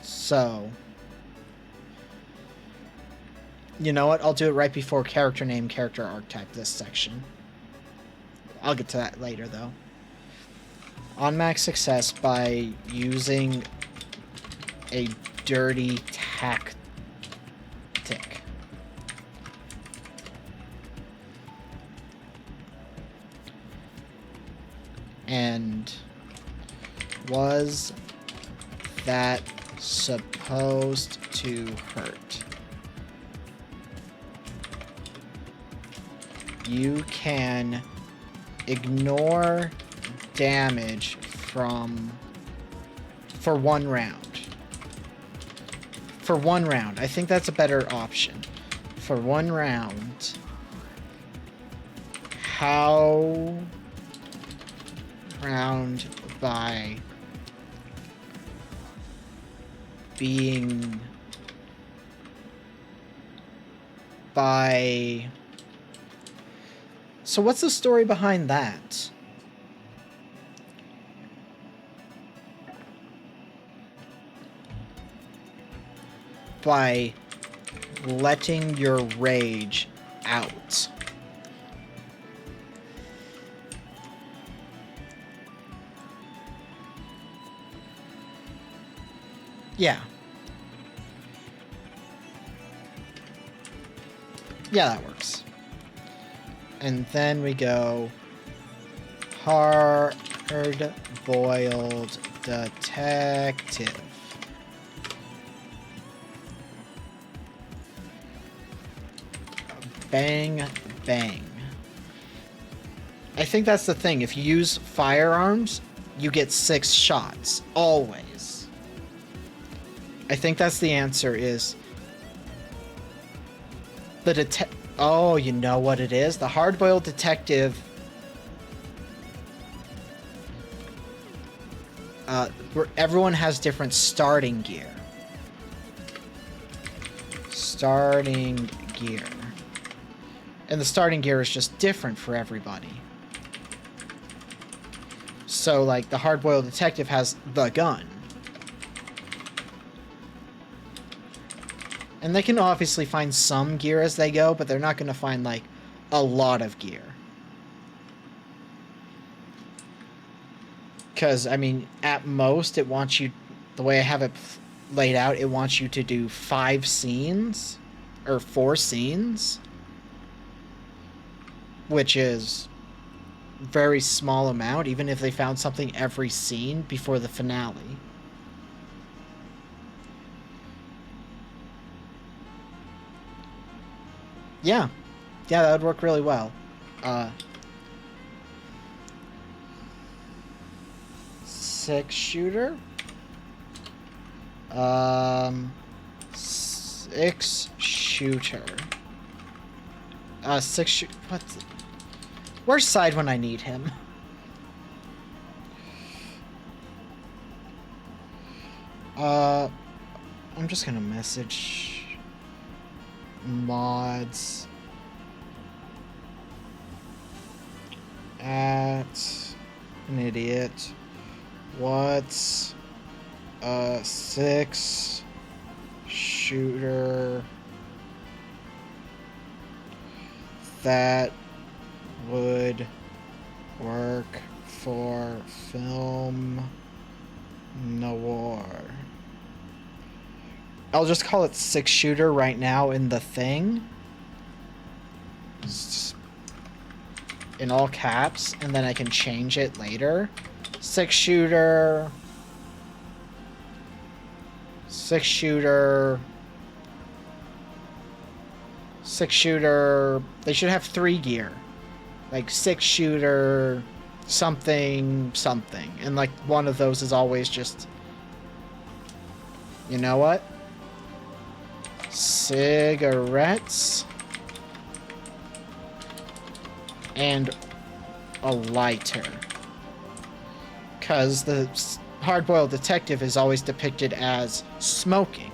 So, you know what? I'll do it right before character name, character archetype, this section. I'll get to that later, though. On max success by using a dirty tactic. And was that supposed to hurt? You can ignore damage for 1 round. For 1 round. I think that's a better option. For 1 round. How round by being by... So what's the story behind that? By letting your rage out. Yeah. Yeah, that works. And then we go hard-boiled detective. Bang, bang. I think that's the thing. If you use firearms, you get 6 shots. Always. I think that's the answer is... Oh, you know what it is? The hard-boiled detective... where everyone has different starting gear. Starting gear. And the starting gear is just different for everybody. So, like, the hard-boiled detective has the gun. And they can obviously find some gear as they go, but they're not going to find, like, a lot of gear. Because, I mean, at most, it wants you... The way I have it laid out, it wants you to do 5 scenes. Or 4 scenes. Which is... very small amount, even if they found something every scene before the finale. Yeah. Yeah, that would work really well. 6-shooter? 6-shooter. 6-shooter... What's... Where's Side when I need him? I'm just gonna message mods at an idiot. What's a 6-shooter that would work for film noir? I'll just call it 6-shooter right now in the thing. In all caps, and then I can change it later. 6-shooter. 6-shooter. 6-shooter. They should have 3 gear. Like 6-shooter, something, something. And like one of those is always just... You know what? Cigarettes. And a lighter. Because the hard-boiled detective is always depicted as smoking.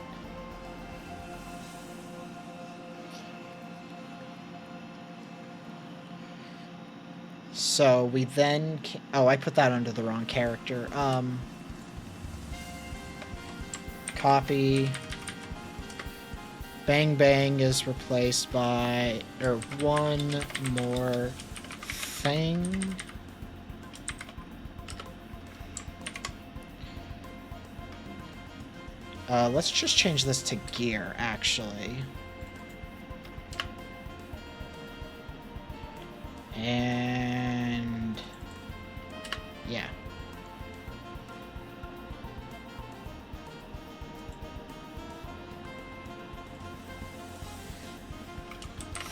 So we then... Oh, I put that under the wrong character. Copy. Bang Bang is replaced by... Or one more thing. Let's just change this to gear, actually. And... yeah.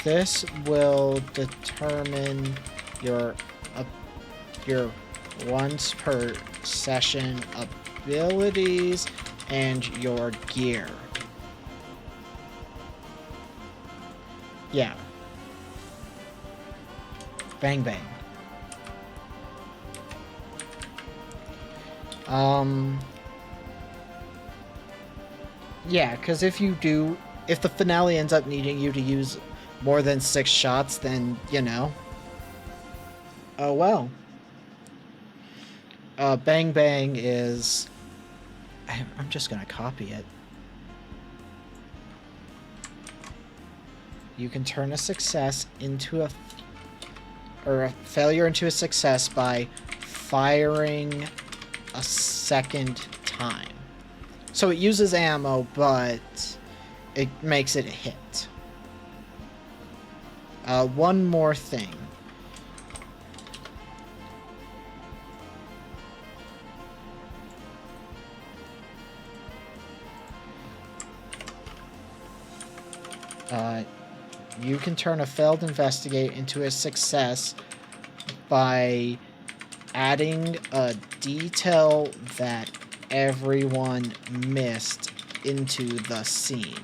This will determine your once per session abilities and your gear. Yeah. Bang Bang. Yeah, because if the finale ends up needing you to use more than 6 shots, then, you know. Oh, well. Bang Bang is... I'm just gonna copy it. You can turn a success into a failure into a success by firing a second time. So it uses ammo, but it makes it a hit. One more thing. You can turn a failed investigate into a success by adding a detail that everyone missed into the scene.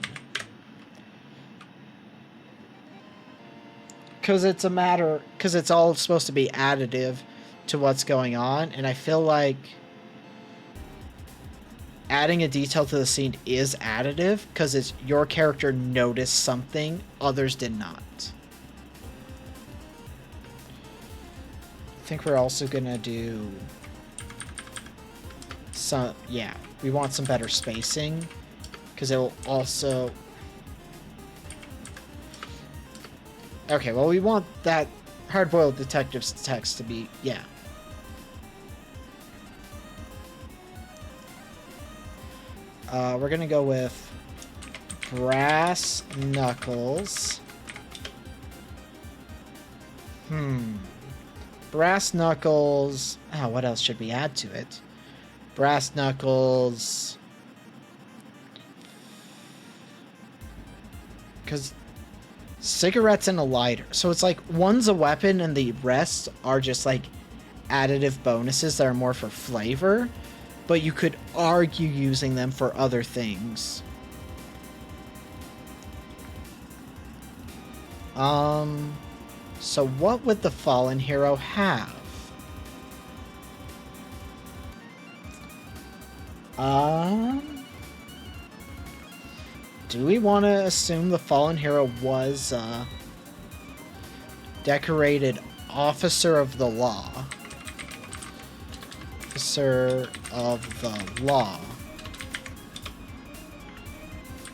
Because it's all supposed to be additive to what's going on, and I feel like adding a detail to the scene is additive because it's your character noticed something others did not. I think we're also gonna do some, yeah, we want some better spacing because it will also, okay, well, we want that hard-boiled detective's text to be, yeah. We're gonna go with brass knuckles. Brass knuckles. Oh, what else should we add to it? Brass knuckles. Because cigarettes and a lighter. So it's like one's a weapon and the rest are just like additive bonuses that are more for flavor. But you could argue using them for other things. So what would the fallen hero have? Do we want to assume the fallen hero was a decorated officer of the law? Officer of the law.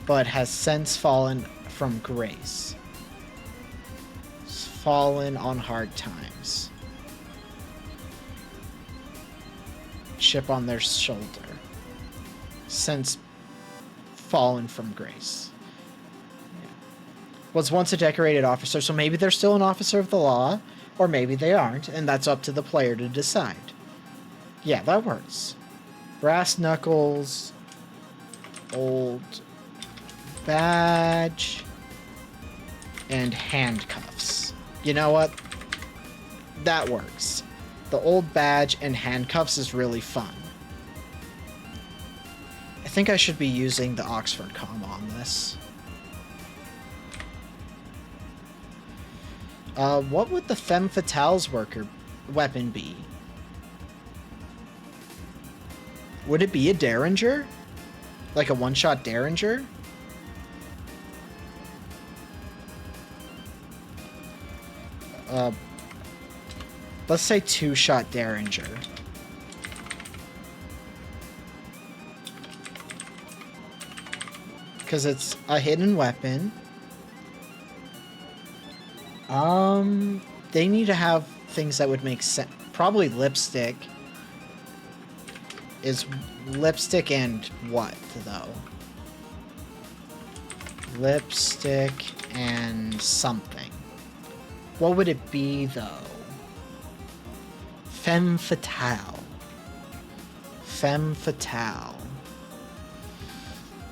But has since fallen from grace. Fallen on hard times. Chip on their shoulder. Since fallen from grace. Yeah. Was once a decorated officer, so maybe they're still an officer of the law, or maybe they aren't, and that's up to the player to decide. Yeah, that works. Brass knuckles. Old badge. And handcuffs. You know what? That works. The old badge and handcuffs is really fun. I think I should be using the Oxford comma on this. What would the femme fatale's weapon be? Would it be a Derringer? Like a one-shot Derringer? Let's say two-shot Derringer. Because it's a hidden weapon. They need to have things that would make sense. Probably lipstick. Is lipstick and what, though? Lipstick and something. What would it be, though? Femme fatale. Femme fatale.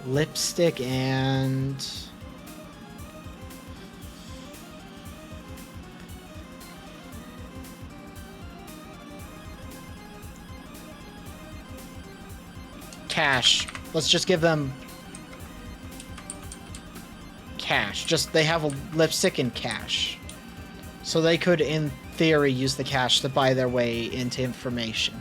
Lipstick and... cash. Let's just give them cash. Just, they have a lipstick and cash. So they could, in theory, use the cash to buy their way into information.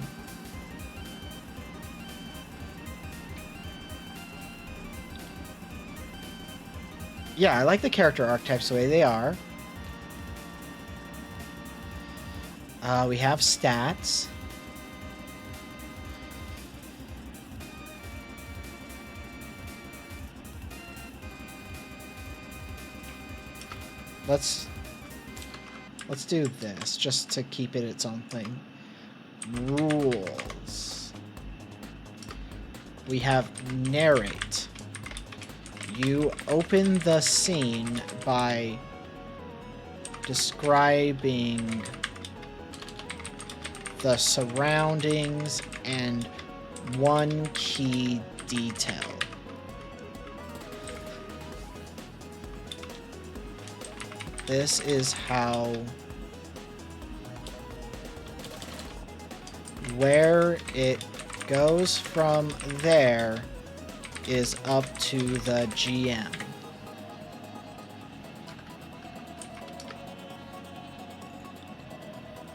Yeah, I like the character archetypes the way they are. We have stats. Let's do this, just to keep it its own thing. Rules. we have narrate. You open the scene by describing the surroundings and one key detail. This is how where it goes from there is up to the GM.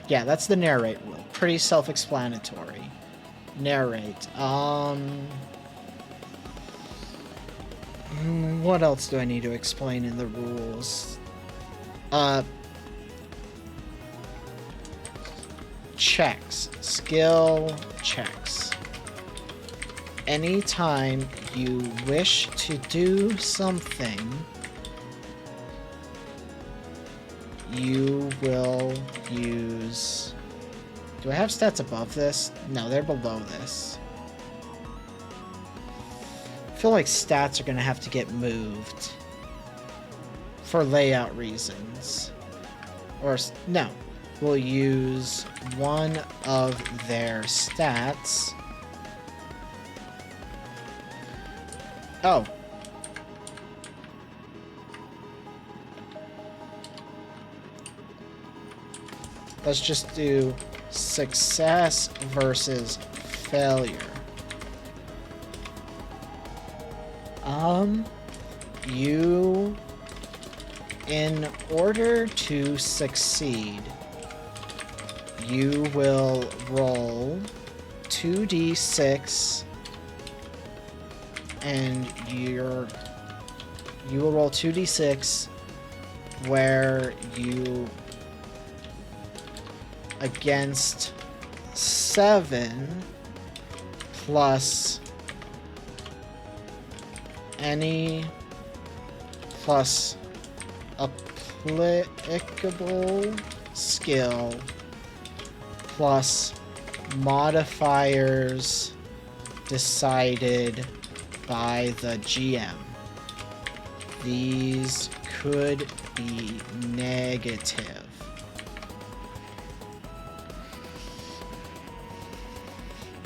Yeah, that's the narrate rule. Pretty self-explanatory. Narrate. What else do I need to explain in the rules? Checks. Skill checks. Anytime you wish to do something, you will use... Do I have stats above this? No, they're below this. I feel like stats are going to have to get moved for layout reasons. Or, no. We'll use one of their stats. Oh. Let's just do success versus failure. You, in order to succeed, you will roll 2d6, and you will roll 2d6 where you against 7 plus any plus applicable skill plus modifiers decided by the GM. These could be negative.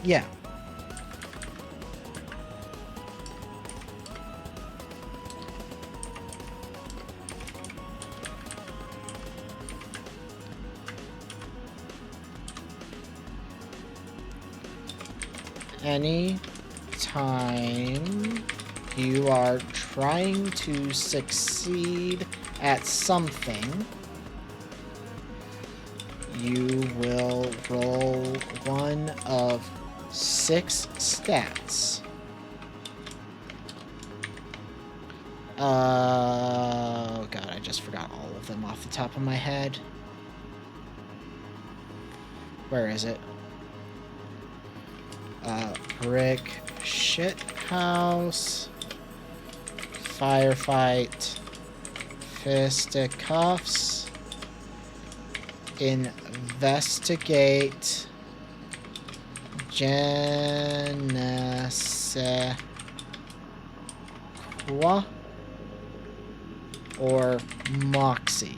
Yeah. Any time you are trying to succeed at something, you will roll one of 6 stats. Oh god, I just forgot all of them off the top of my head. Where is it? Brick shit house, firefight, fisticuffs, investigate, Genesequa, or Moxie.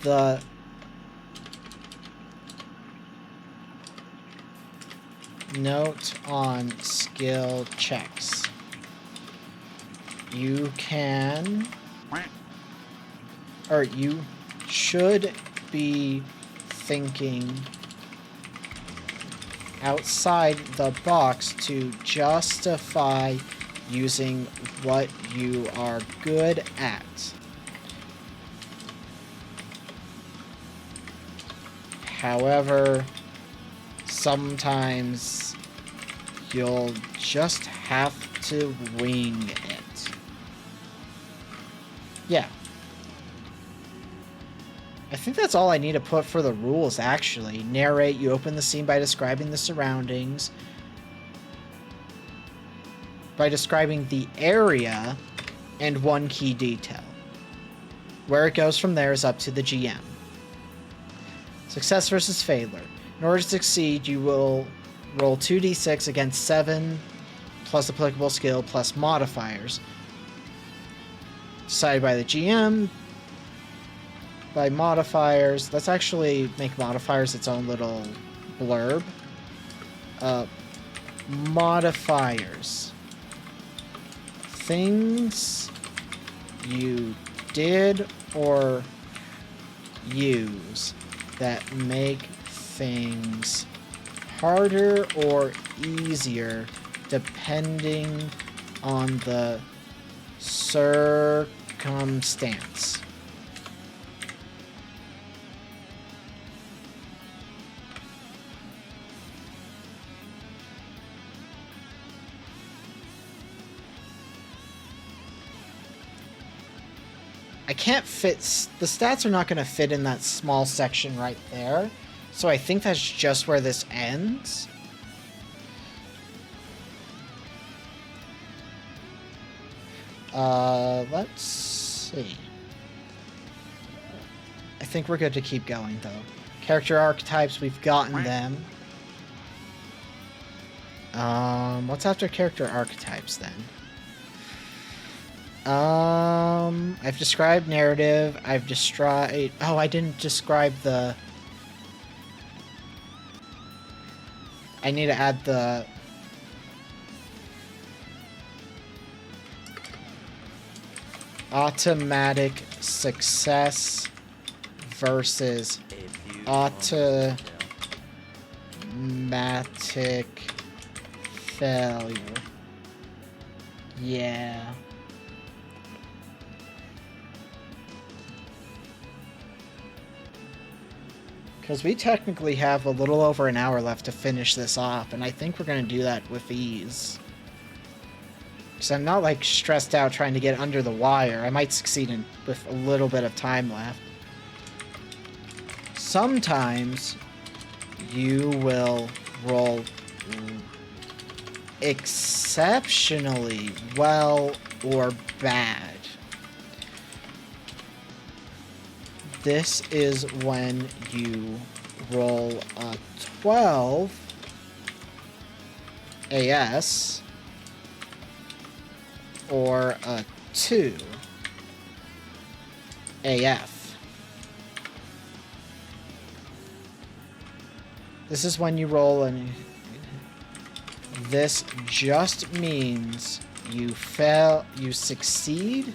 The note on skill checks. You can, or you should be thinking outside the box to justify using what you are good at. However, sometimes you'll just have to wing it. Yeah. I think that's all I need to put for the rules, actually. Narrate, you open the scene by describing the surroundings, by describing the area, and 1 key detail. Where it goes from there is up to the GM. Success versus failure. In order to succeed, you will roll 2d6 against 7 plus applicable skill plus modifiers. Decided by the GM. By modifiers, let's actually make modifiers its own little blurb. Modifiers. Things you did or use that make things harder or easier depending on the circumstance. I can't fit... The stats are not going to fit in that small section right there. So I think that's just where this ends. Let's see. I think we're good to keep going, though. Character archetypes, we've gotten them. What's after character archetypes, then? I've described narrative. I've described... Oh, I didn't describe the... I need to add the... automatic success versus automatic failure. Yeah. Because we technically have a little over an hour left to finish this off, and I think we're going to do that with ease. Because I'm not, like, stressed out trying to get under the wire. I might succeed with a little bit of time left. Sometimes you will roll exceptionally well or bad. This is when you roll a 12 AS or a 2 AF. This is when you roll and this just means you fail, you succeed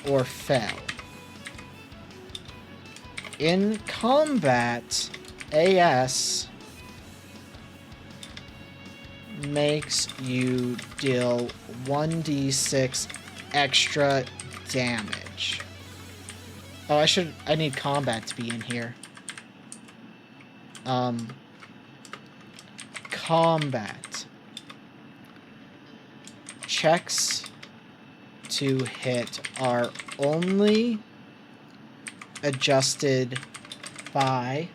or fail. In combat, AS makes you deal 1d6 extra damage. Oh, I need combat to be in here. Combat. Checks to hit are only adjusted by...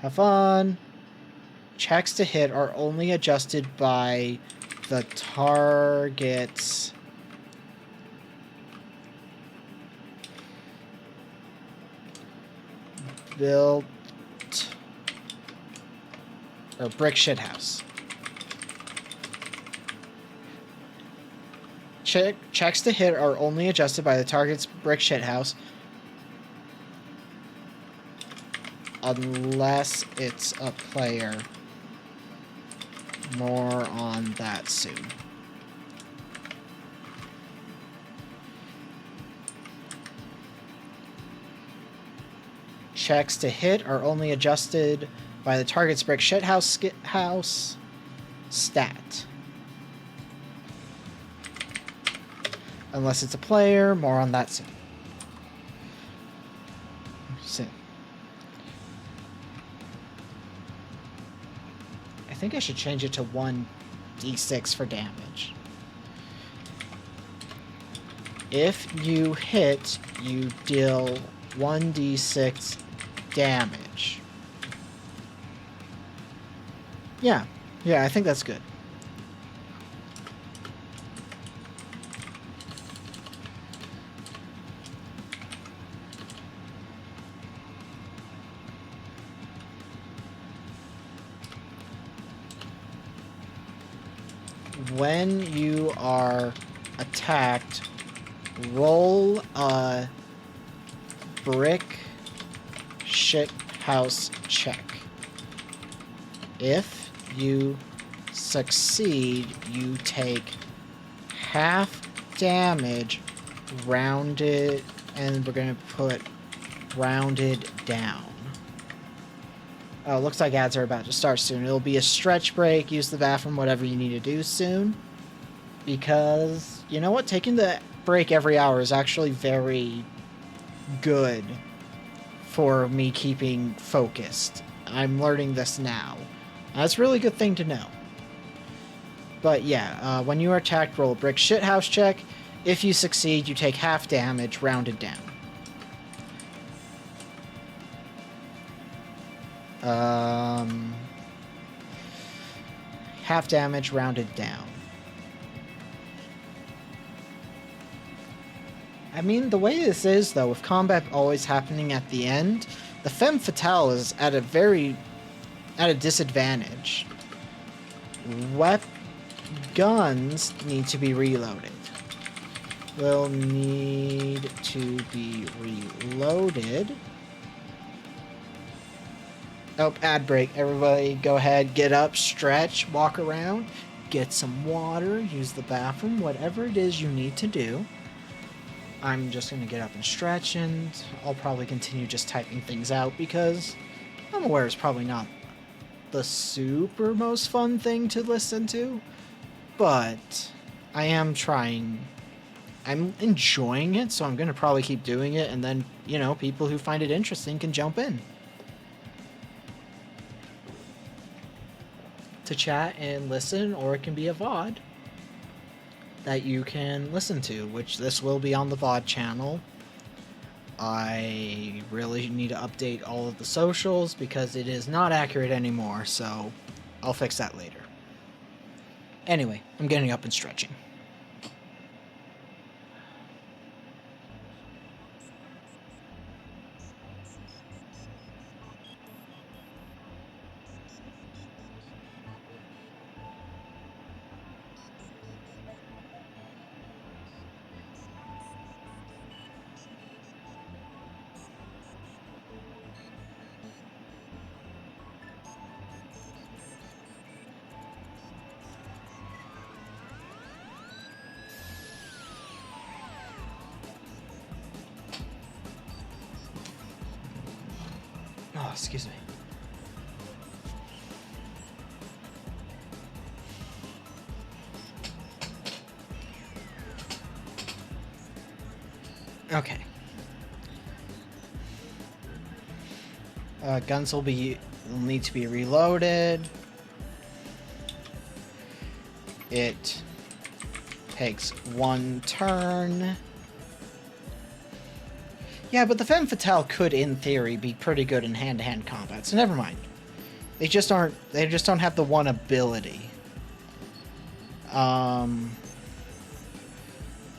Have fun. Checks to hit are only adjusted by the target's built or brick shit house. Checks to hit are only adjusted by the target's brick shit house unless it's a player. More on that soon. Checks to hit are only adjusted by the target's brick shit house stat. Unless it's a player, more on that soon. I think I should change it to 1d6 for damage. If you hit, you deal 1d6 damage. Yeah, I think that's good. when you are attacked, roll a brick shit house check. If you succeed, you take half damage rounded, and we're gonna put rounded down. Oh, looks like ads are about to start soon. It'll be a stretch break, use the bathroom, whatever you need to do soon. Because, you know what? Taking the break every hour is actually very good for me keeping focused. I'm learning this now. That's a really good thing to know. But yeah, when you are attacked, roll a brick shithouse check. If you succeed, you take half damage, rounded down. Half damage, rounded down. I mean, the way this is, though, with combat always happening at the end, the femme fatale is at a disadvantage. Guns need to be reloaded. Will need to be reloaded. Oh, ad break. Everybody go ahead, get up, stretch, walk around, get some water, use the bathroom, whatever it is you need to do. I'm just going to get up and stretch, and I'll probably continue just typing things out because I'm aware it's probably not the super most fun thing to listen to, but I am trying. I'm enjoying it, so I'm going to probably keep doing it, and then, you know, people who find it interesting can jump in to chat and listen, or it can be a VOD that you can listen to, which this will be on the VOD channel. I really need to update all of the socials because it is not accurate anymore, so I'll fix that later. Anyway, I'm getting up and stretching. Oh, excuse me. Okay. Guns will need to be reloaded. It takes one turn. Yeah, but the femme fatale could, in theory, be pretty good in hand-to-hand combat, so never mind. They just aren't. They just don't have the one ability.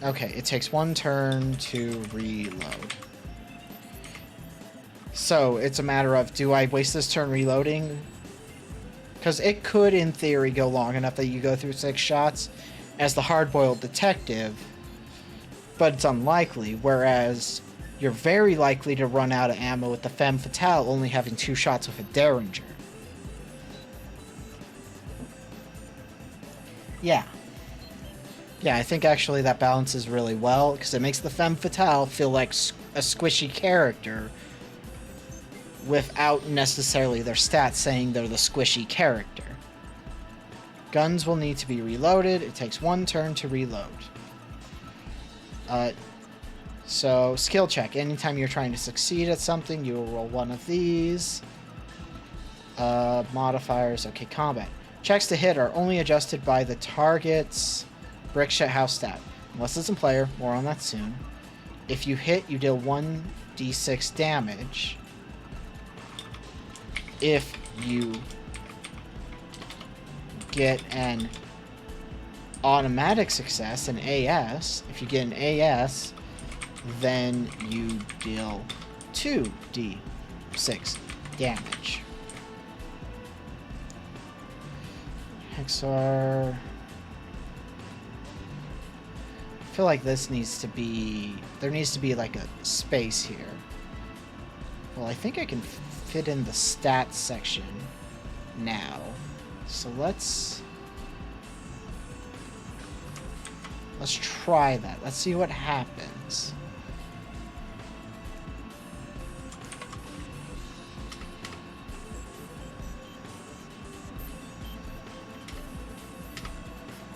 Okay, it takes one turn to reload. So it's a matter of, do I waste this turn reloading? Because it could, in theory, go long enough that you go through 6 shots as the hard-boiled detective, but it's unlikely, whereas you're very likely to run out of ammo with the femme fatale only having 2 shots with a derringer. Yeah. Yeah, I think actually that balances really well, because it makes the femme fatale feel like a squishy character without necessarily their stats saying they're the squishy character. Guns will need to be reloaded. It takes 1 turn to reload. So, skill check. Anytime you're trying to succeed at something, you will roll one of these. Modifiers. Okay, combat. Checks to hit are only adjusted by the target's brick shit house stat. Unless it's in player, more on that soon. If you hit, you deal 1d6 damage. If you get an automatic success, an AS, if you get an AS, then you deal 2d6 damage. Hexar. feel like this needs to be... There needs to be like a space here. Well, I think I can fit in the stats section now. So let's try that. Let's see what happens.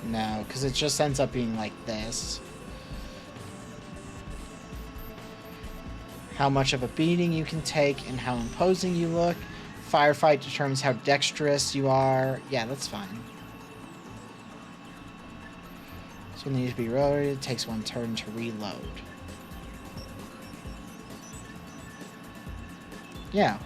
No, because it just ends up being like this. How much of a beating you can take and how imposing you look. Firefight determines how dexterous you are. Yeah, that's fine. This one needs to be reloaded. It takes 1 turn to reload. Yeah.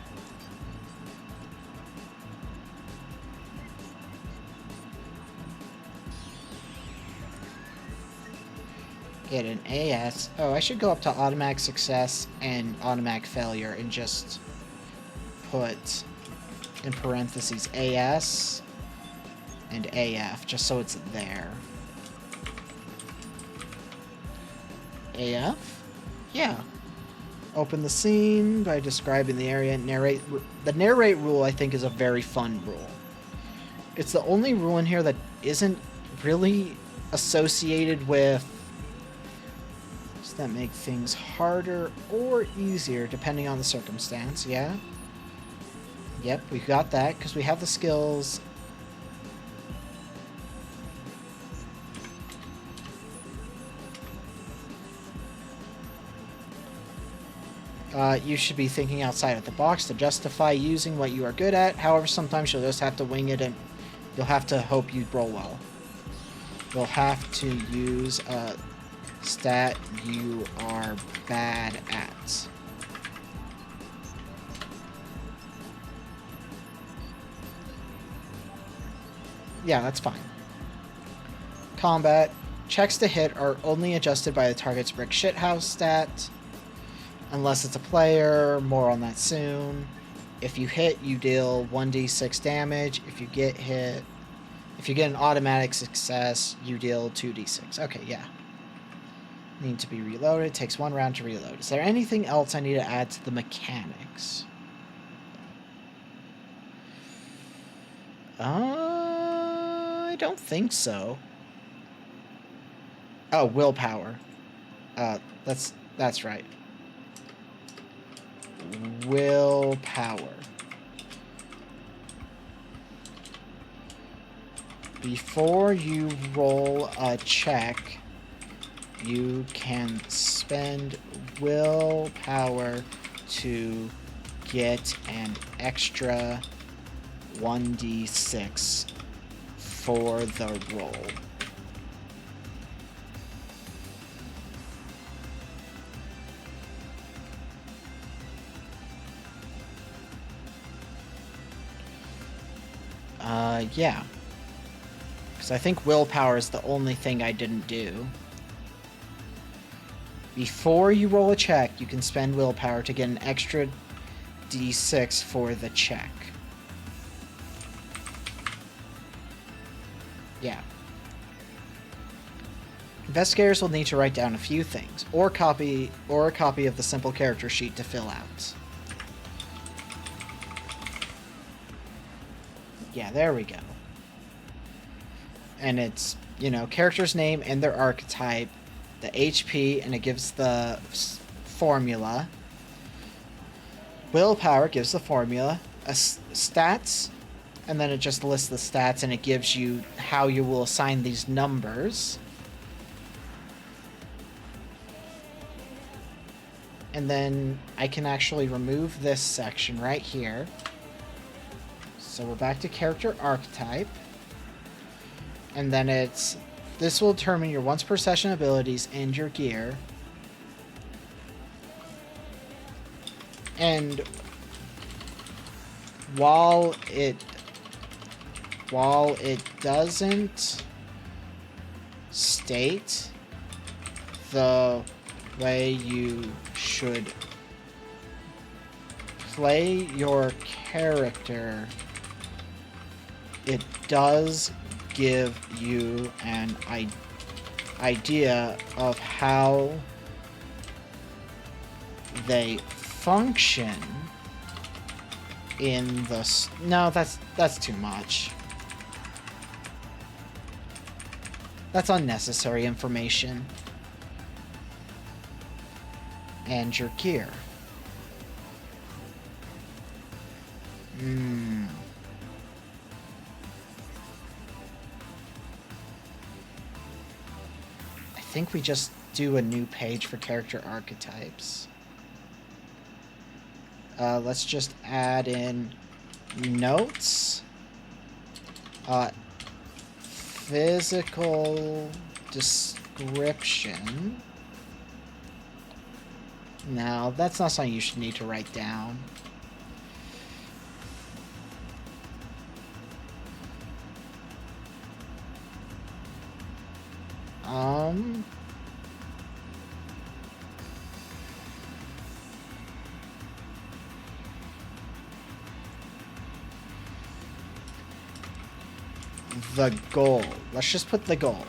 Get an AS. Oh, I should go up to automatic success and automatic failure and just put in parentheses AS and AF, just so it's there. AF? Yeah. Open the scene by describing the area. Narrate. The narrate rule, I think, is a very fun rule. It's the only rule in here that isn't really associated with... Does that make things harder or easier, depending on the circumstance? Yeah? Yep, we got that, because we have the skills. You should be thinking outside of the box to justify using what you are good at. However, sometimes you'll just have to wing it and you'll have to hope you roll well. You'll have to use a stat you are bad at. Yeah, that's fine. Combat. Checks to hit are only adjusted by the target's brick shithouse stat. Unless it's a player, more on that soon. If you hit, you deal 1d6 damage. If you get hit, if you get an automatic success, you deal 2d6. Okay, yeah. Need to be reloaded. Takes 1 round to reload. Is there anything else I need to add to the mechanics? I don't think so. Oh, willpower. That's right. Willpower. Before you roll a check, you can spend willpower to get an extra 1d6 for the roll. Yeah. Because I think willpower is the only thing I didn't do. Before you roll a check, you can spend willpower to get an extra d6 for the check. Yeah. Investigators will need to write down a few things, or a copy of the simple character sheet to fill out. Yeah, there we go. And it's, you know, character's name and their archetype, the HP, and it gives the formula. Willpower gives the formula. Stats, and then it just lists the stats and it gives you how you will assign these numbers. And then I can actually remove this section right here. So we're back to character archetype. And then this will determine your once per session abilities and your gear. And while it doesn't state the way you should play your character, it does give you an idea of how they function in the... No, that's too much. That's unnecessary information. And your gear. I think we just do a new page for character archetypes. Let's just add in notes. Physical description. No, that's not something you should need to write down. The goal. Let's just put the goal.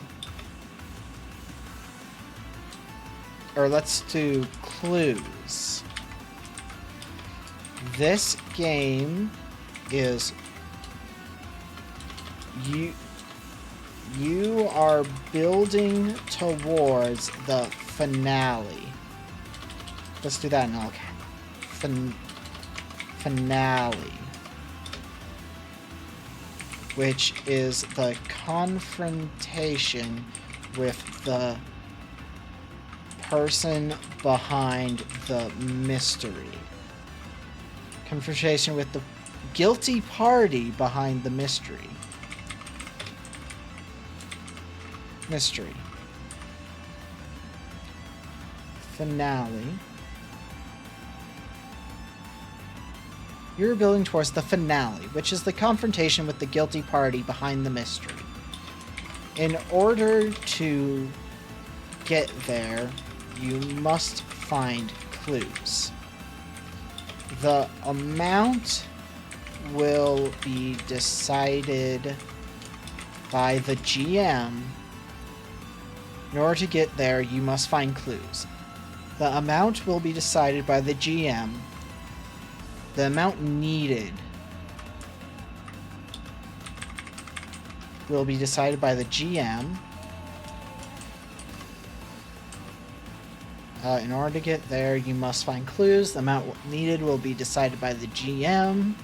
Or let's do clues. This game is... You are building towards the finale. Let's do that in all caps. Finale. Which is the confrontation with the person behind the mystery. Confrontation with the guilty party behind the mystery. Mystery. Finale. You're building towards the finale, which is the confrontation with the guilty party behind the mystery. In order to get there, you must find clues. The amount will be decided by the GM. In order to get there, you must find clues. The amount will be decided by the GM. The amount needed will be decided by the GM. In order to get there, you must find clues. The amount needed will be decided by the GM.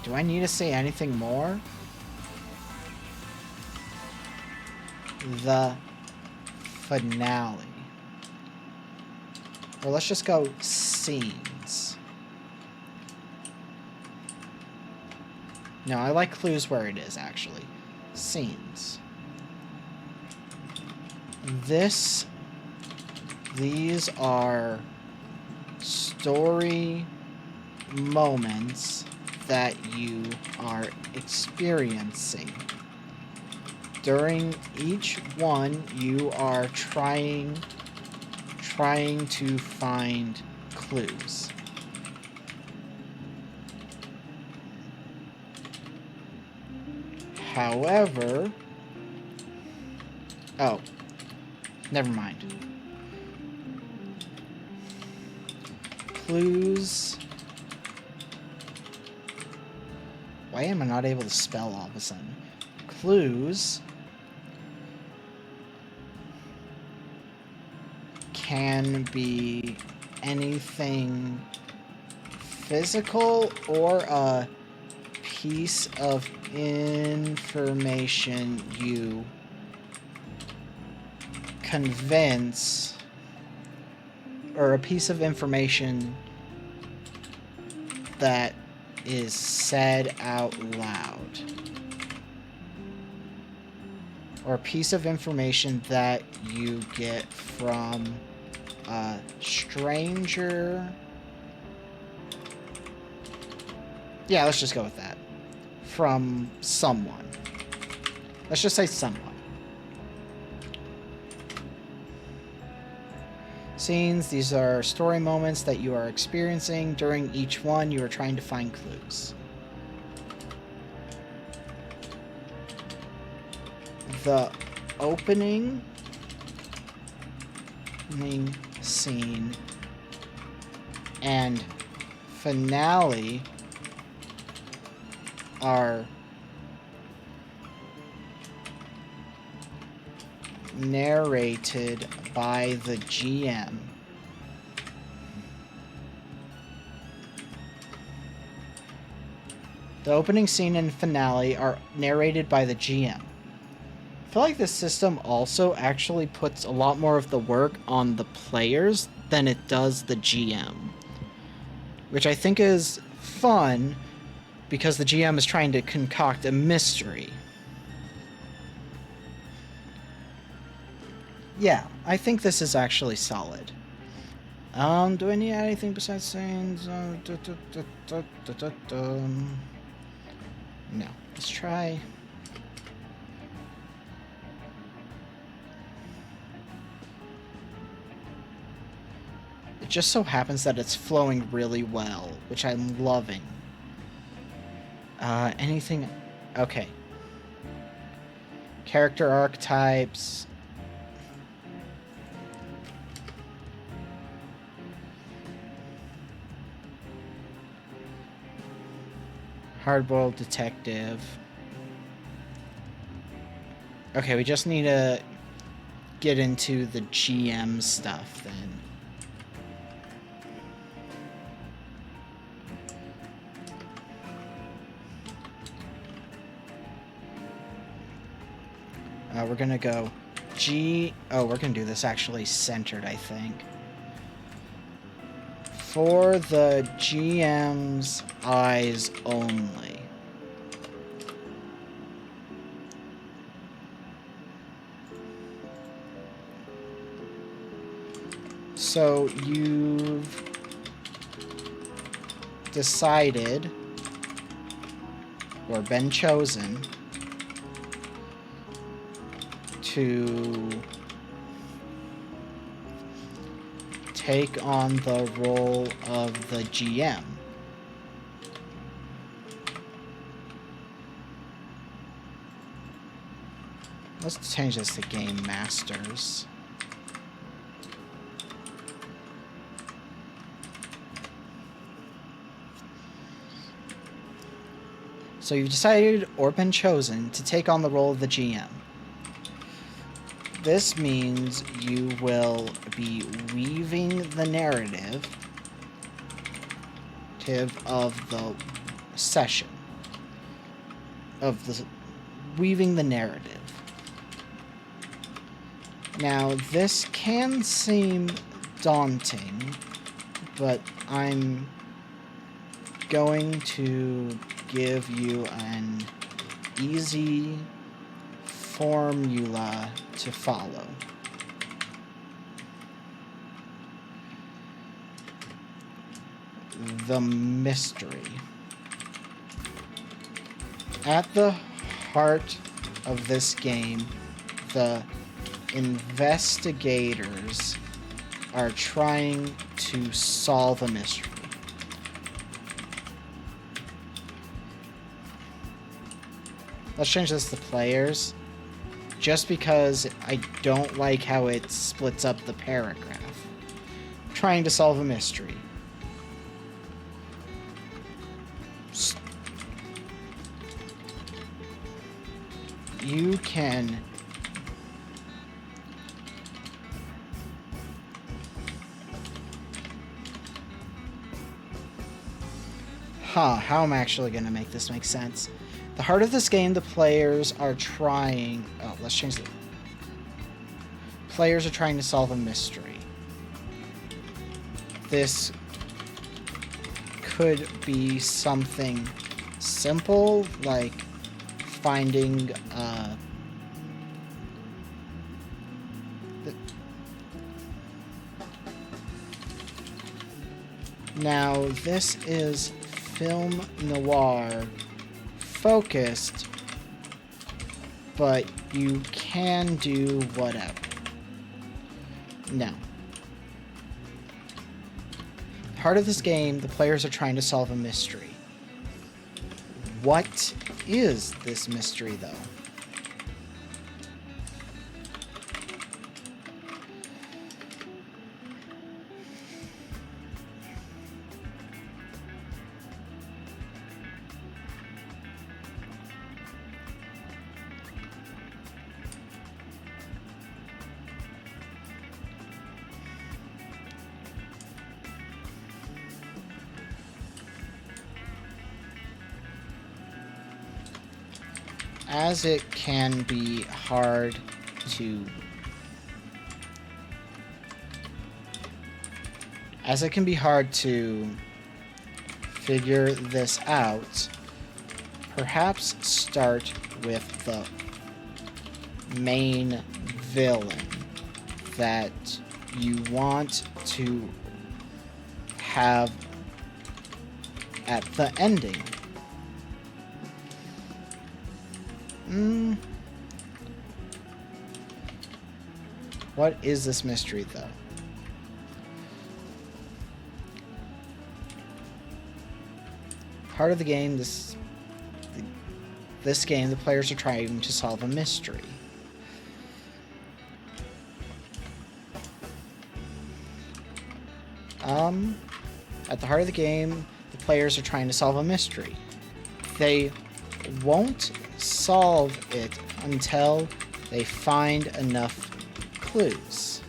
Do I need to say anything more? The finale. Or let's just go scenes. No, I like clues where it is, actually. Scenes. These are story moments that you are experiencing. During each one, you are trying to find clues. However... Oh. Never mind. Clues... Why am I not able to spell all of a sudden? Clues... can be anything physical or a piece of information you convince, or a piece of information that is said out loud, or a piece of information that you get from a stranger. Yeah, let's just go with that. From someone. Let's just say someone. Scenes, these are story moments that you are experiencing. During each one, you are trying to find clues. The opening scene and finale are narrated by the GM. The opening scene and finale are narrated by the GM. I feel like this system also actually puts a lot more of the work on the players than it does the GM. Which I think is fun because the GM is trying to concoct a mystery. Yeah, I think this is actually solid. Do I need anything besides scenes? No. Let's try. It just so happens that it's flowing really well, which I'm loving. Anything... Okay. Character archetypes. Hardboiled detective. Okay, we just need to get into the GM stuff then. We're gonna go Oh, we're gonna do this actually centered, I think. For the GM's eyes only. So you've decided, or been chosen, to take on the role of the GM. Let's change this to Game Masters. So you've decided or been chosen to take on the role of the GM. This means you will be weaving the narrative of the session. Weaving the narrative. Now, this can seem daunting, but I'm going to give you an easy formula to follow. The mystery. At the heart of this game, the investigators are trying to solve a mystery. Let's change this to players, just because I don't like how it splits up the paragraph. Trying to solve a mystery. You can how am I actually going to make this make sense? The heart of this game, the players are trying... Oh, let's change it. Players are trying to solve a mystery. This could be something simple, like finding... Now, this is film noir focused, but you can do whatever. Now, part of this game, the players are trying to solve a mystery. What is this mystery, though? as it can be hard to figure this out, perhaps start with the main villain that you want to have at the ending. What is this mystery, though? Part of the game, this game, the players are trying to solve a mystery. At the heart of the game, the players are trying to solve a mystery. They won't solve it until they find enough clues.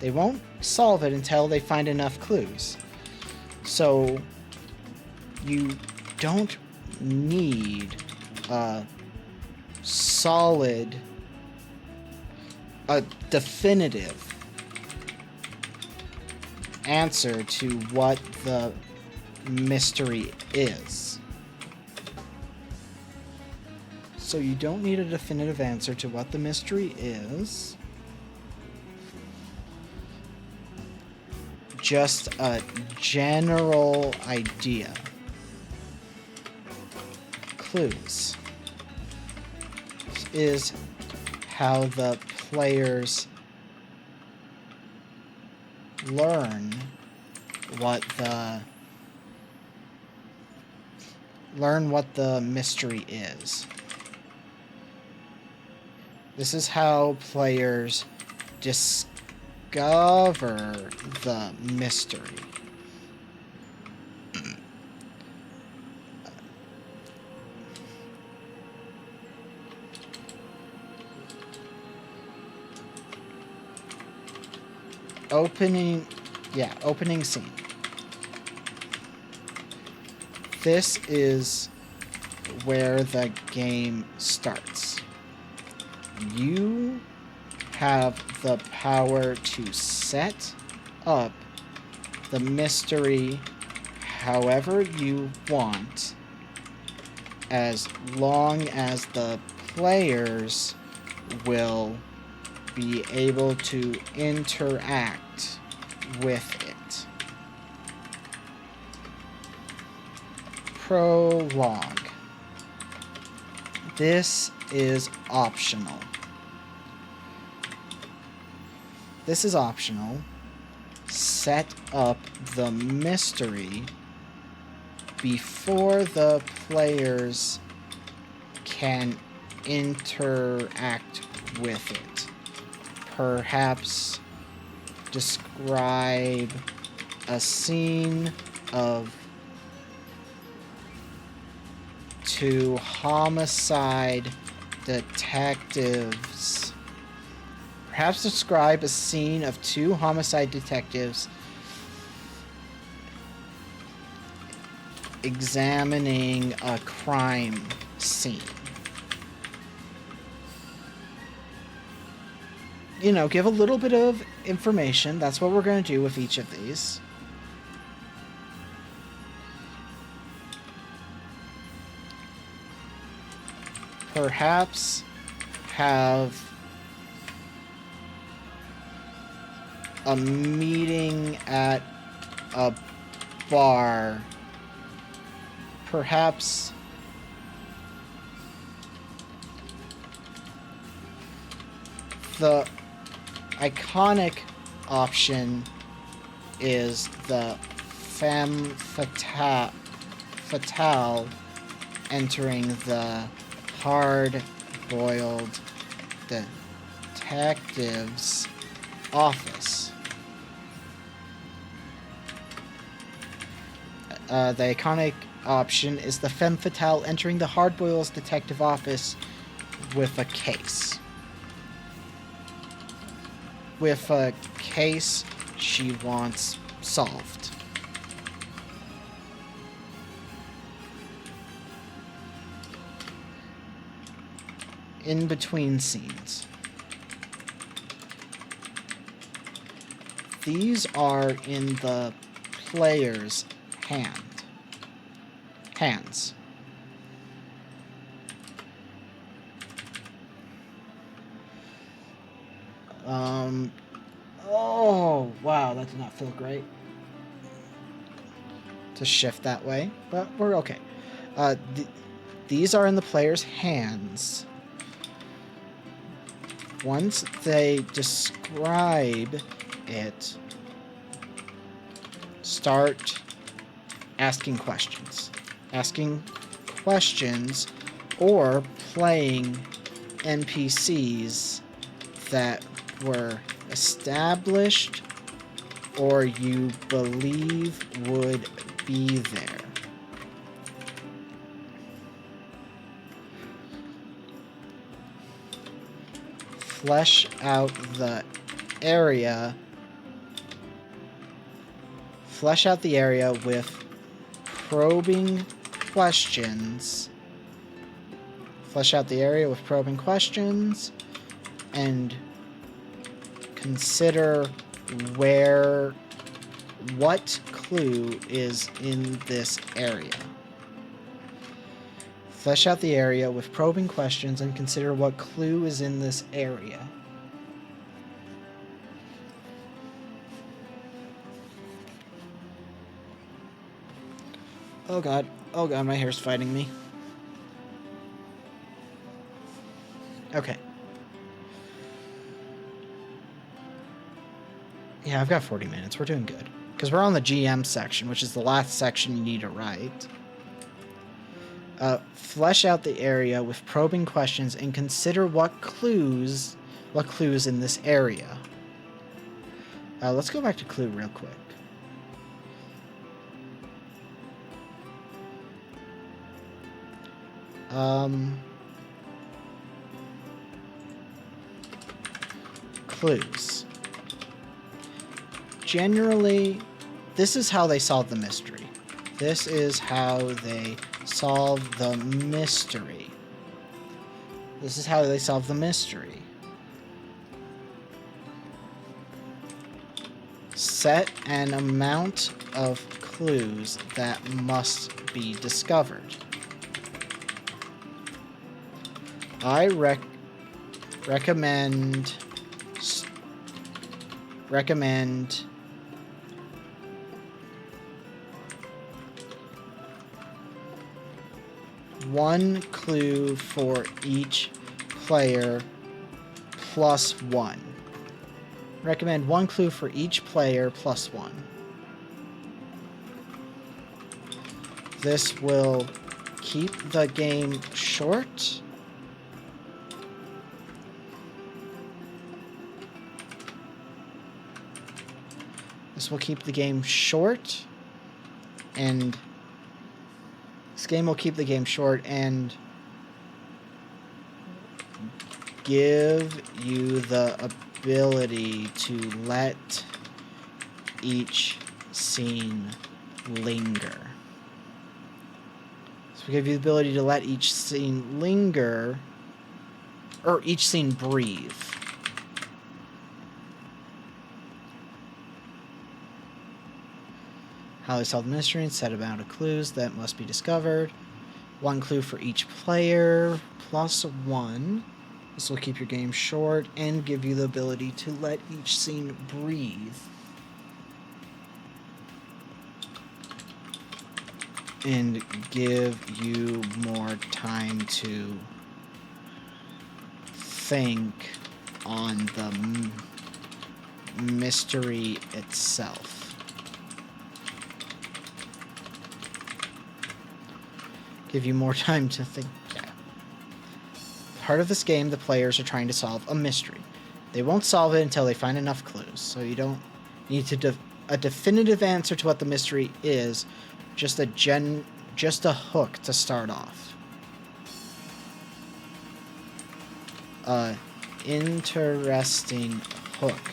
They won't solve it until they find enough clues. So, you don't need a solid, definitive answer to what the mystery is. So you don't need a definitive answer to what the mystery is. Just a general idea. Clues. This is how the players learn what the mystery is. This is how players discover the mystery. Opening scene. This is where the game starts. You have the power to set up the mystery however you want, as long as the players will be able to interact with it. Prologue. This is optional. Set up the mystery before the players can interact with it. Perhaps describe a scene of two homicide detectives. Perhaps describe a scene of two homicide detectives examining a crime scene. You know, give a little bit of information. That's what we're going to do with each of these. Perhaps have a meeting at a bar. Perhaps the iconic option is the femme fatale entering the hard-boiled detective's office. The iconic option is the femme fatale entering the hard-boiled detective office with a case. With a case she wants solved. in between scenes. These are in the player's hands. Oh, wow, that did not feel great to shift that way, but we're okay. These are in the player's hands. Once they describe it, start asking questions. Asking questions or playing NPCs that were established or you believe would be there. Flesh out the area. Flesh out the area with probing questions. Flesh out the area with probing questions and consider what clue is in this area. Flesh out the area with probing questions and consider what clue is in this area. Oh god, my hair's fighting me. Okay. Yeah, I've got 40 minutes. We're doing good. Because we're on the GM section, which is the last section you need to write. Flesh out the area with probing questions and consider what clues in this area. Let's go back to clue real quick. Clues. Generally, this is how they solve the mystery. This is how they solve the mystery. This is how they solve the mystery. Set an amount of clues that must be discovered. I recommend one clue for each player plus one. Recommend one clue for each player plus one. This will keep the game short. This will keep the game short, and this game will keep the game short and give you the ability to let each scene linger. So we give you the ability to let each scene linger, or each scene breathe. How they solve the mystery and set amount of clues that must be discovered. One clue for each player, plus one. This will keep your game short and give you the ability to let each scene breathe. And give you more time to think on the mystery itself. Give you more time to think. Yeah. Part of this game, the players are trying to solve a mystery. They won't solve it until they find enough clues, so you don't need to a definitive answer to what the mystery is, just a hook to start off. Interesting hook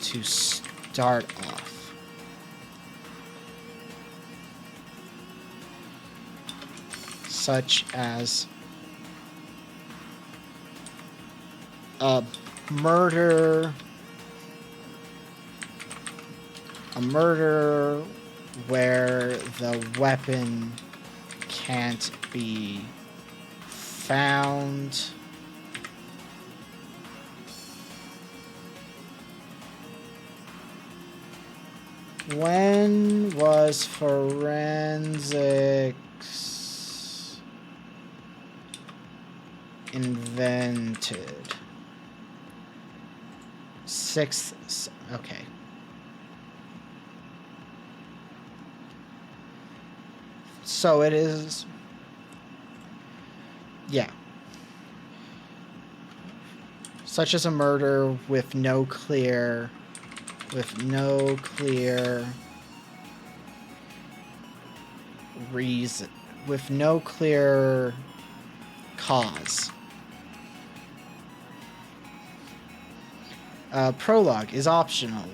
to start off. Such as a murder... A murder where the weapon can't be found. When was forensics invented? Sixth. Okay. So it is. Yeah. Such as a murder with no clear reason, with no clear cause. Prologue is optional.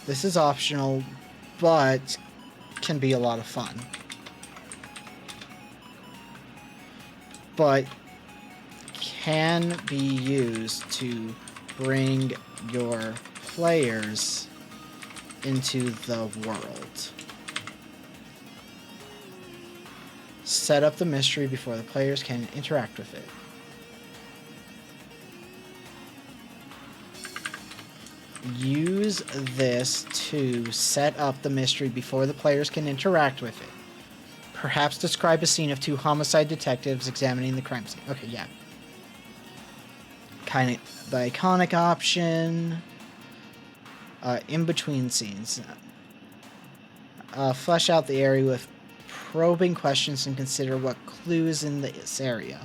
This is optional, but can be a lot of fun. But can be used to bring your players into the world. Set up the mystery before the players can interact with it. Use this to set up the mystery before the players can interact with it. Perhaps describe a scene of two homicide detectives examining the crime scene. Okay, yeah. Kind of the iconic option. In between scenes. Flesh out the area with probing questions and consider what clues in this area.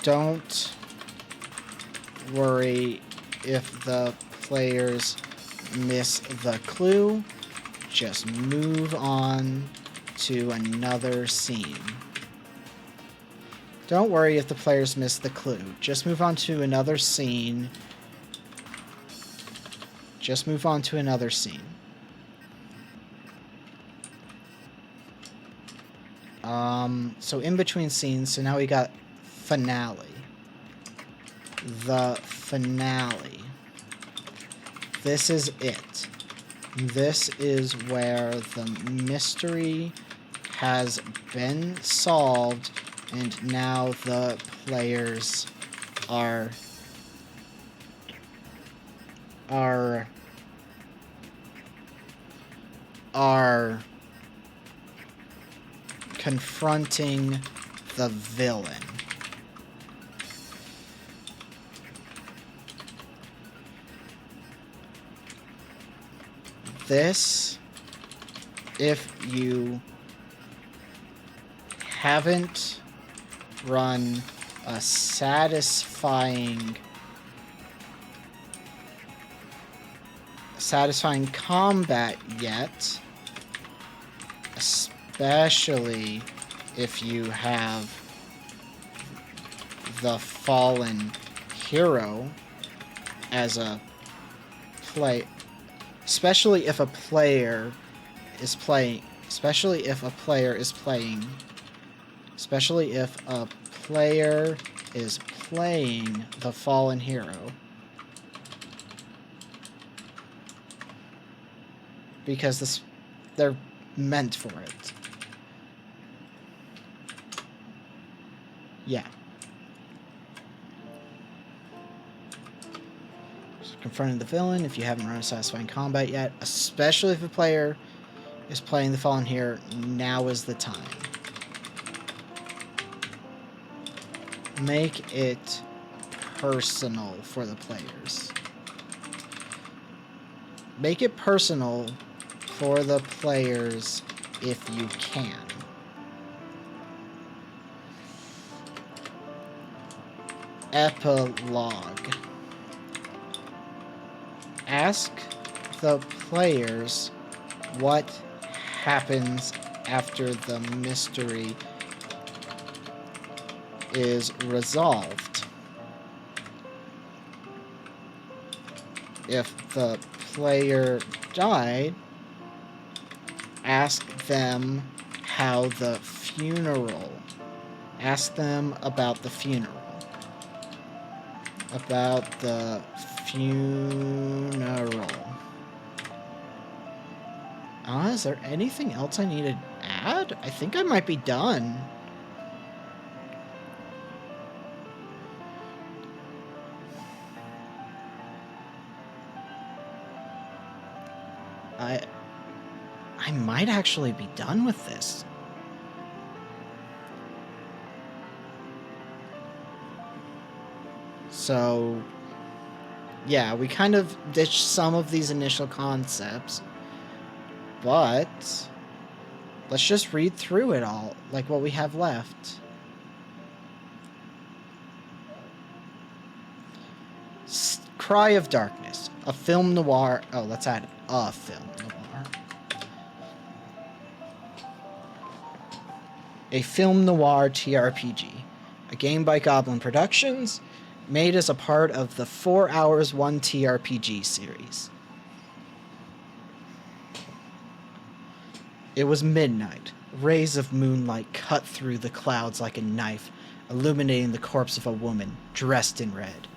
Don't worry if the players miss the clue. Just move on to another scene. Don't worry if the players miss the clue. Just move on to another scene. Just move on to another scene. So in between scenes, so now we got finale. The finale. This is it. This is where the mystery has been solved, and now the players are confronting the villain. This, if you haven't run a satisfying combat yet, especially if you have the fallen hero as a play, especially if a player is playing the fallen hero, because they're meant for it. Yeah. So confronting the villain if you haven't run a satisfying combat yet, especially if a player is playing the fallen hero, now is the time. Make it personal for the players. Make it personal for the players if you can. Epilogue. Ask the players what happens after the mystery is resolved. If the player died, ask them how the funeral. Ask them about the funeral. About the funeral. Is there anything else I need to add? I think I might be done. I might actually be done with this. So, yeah, we kind of ditched some of these initial concepts, but let's just read through it all, like what we have left. Cry of Darkness, a film noir. Oh, let's add a film noir. A film noir TRPG, a game by Goblin Productions, made as a part of the 4 Hours 1 TRPG series. It was midnight. Rays of moonlight cut through the clouds like a knife, illuminating the corpse of a woman dressed in red.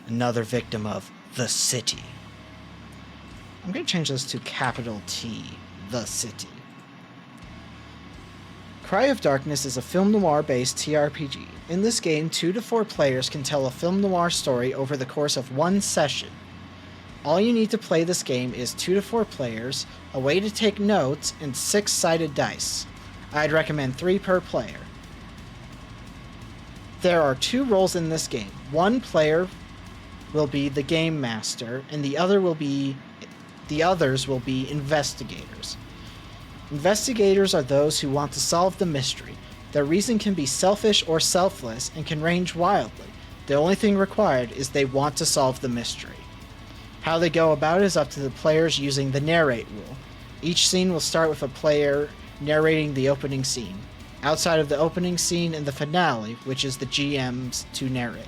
Another victim of the city. I'm going to change this to capital T, the city. Cry of Darkness is a film noir-based TRPG. In this game, 2 to 4 players can tell a film noir story over the course of 1 session. All you need to play this game is 2 to 4 players, a way to take notes, and 6-sided dice. I'd recommend 3 per player. There are 2 roles in this game. One player will be the game master, and the others will be investigators. Investigators are those who want to solve the mystery. Their reason can be selfish or selfless and can range wildly. The only thing required is they want to solve the mystery. How they go about it is up to the players using the narrate rule. Each scene will start with a player narrating the opening scene. Outside of the opening scene and the finale, which is the GM's to narrate.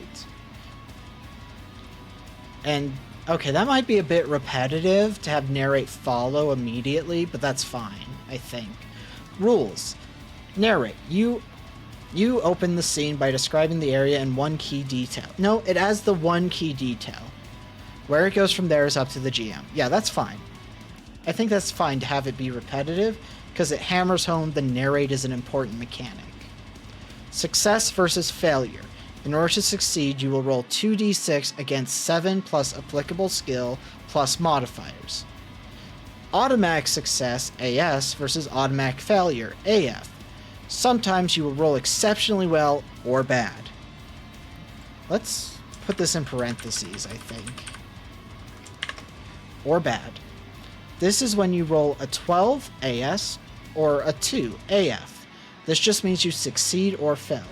And, okay, that might be a bit repetitive to have narrate follow immediately, but that's fine, I think. Rules. Narrate. You open the scene by describing the area in one key detail. No, it has the one key detail. Where it goes from there is up to the GM. Yeah, that's fine. I think that's fine to have it be repetitive, because it hammers home the narrate is an important mechanic. Success versus failure. In order to succeed, you will roll 2d6 against 7 plus applicable skill plus modifiers. Automatic success, AS, versus automatic failure, AF. Sometimes you will roll exceptionally well or bad. Let's put this in parentheses, I think. Or bad. This is when you roll a 12, AS, or a 2, AF. This just means you succeed or fail.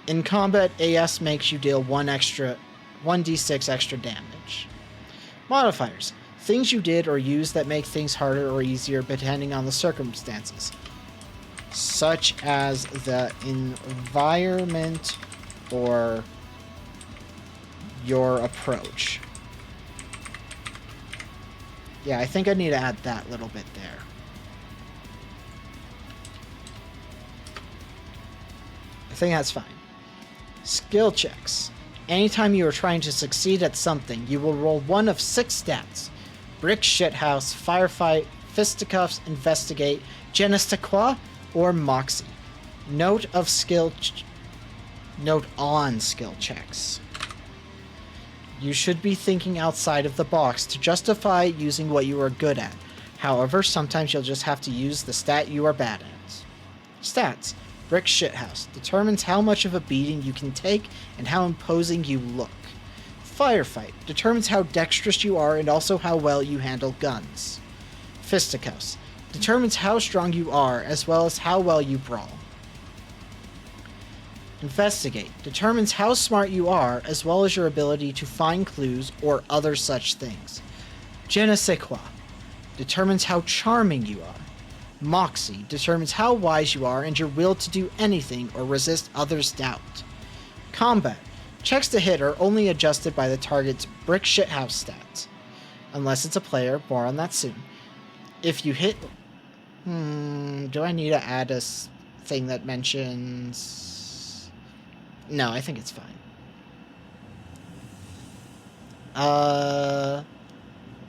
In combat, AS makes you deal 1d6 extra damage. Modifiers. Things you did or used that make things harder or easier depending on the circumstances. Such as the environment or your approach. Yeah, I think I need to add that little bit there. I think that's fine. Skill checks. Anytime you are trying to succeed at something, you will roll one of 6 stats. Brick, Shithouse, Firefight, Fisticuffs, Investigate, Je ne sais quoi, or Moxie. Note on skill checks. You should be thinking outside of the box to justify using what you are good at. However, sometimes you'll just have to use the stat you are bad at. Stats. Brick Shithouse determines how much of a beating you can take and how imposing you look. Firefight determines how dexterous you are and also how well you handle guns. Fisticuffs determines how strong you are as well as how well you brawl. Investigate determines how smart you are as well as your ability to find clues or other such things. Je ne sais quoi determines how charming you are. Moxie determines how wise you are and your will to do anything or resist others' doubt. Combat checks to hit are only adjusted by the target's Brick Shithouse stats. Unless it's a player, more on that soon. If you hit Do I need to add a thing that mentions... No, I think it's fine.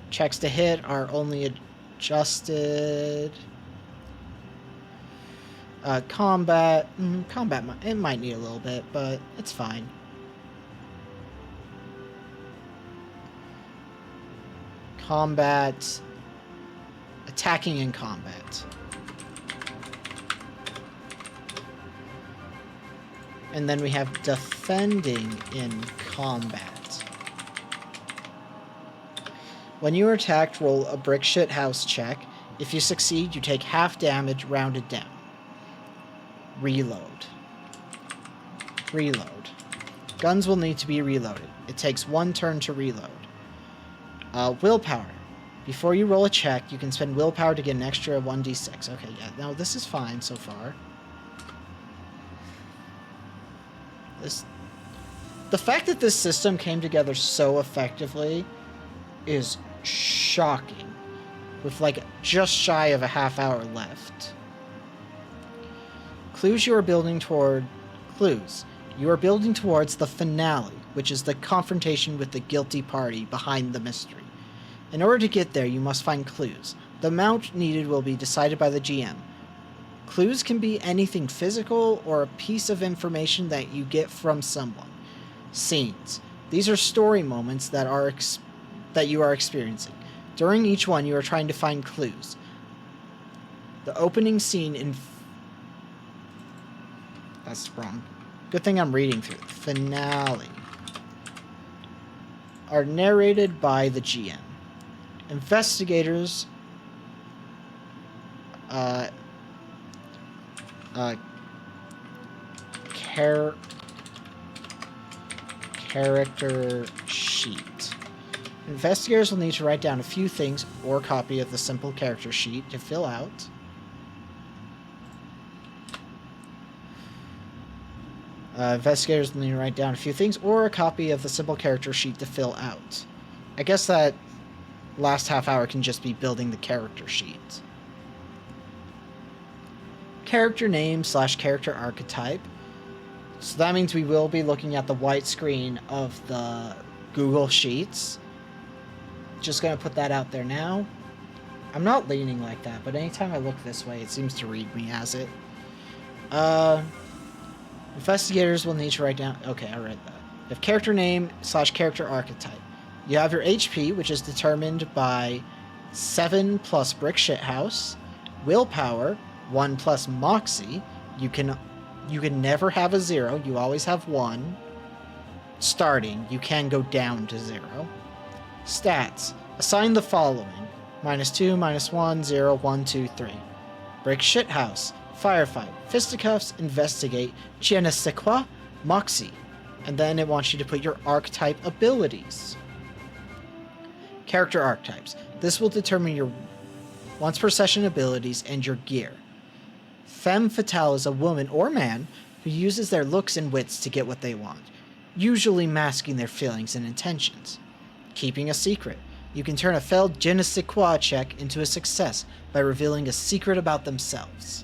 Checks to hit are only adjusted. Combat, it might need a little bit, but it's fine. Combat, attacking in combat. And then we have defending in combat. When you are attacked, roll a brick shit house check. If you succeed, you take half damage rounded down. Reload. Reload. Guns will need to be reloaded. It takes 1 turn to reload. Willpower. Before you roll a check, you can spend willpower to get an extra 1d6. Okay, yeah, no, this is fine so far. The fact that this system came together so effectively is shocking, with like just shy of a half hour left. Clues. You are building towards the finale, which is the confrontation with the guilty party behind the mystery. In order to get there, you must find clues. The amount needed will be decided by the GM. Clues can be anything physical or a piece of information that you get from someone. Scenes. These are story moments that you are experiencing. During each one, you are trying to find clues. The opening scene in... That's wrong. Good thing I'm reading through it. Finale. Are narrated by the GM. Investigators... character sheet. Investigators will need to write down a few things or a copy of the simple character sheet to fill out. Investigators will need to write down a few things or a copy of the simple character sheet to fill out. I guess that last half hour can just be building the character sheet. Character name / character archetype. So that means we will be looking at the white screen of the Google Sheets. Just going to put that out there now. I'm not leaning like that, but anytime I look this way, it seems to read me as it. Investigators will need to write down... Okay, I read that. You have character name / character archetype. You have your HP, which is determined by 7 plus brick shit house. Willpower, 1 plus moxie. You can never have a 0. You always have 1. Starting, you can go down to 0. Stats. Assign the following. -2, -1, 0, 1, 2, 3. Brick shit house. Firefight. Fisticuffs. Investigate. Je ne sais quoi. Moxie. And then it wants you to put your archetype abilities. Character archetypes. This will determine your once per session abilities and your gear. Femme fatale is a woman or man who uses their looks and wits to get what they want, usually masking their feelings and intentions. Keeping a secret. You can turn a failed je ne sais quoi check into a success by revealing a secret about themselves.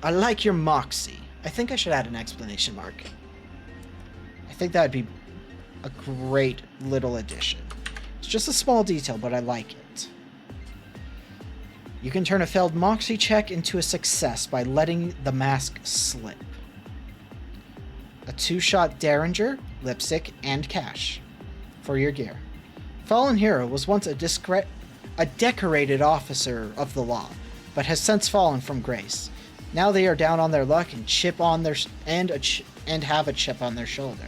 I like your moxie. I think I should add an exclamation mark. I think that would be a great little addition. It's just a small detail, but I like it. You can turn a failed moxie check into a success by letting the mask slip. A 2-shot Derringer, lipstick, and cash for your gear. Fallen Hero was once a decorated officer of the law, but has since fallen from grace. Now they are down on their luck and have a chip on their shoulder.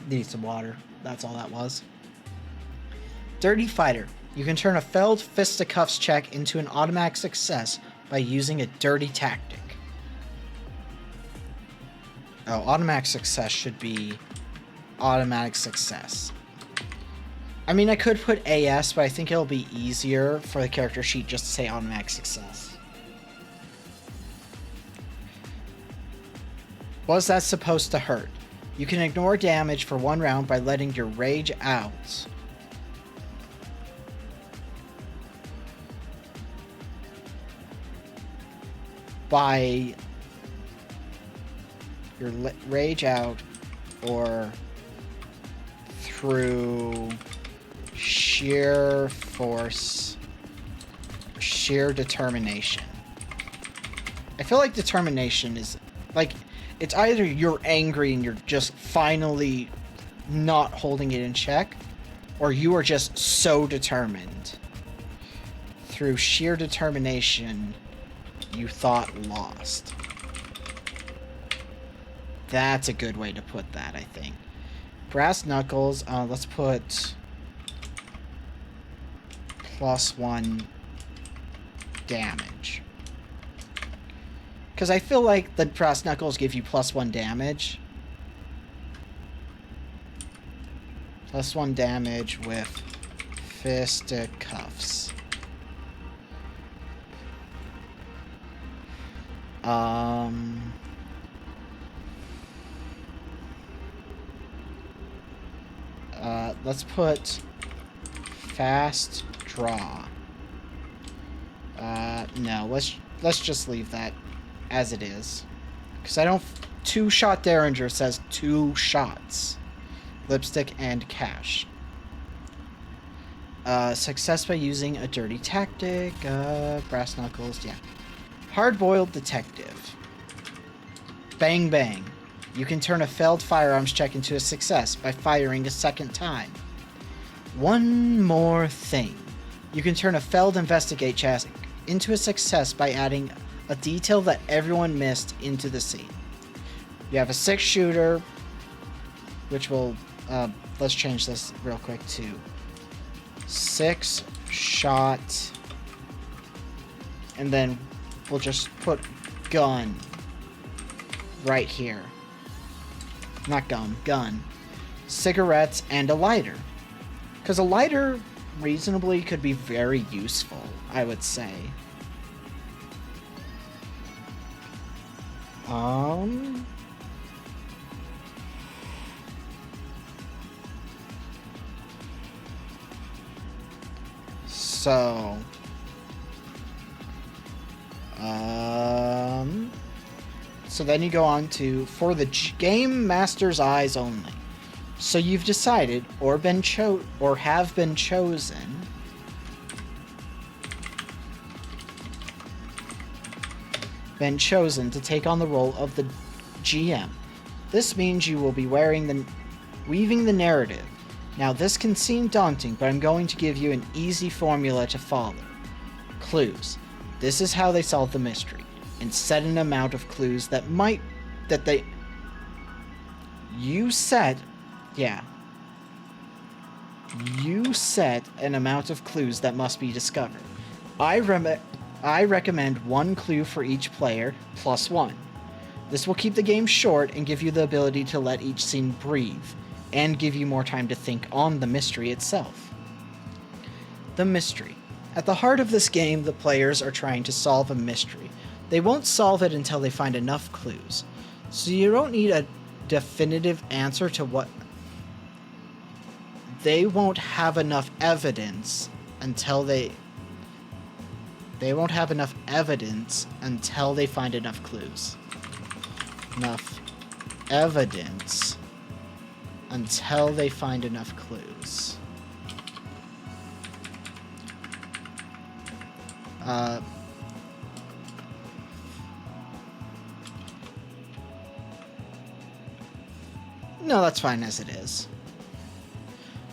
Need some water. That's all that was. Dirty Fighter. You can turn a failed fisticuffs check into an automatic success by using a dirty tactic. Oh, automatic success should be automatic success. I mean, I could put AS, but I think it'll be easier for the character sheet just to say automatic success. Was that supposed to hurt? You can ignore damage for 1 round by letting your rage out. By your rage out or through sheer force, sheer determination. I feel like determination is like, it's either you're angry and you're just finally not holding it in check, or you are just so determined. Through sheer determination, you thought lost. That's a good way to put that, I think. Brass knuckles, let's put +1 damage. Because I feel like the brass knuckles give you +1 damage. +1 damage with fisticuffs. Let's put fast draw. No, let's just leave that as it is. Because I don't... 2-shot Derringer says 2 shots. Lipstick and cash. Success by using a dirty tactic. Brass knuckles, yeah. Hard-boiled detective. Bang bang. You can turn a failed firearms check into a success by firing a second time. One more thing. You can turn a failed investigate check into a success by adding a detail that everyone missed into the scene. You have a 6-shooter, which will... let's change this real quick to 6-shot, and then we'll just put gun right here. Not gum, gun. Cigarettes and a lighter. Because a lighter reasonably could be very useful, I would say. So, so then you go on to, for the game master's eyes only. So you've decided, or have been chosen, to take on the role of the GM. This means you will be weaving the narrative. Now, this can seem daunting, but I'm going to give you an easy formula to follow. Clues. This is how they solve the mystery, and set an amount of clues you set an amount of clues that must be discovered. I recommend 1 clue for each player, +1. This will keep the game short and give you the ability to let each scene breathe, and give you more time to think on the mystery itself. The mystery. At the heart of this game, the players are trying to solve a mystery. They won't solve it until they find enough clues. So you don't need a definitive answer to what... They won't have enough evidence until they find enough clues. Enough evidence until they find enough clues. No, that's fine as it is.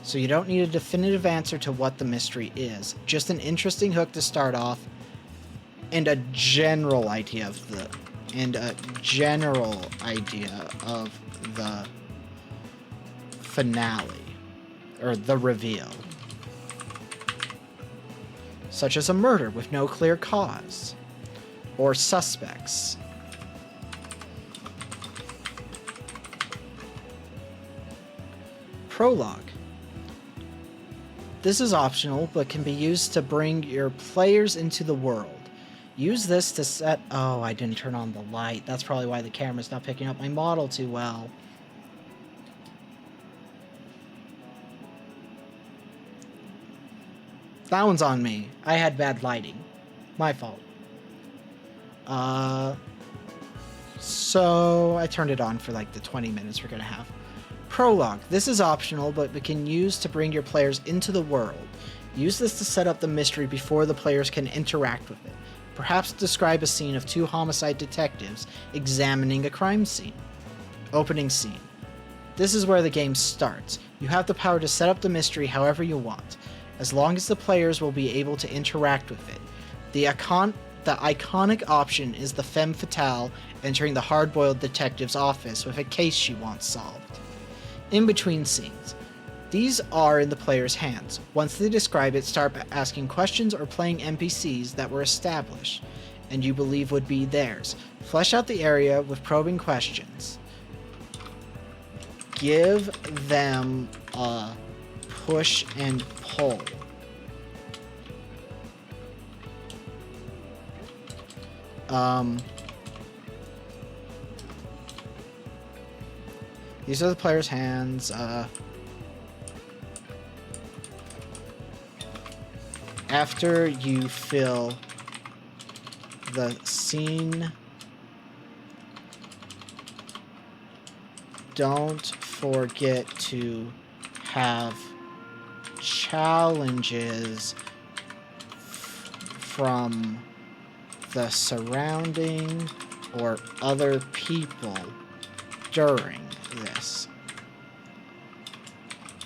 So you don't need a definitive answer to what the mystery is. Just an interesting hook to start off, and a general idea of the finale, or the reveal. Such as a murder with no clear cause, or suspects. Prologue. This is optional, but can be used to bring your players into the world. Use this to set... Oh, I didn't turn on the light. That's probably why the camera's not picking up my model too well. That one's on me. I had bad lighting. My fault. So I turned it on for like the 20 minutes we're gonna have. Prologue. This is optional, but it can use to bring your players into the world. Use this to set up the mystery before the players can interact with it. Perhaps describe a scene of 2 homicide detectives examining a crime scene. Opening scene. This is where the game starts. You have the power to set up the mystery however you want, as long as the players will be able to interact with it. The iconic option is the femme fatale entering the hard-boiled detective's office with a case she wants solved. In between scenes. These are in the player's hands. Once they describe it, start asking questions or playing NPCs that were established and you believe would be theirs. Flesh out the area with probing questions. Give them a push and pull. These are the player's hands. After you fill the scene, don't forget to have challenges from the surrounding or other people during this.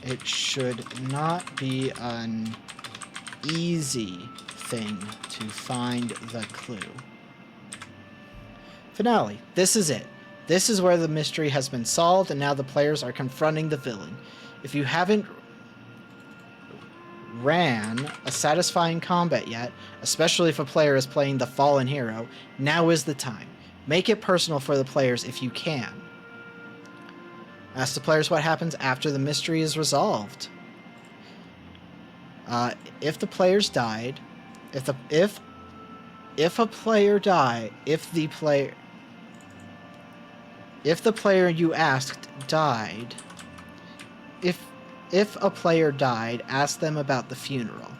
It should not be an easy thing to find the clue. Finale. This is it. This is where the mystery has been solved and now the players are confronting the villain. If you haven't ran a satisfying combat yet, especially if a player is playing the fallen hero, now is the time. Make it personal for the players if you can. Ask the players what happens after the mystery is resolved. If the players died, if the player you asked died, if a player died, ask them about the funeral.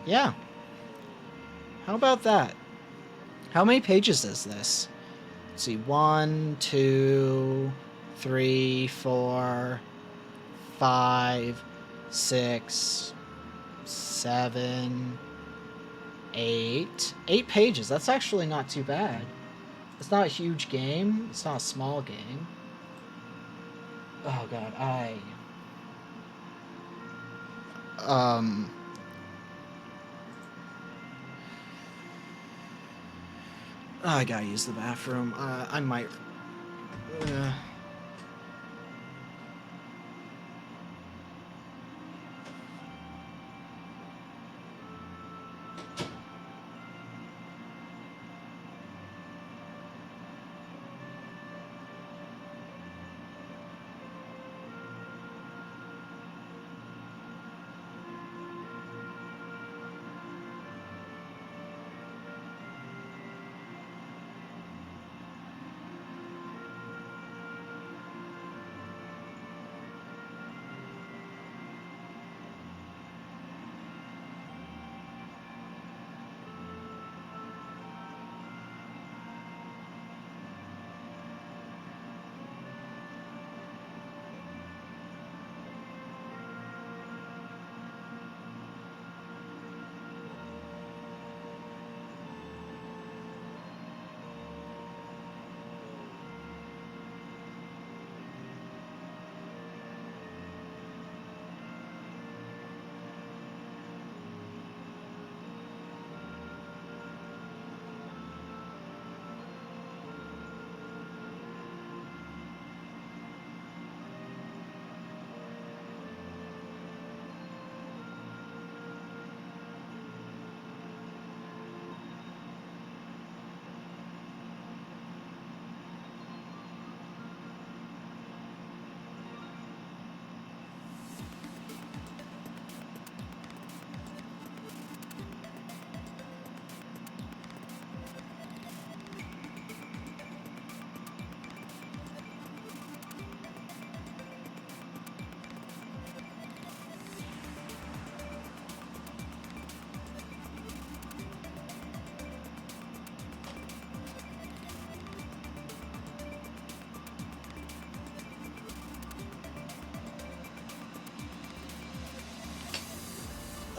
Yeah. How about that? How many pages is this? Let's see, 1, 2, 3, 4, 5, 6, 7, 8. 8 pages. That's actually not too bad. It's not a huge game. It's not a small game. Oh god, I gotta use the bathroom. I might...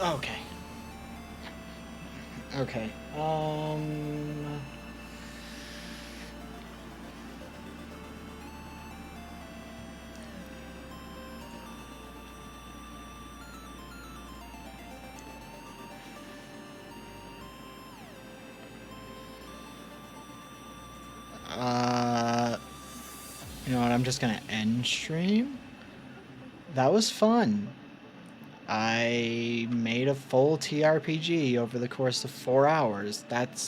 Okay. Okay. Uh, you know what? I'm just gonna end stream. That was fun. I made a full TRPG over the course of 4 hours. That's